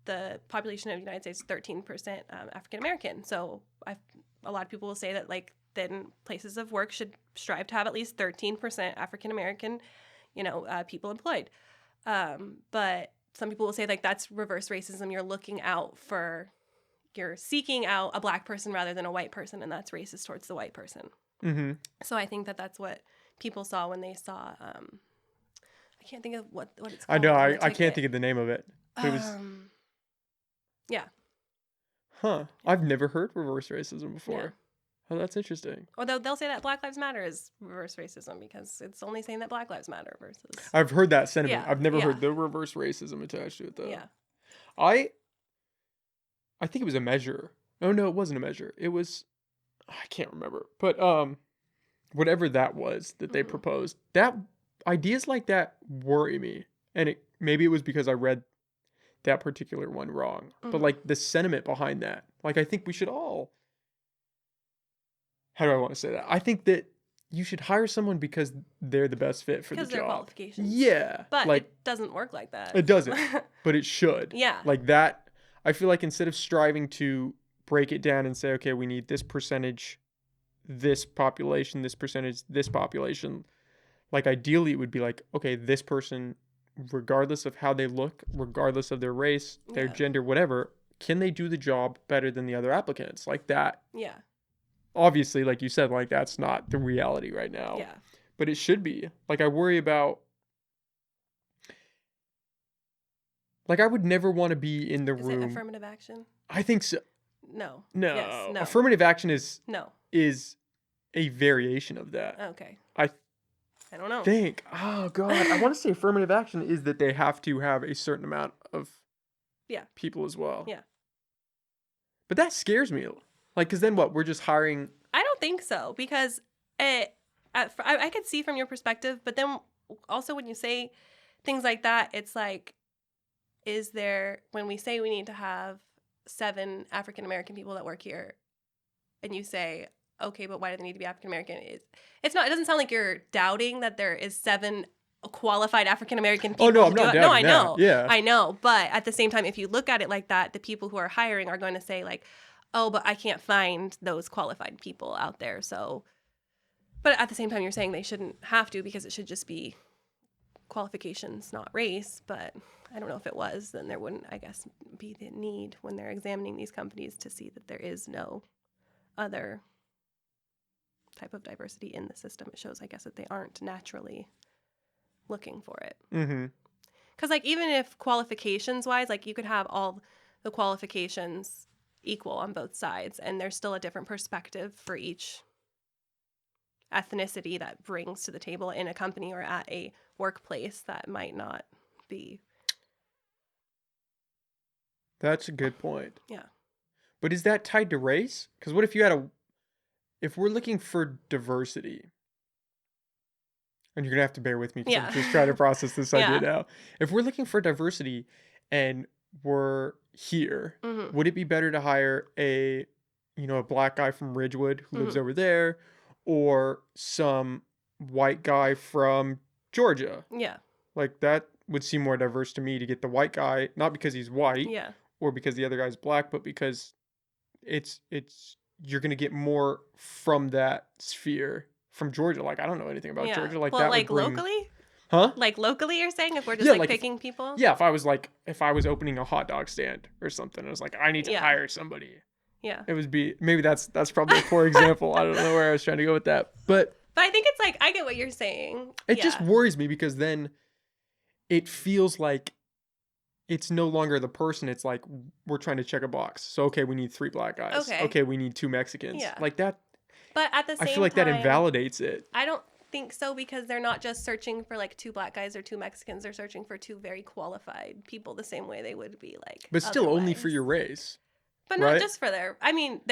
the population of the United States is 13% African American. So a lot of people will say that, like, then places of work should strive to have at least 13% African American, people employed. But some people will say, like, that's reverse racism. You're seeking out a black person rather than a white person, and that's racist towards the white person. Mm-hmm. So I think that that's what people saw when they saw. I can't think of what it's I called. know. on the I can't ticket. think of the name of it. But it was. Yeah. Huh. I've never heard reverse racism before. Yeah. Oh, that's interesting. Or they'll say that Black Lives Matter is reverse racism because it's only saying that Black Lives Matter versus. I've heard that sentiment. Yeah, I've never yeah. heard the reverse racism attached to it though. Yeah. I think it was a measure. Oh no, it wasn't a measure. It was, I can't remember. But whatever that was that they proposed, that ideas like that worry me. And maybe it was because I read that particular one wrong. But like the sentiment behind that, like I think we should all, how do I want to say that? I think that you should hire someone because they're the best fit for the job. Because their qualifications. Yeah. But like, it doesn't work like that. It doesn't. But it should. Yeah. Like that, I feel like instead of striving to break it down and say, okay, we need this percentage, this population, this percentage, this population, like ideally it would be like, okay, this person, regardless of how they look, regardless of their race, their gender, whatever, can they do the job better than the other applicants? Like that. Yeah. Obviously, like you said, like that's not the reality right now. Yeah. But it should be. Like I worry about, like I would never want to be in the room. Is it affirmative action? I think so. No. No. Yes, no. Affirmative action is No. a variation of that. Okay. I don't know. Oh God, I want to say affirmative action is that they have to have a certain amount of people as well. Yeah. But that scares me. Like, because then what? We're just hiring. I don't think so because I could see from your perspective, but then also when you say things like that, it's like, when we say we need to have 7 African American people that work here, and you say, okay, but why do they need to be African American? It doesn't sound like you're doubting that there is 7 qualified African American people. Oh no, I'm not doubting No, I know. That. Yeah, I know. But at the same time, if you look at it like that, the people who are hiring are going to say like, oh, but I can't find those qualified people out there. So, but at the same time, you're saying they shouldn't have to because it should just be qualifications, not race. But I don't know if it was, then there wouldn't, I guess, be the need when they're examining these companies to see that there is no other type of diversity in the system. It shows, I guess, that they aren't naturally looking for it. Mm-hmm. Because, like, even if qualifications-wise, like, you could have all the qualifications equal on both sides, and there's still a different perspective for each ethnicity that brings to the table in a company or at a workplace that might not be. That's a good point. Yeah. But is that tied to race? Because what if you had if we're looking for diversity, and you're gonna have to bear with me because I'm Yeah. just trying to process this idea Yeah. now. If we're looking for diversity and we're here, Mhm. would it be better to hire a black guy from Ridgewood who lives Mhm. over there, or some white guy from Georgia? Yeah. Like that would seem more diverse to me to get the white guy, not because he's white Yeah. or because the other guy's black, but because it's you're gonna get more from that sphere from Georgia. Like I don't know anything about Yeah. Georgia. Like Well, that would like bring, locally? huh? Like locally you're saying if we're just Yeah, like like picking people? if I was opening a hot dog stand or something, I was like I need to Yeah. hire somebody. Yeah. It would be maybe that's probably a poor example. I don't know where I was trying to go with that, but But I think it's like I get what you're saying. it just Yeah. worries me because then it feels like it's no longer the person. It's like we're trying to check a box. So okay, we need 3 black guys. Okay. Okay, we need 2 Mexicans. Yeah. Like that, But at the I feel same like that time, invalidates it. I don't think so because they're not just searching for like 2 black guys or 2 Mexicans. They're searching for 2 very qualified people the same way they would be like But still only for otherwise. your race, But not right? just for their. I mean,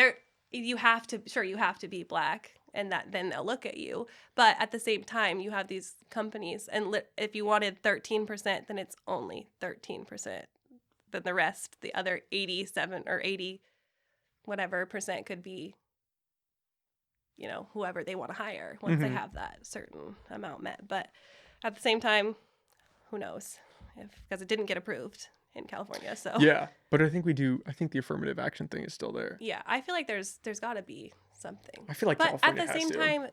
you have to be black, and that then they'll look at you. But at the same time, you have these companies, and if you wanted 13%, then it's only 13%. Then the rest, the other 87 or 80, whatever percent, could be, whoever they want to hire once they Mhm. have that certain amount met. But at the same time, who knows? Because it didn't get approved in California, so Yeah, but I think we do. I think the affirmative action thing is still there. yeah, I feel like there's got to be something. I feel like But at California the has same to. time,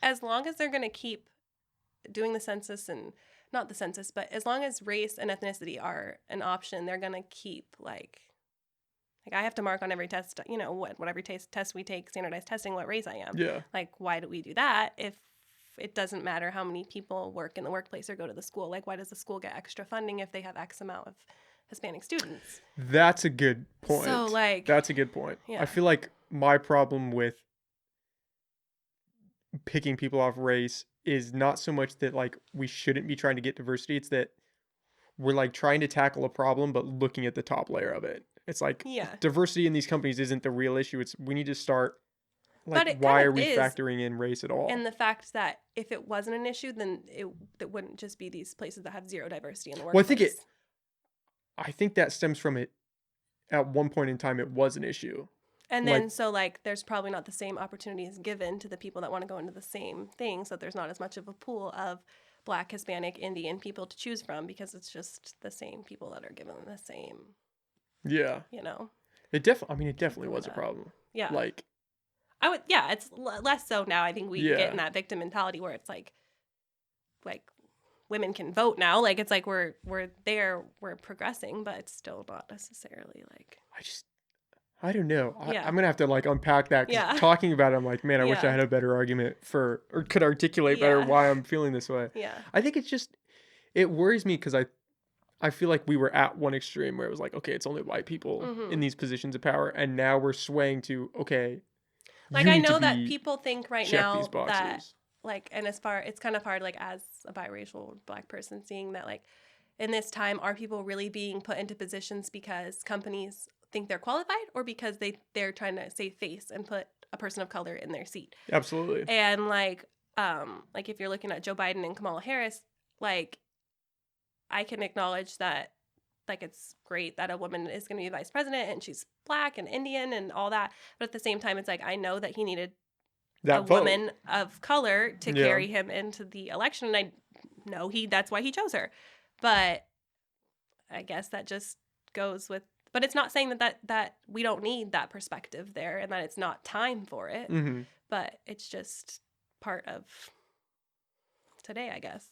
as long as they're going to keep doing the census and not the census, but as long as race and ethnicity are an option, they're going to keep like I have to mark on every test, what every test we take, standardized testing, what race I am. Yeah. Like, why do we do that if it doesn't matter how many people work in the workplace or go to the school? Like, why does the school get extra funding if they have X amount of Hispanic students? That's a good point. So, like, that's a good point. yeah. I feel like my problem with picking people off race is not so much that like we shouldn't be trying to get diversity. It's that we're like trying to tackle a problem but looking at the top layer of it. It's like Yeah. diversity in these companies isn't the real issue. It's we need to start But like it why kind are of we is, factoring in race at all? and the fact that if it wasn't an issue, then it wouldn't just be these places that have zero diversity in the workplace. Well, I think that stems from it. At one point in time, it was an issue. And then, so, like, there's probably not the same opportunities given to the people that want to go into the same thing, so there's not as much of a pool of Black, Hispanic, Indian people to choose from because it's just the same people that are given the same, Yeah. It definitely was a problem. Yeah. Like, it's less so now. I think we get in that victim mentality where it's like women can vote now. Like, it's like we're there, we're progressing, but it's still not necessarily like. I don't know. Yeah. I'm gonna have to like unpack that. 'Cause Yeah. talking about it, I'm like, man, I wish I Yeah. had a better argument or could articulate better Yeah. why I'm feeling this way. Yeah. I think it worries me because I feel like we were at one extreme where it was like, okay, it's only white people in these positions of power, and now we're swaying to okay. Like, I know that people think right now these boxes. that like, and it's kind of hard, like, as a biracial Black person, seeing that, like, in this time, are people really being put into positions because companies think they're qualified or because they're trying to save face and put a person of color in their seat? Absolutely. And like if you're looking at Joe Biden and Kamala Harris, like, I can acknowledge that, like, it's great that a woman is going to be vice president and she's Black and Indian and all that. But at the same time, it's like, I know that he needed a woman of color to carry him into the election. And I know that's why he chose her. But I guess that just goes with, but it's not saying that we don't need that perspective there and that it's not time for it. Mm-hmm. But it's just part of today, I guess.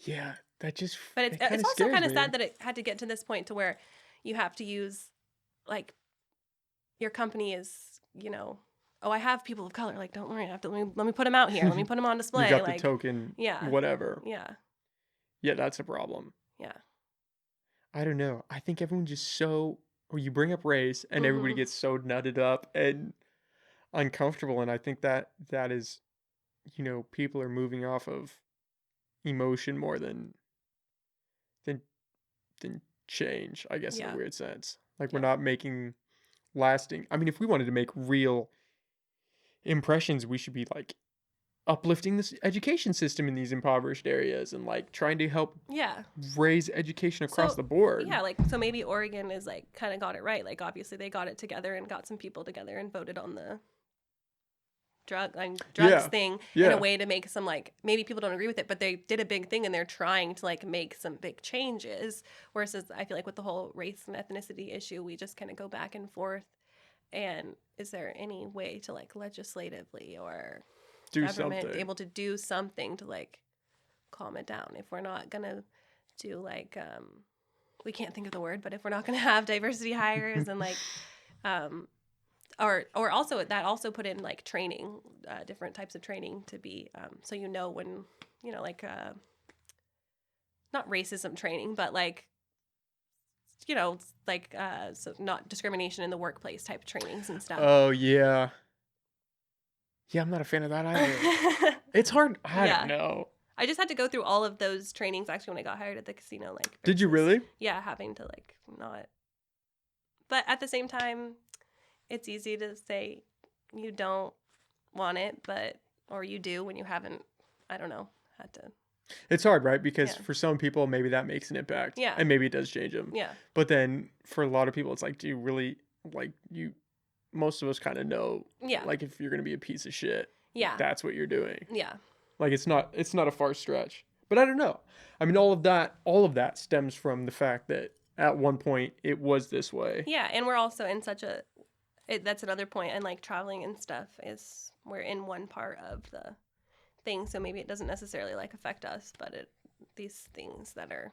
Yeah, that just. But it's also kind of sad that it had to get to this point to where you have to use, like, your company is, oh, I have people of color. Like, don't worry, let me put them out here. Let me put them on display. You got the token. Yeah. Whatever. Yeah. Yeah, that's a problem. Yeah. I don't know. I think everyone's just so. Or you bring up race, and everybody gets so nutted up and uncomfortable, and I think that is, people are moving off of emotion more than change, I guess, in a weird sense. Like, we're not making lasting. I mean, if we wanted to make real impressions, we should be like uplifting this education system in these impoverished areas and like trying to help Yeah. raise education across So the board. yeah, like so maybe Oregon is like kind of got it right. Like obviously they got it together and got some people together and voted on the drugs Yeah. thing in a Yeah. way to make some like maybe people don't agree with it, but they did a big thing and they're trying to like make some big changes. Whereas I feel like with the whole race and ethnicity issue, we just kind of go back and forth. And is there any way to like legislatively or Do government something. able to do something to like calm it down if we're not gonna do like we can't think of the word, but if we're not gonna have diversity hires and like um or also that also put in like training, different types of training to be so when like not racism training, but like so not discrimination in the workplace type trainings and stuff. Oh yeah. Yeah, I'm not a fan of that either. It's hard. I don't Yeah. know. I just had to go through all of those trainings actually when I got hired at the casino. Like, Did you really? Yeah, having to like not. But at the same time, it's easy to say you don't want it, or you do when you haven't. I don't know. Had to. It's hard, right? Because for some people, maybe that makes an impact. Yeah. And maybe it does change them. Yeah. But then for a lot of people, it's like, do you really like you? Most of us kind of know. Yeah. Like if you're gonna be a piece of shit. Yeah. That's what you're doing. Yeah. Like it's not a far stretch. But I don't know. I mean, all of that stems from the fact that at one point it was this way. Yeah, and we're also in such a. That's another point, and like traveling and stuff is we're in one part of the thing, so maybe it doesn't necessarily like affect us, but these things that are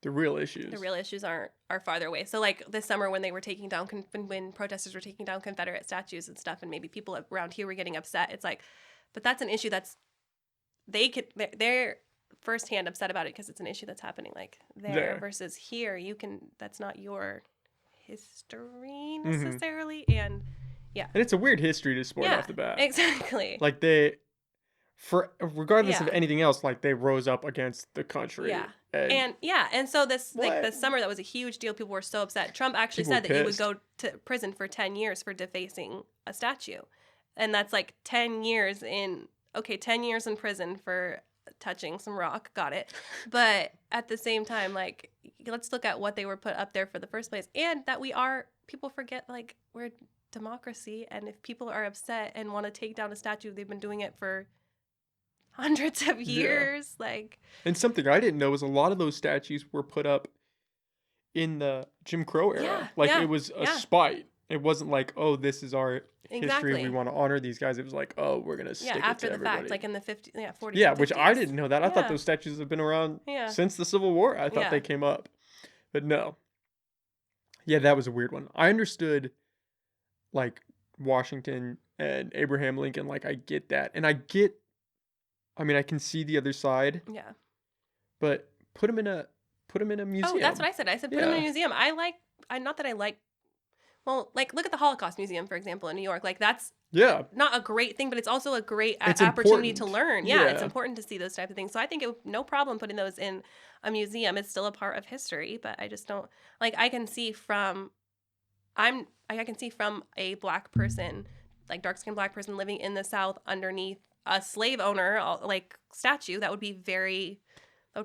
the real issues are farther away. So like this summer when they were taking down when protesters were taking down Confederate statues and stuff, and maybe people around here were getting upset. It's like, but that's an issue they're firsthand upset about it because it's an issue that's happening like there. Versus here that's not your history necessarily. Mm-hmm. And yeah, and it's a weird history to spoil off the bat. Exactly. Like regardless of anything else, like they rose up against the country. Yeah. And so this summer that was a huge deal. People were so upset. Trump actually said that he would go to prison for 10 years for defacing a statue. And that's like 10 years in 10 years in prison for touching some rock. Got it. But at the same time, like, let's look at what they were put up there for the first place. And that people forget, like, we're democracy. And if people are upset and want to take down a statue, they've been doing it for hundreds of years. Yeah. Like, and something I didn't know was a lot of those statues were put up in the Jim Crow era. Yeah, like it was a spite. It wasn't like, oh, this is our history. We want to honor these guys. It was like, oh, we're gonna stick it to everybody. After the fact, like in the 50s, 40s. Yeah, which I didn't know that. I thought those statues have been around since the Civil War. I thought they came up, but no. Yeah, that was a weird one. I understood, like Washington and Abraham Lincoln. Like I get that, and I mean, I can see the other side. Yeah. But put them in a museum. Oh, that's what I said. I said put them in a museum. Well, like look at the Holocaust Museum, for example, in New York. Like that's not a great thing, but it's also a great opportunity to learn. Yeah, it's important to see those type of things. So I think no problem putting those in a museum. It's still a part of history, but I just don't like. I can see from a black person, like dark skinned black person living in the South underneath a slave owner like statue. That would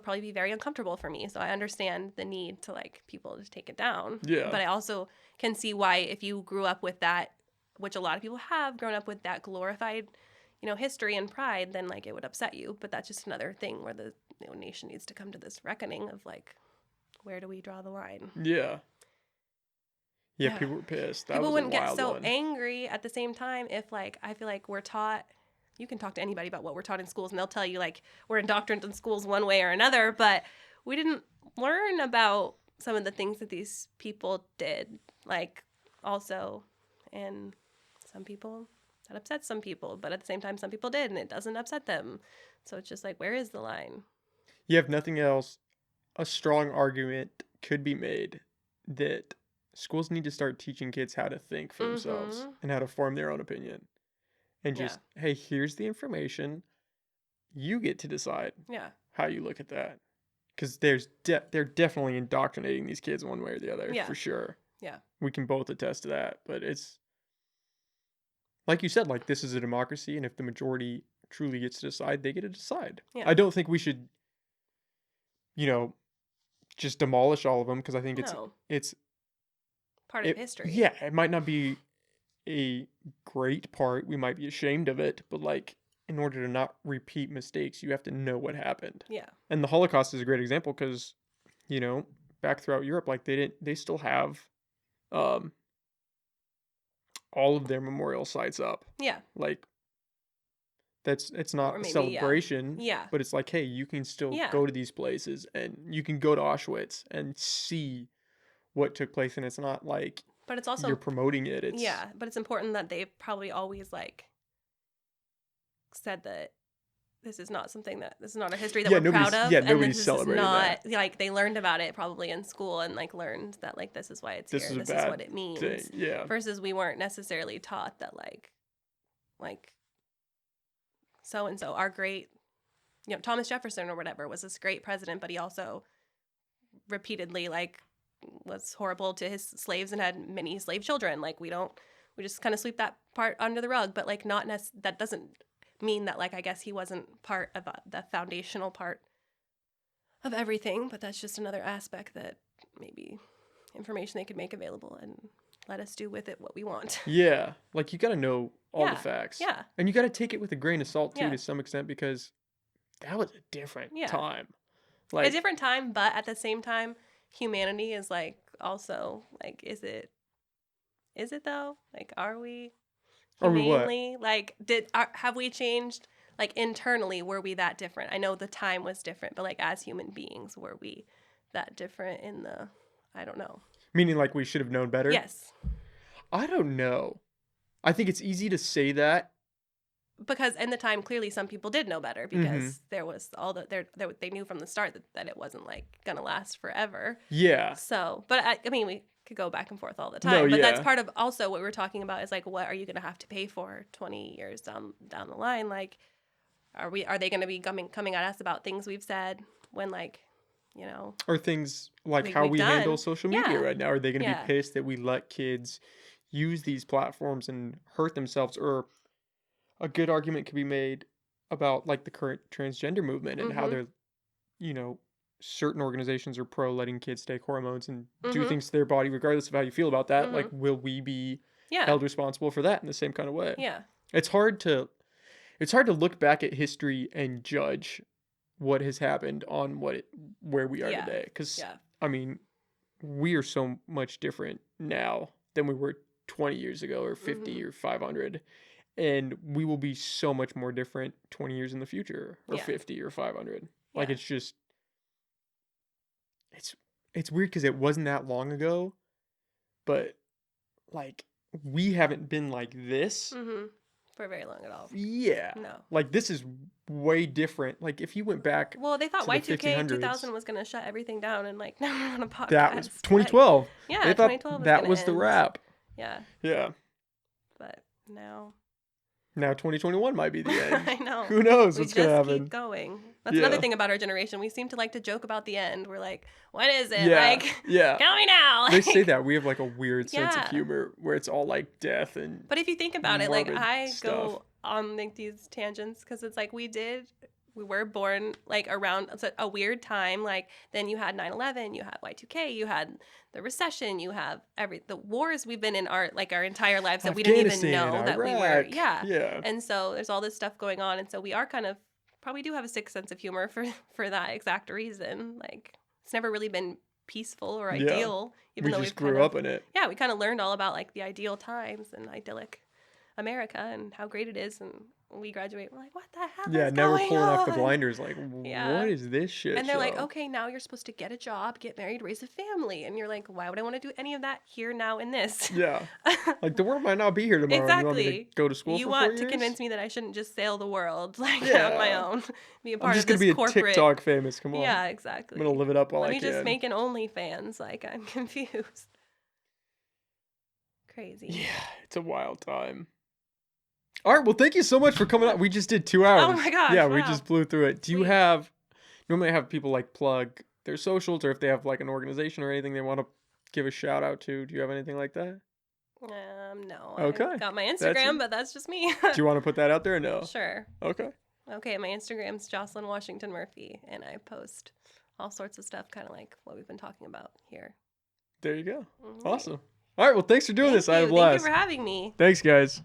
probably be very uncomfortable for me. So I understand the need to like people to take it down. Yeah. But I also can see why if you grew up with that, which a lot of people have grown up with that glorified, history and pride, then like it would upset you. But that's just another thing where the nation needs to come to this reckoning of like, where do we draw the line? Yeah. Yeah, people were pissed. People wouldn't get so angry at the same time if like I feel like we're taught. You can talk to anybody about what we're taught in schools, and they'll tell you, like, we're indoctrinated in schools one way or another, but we didn't learn about some of the things that these people did, like, also, and some people, that upsets some people, but at the same time, some people did, and it doesn't upset them. So it's just like, where is the line? You have nothing else. A strong argument could be made that schools need to start teaching kids how to think for themselves and how to form their own opinion. And just, hey, here's the information. You get to decide how you look at that. Because they're definitely indoctrinating these kids one way or the other, for sure. Yeah. We can both attest to that. But it's, like you said, like this is a democracy. And if the majority truly gets to decide, they get to decide. Yeah. I don't think we should, you know, just demolish all of them, because I think No. it's Part of history. Yeah, it might not be a great part. We might be ashamed of it, but like, in order to not repeat mistakes, you have to know what happened. Yeah. And the Holocaust is a great example, because, back throughout Europe, like they still have um all of their memorial sites up. Yeah. Like, it's not Or a maybe, celebration, yeah. but it's like, hey, you can still Yeah. go to these places, and you can go to Auschwitz and see what took place, and it's not like But it's also you're promoting it. It's but it's important that they've probably always like said that this is not a history that we're proud of. And nobody's this celebrating is not that. like they learned about it probably in school and like learned that like this is why it's This here. is a This is bad what it means. thing. Yeah. Versus we weren't necessarily taught that like so and so our great Thomas Jefferson or whatever was this great president, but he also repeatedly like was horrible to his slaves and had many slave children. Like we just kind of sweep that part under the rug, but like that doesn't mean that like I guess he wasn't part of the foundational part of everything, but that's just another aspect that maybe information they could make available and let us do with it what we want. Yeah, like you got to know all the facts. Yeah. And you got to take it with a grain of salt too, Yeah. to some extent, because that was a different Yeah. time. Like a different time, but at the same time, humanity is like also like is it though? Like are we humanely like have we changed like internally? Were we that different? I know the time was different, but like as human beings, were we that different in the I don't know. Meaning like we should have known better? Yes. I don't know. I think it's easy to say that. Because in the time, clearly some people did know better because there was all they knew from the start that it wasn't like going to last forever. Yeah. So, but I mean, we could go back and forth all the time. But that's part of also what we're talking about is like, what are you going to have to pay for 20 years down the line? Like, are they going to be coming at us about things we've said when like, or things like how we handle social media right now? Are they going to be pissed that we let kids use these platforms and hurt themselves? Or a good argument could be made about like the current transgender movement and how they're, certain organizations are pro letting kids take hormones and do things to their body, regardless of how you feel about that. Like, will we be held responsible for that in the same kind of way? Yeah. It's hard to look back at history and judge what has happened on where we are today. Because, I mean, we are so much different now than we were 20 years ago or 50 or 500. And we will be so much more different 20 years in the future or 50 or 500. Like, it's just, it's weird because it wasn't that long ago, but like, we haven't been like this for very long at all. Yeah. No. Like, this is way different. Like, if you went back. Well, they thought Y2K 2000 was going to shut everything down, and like, now we're on a podcast. That was 2012. Yeah, they thought 2012 that was the wrap. Yeah. Yeah. But now 2021 might be the end. I know. Who knows what's going to happen? We just keep going. That's another thing about our generation. We seem to like to joke about the end. We're like, when is it? Yeah. Like, tell me now. They say that. We have like a weird sense of humor where it's all like death and. But if you think about it, like I stuff. go on like these tangents because it's like we were born like around a weird time. Like then you had 9/11, you had Y2K, you had the recession, you have the wars we've been in our entire lives that we didn't even know that we were. Yeah. And so there's all this stuff going on, and so we are kind of probably do have a sick sense of humor for that exact reason. Like it's never really been peaceful or ideal, even though we just grew up in it. Yeah, we kind of learned all about like the ideal times and idyllic America and how great it is, and when we graduate, we're like, what the hell is going on? Now we're pulling off the blinders, like, what is this shit? And they're like, okay, now you're supposed to get a job, get married, raise a family, and you're like, why would I want to do any of that here, now, in this? Yeah, like the world might not be here tomorrow. Exactly. You want me to go to school? You for want 4 to years? convince me that I shouldn't just sail the world like on my own, be a part of this corporate. I'm just gonna be a TikTok famous. Come on. Yeah, exactly. I'm gonna live it up while I can. Let me just make an OnlyFans. Like I'm confused. Crazy. Yeah, it's a wild time. All right, well, thank you so much for coming out. We just did 2 hours. Oh my gosh. Yeah, wow. we just blew through it. Do you normally have people like plug their socials, or if they have like an organization or anything they want to give a shout out to? Do you have anything like that? No. Okay. I got my Instagram, but that's just me. Do you want to put that out there or no? Sure. Okay. Okay, my Instagram's Jocelyn Washington Murphy, and I post all sorts of stuff, kind of like what we've been talking about here. There you go. All right. Awesome. All right. Well, thanks for doing this. I had a Thank you for blast. having me. Thanks, guys.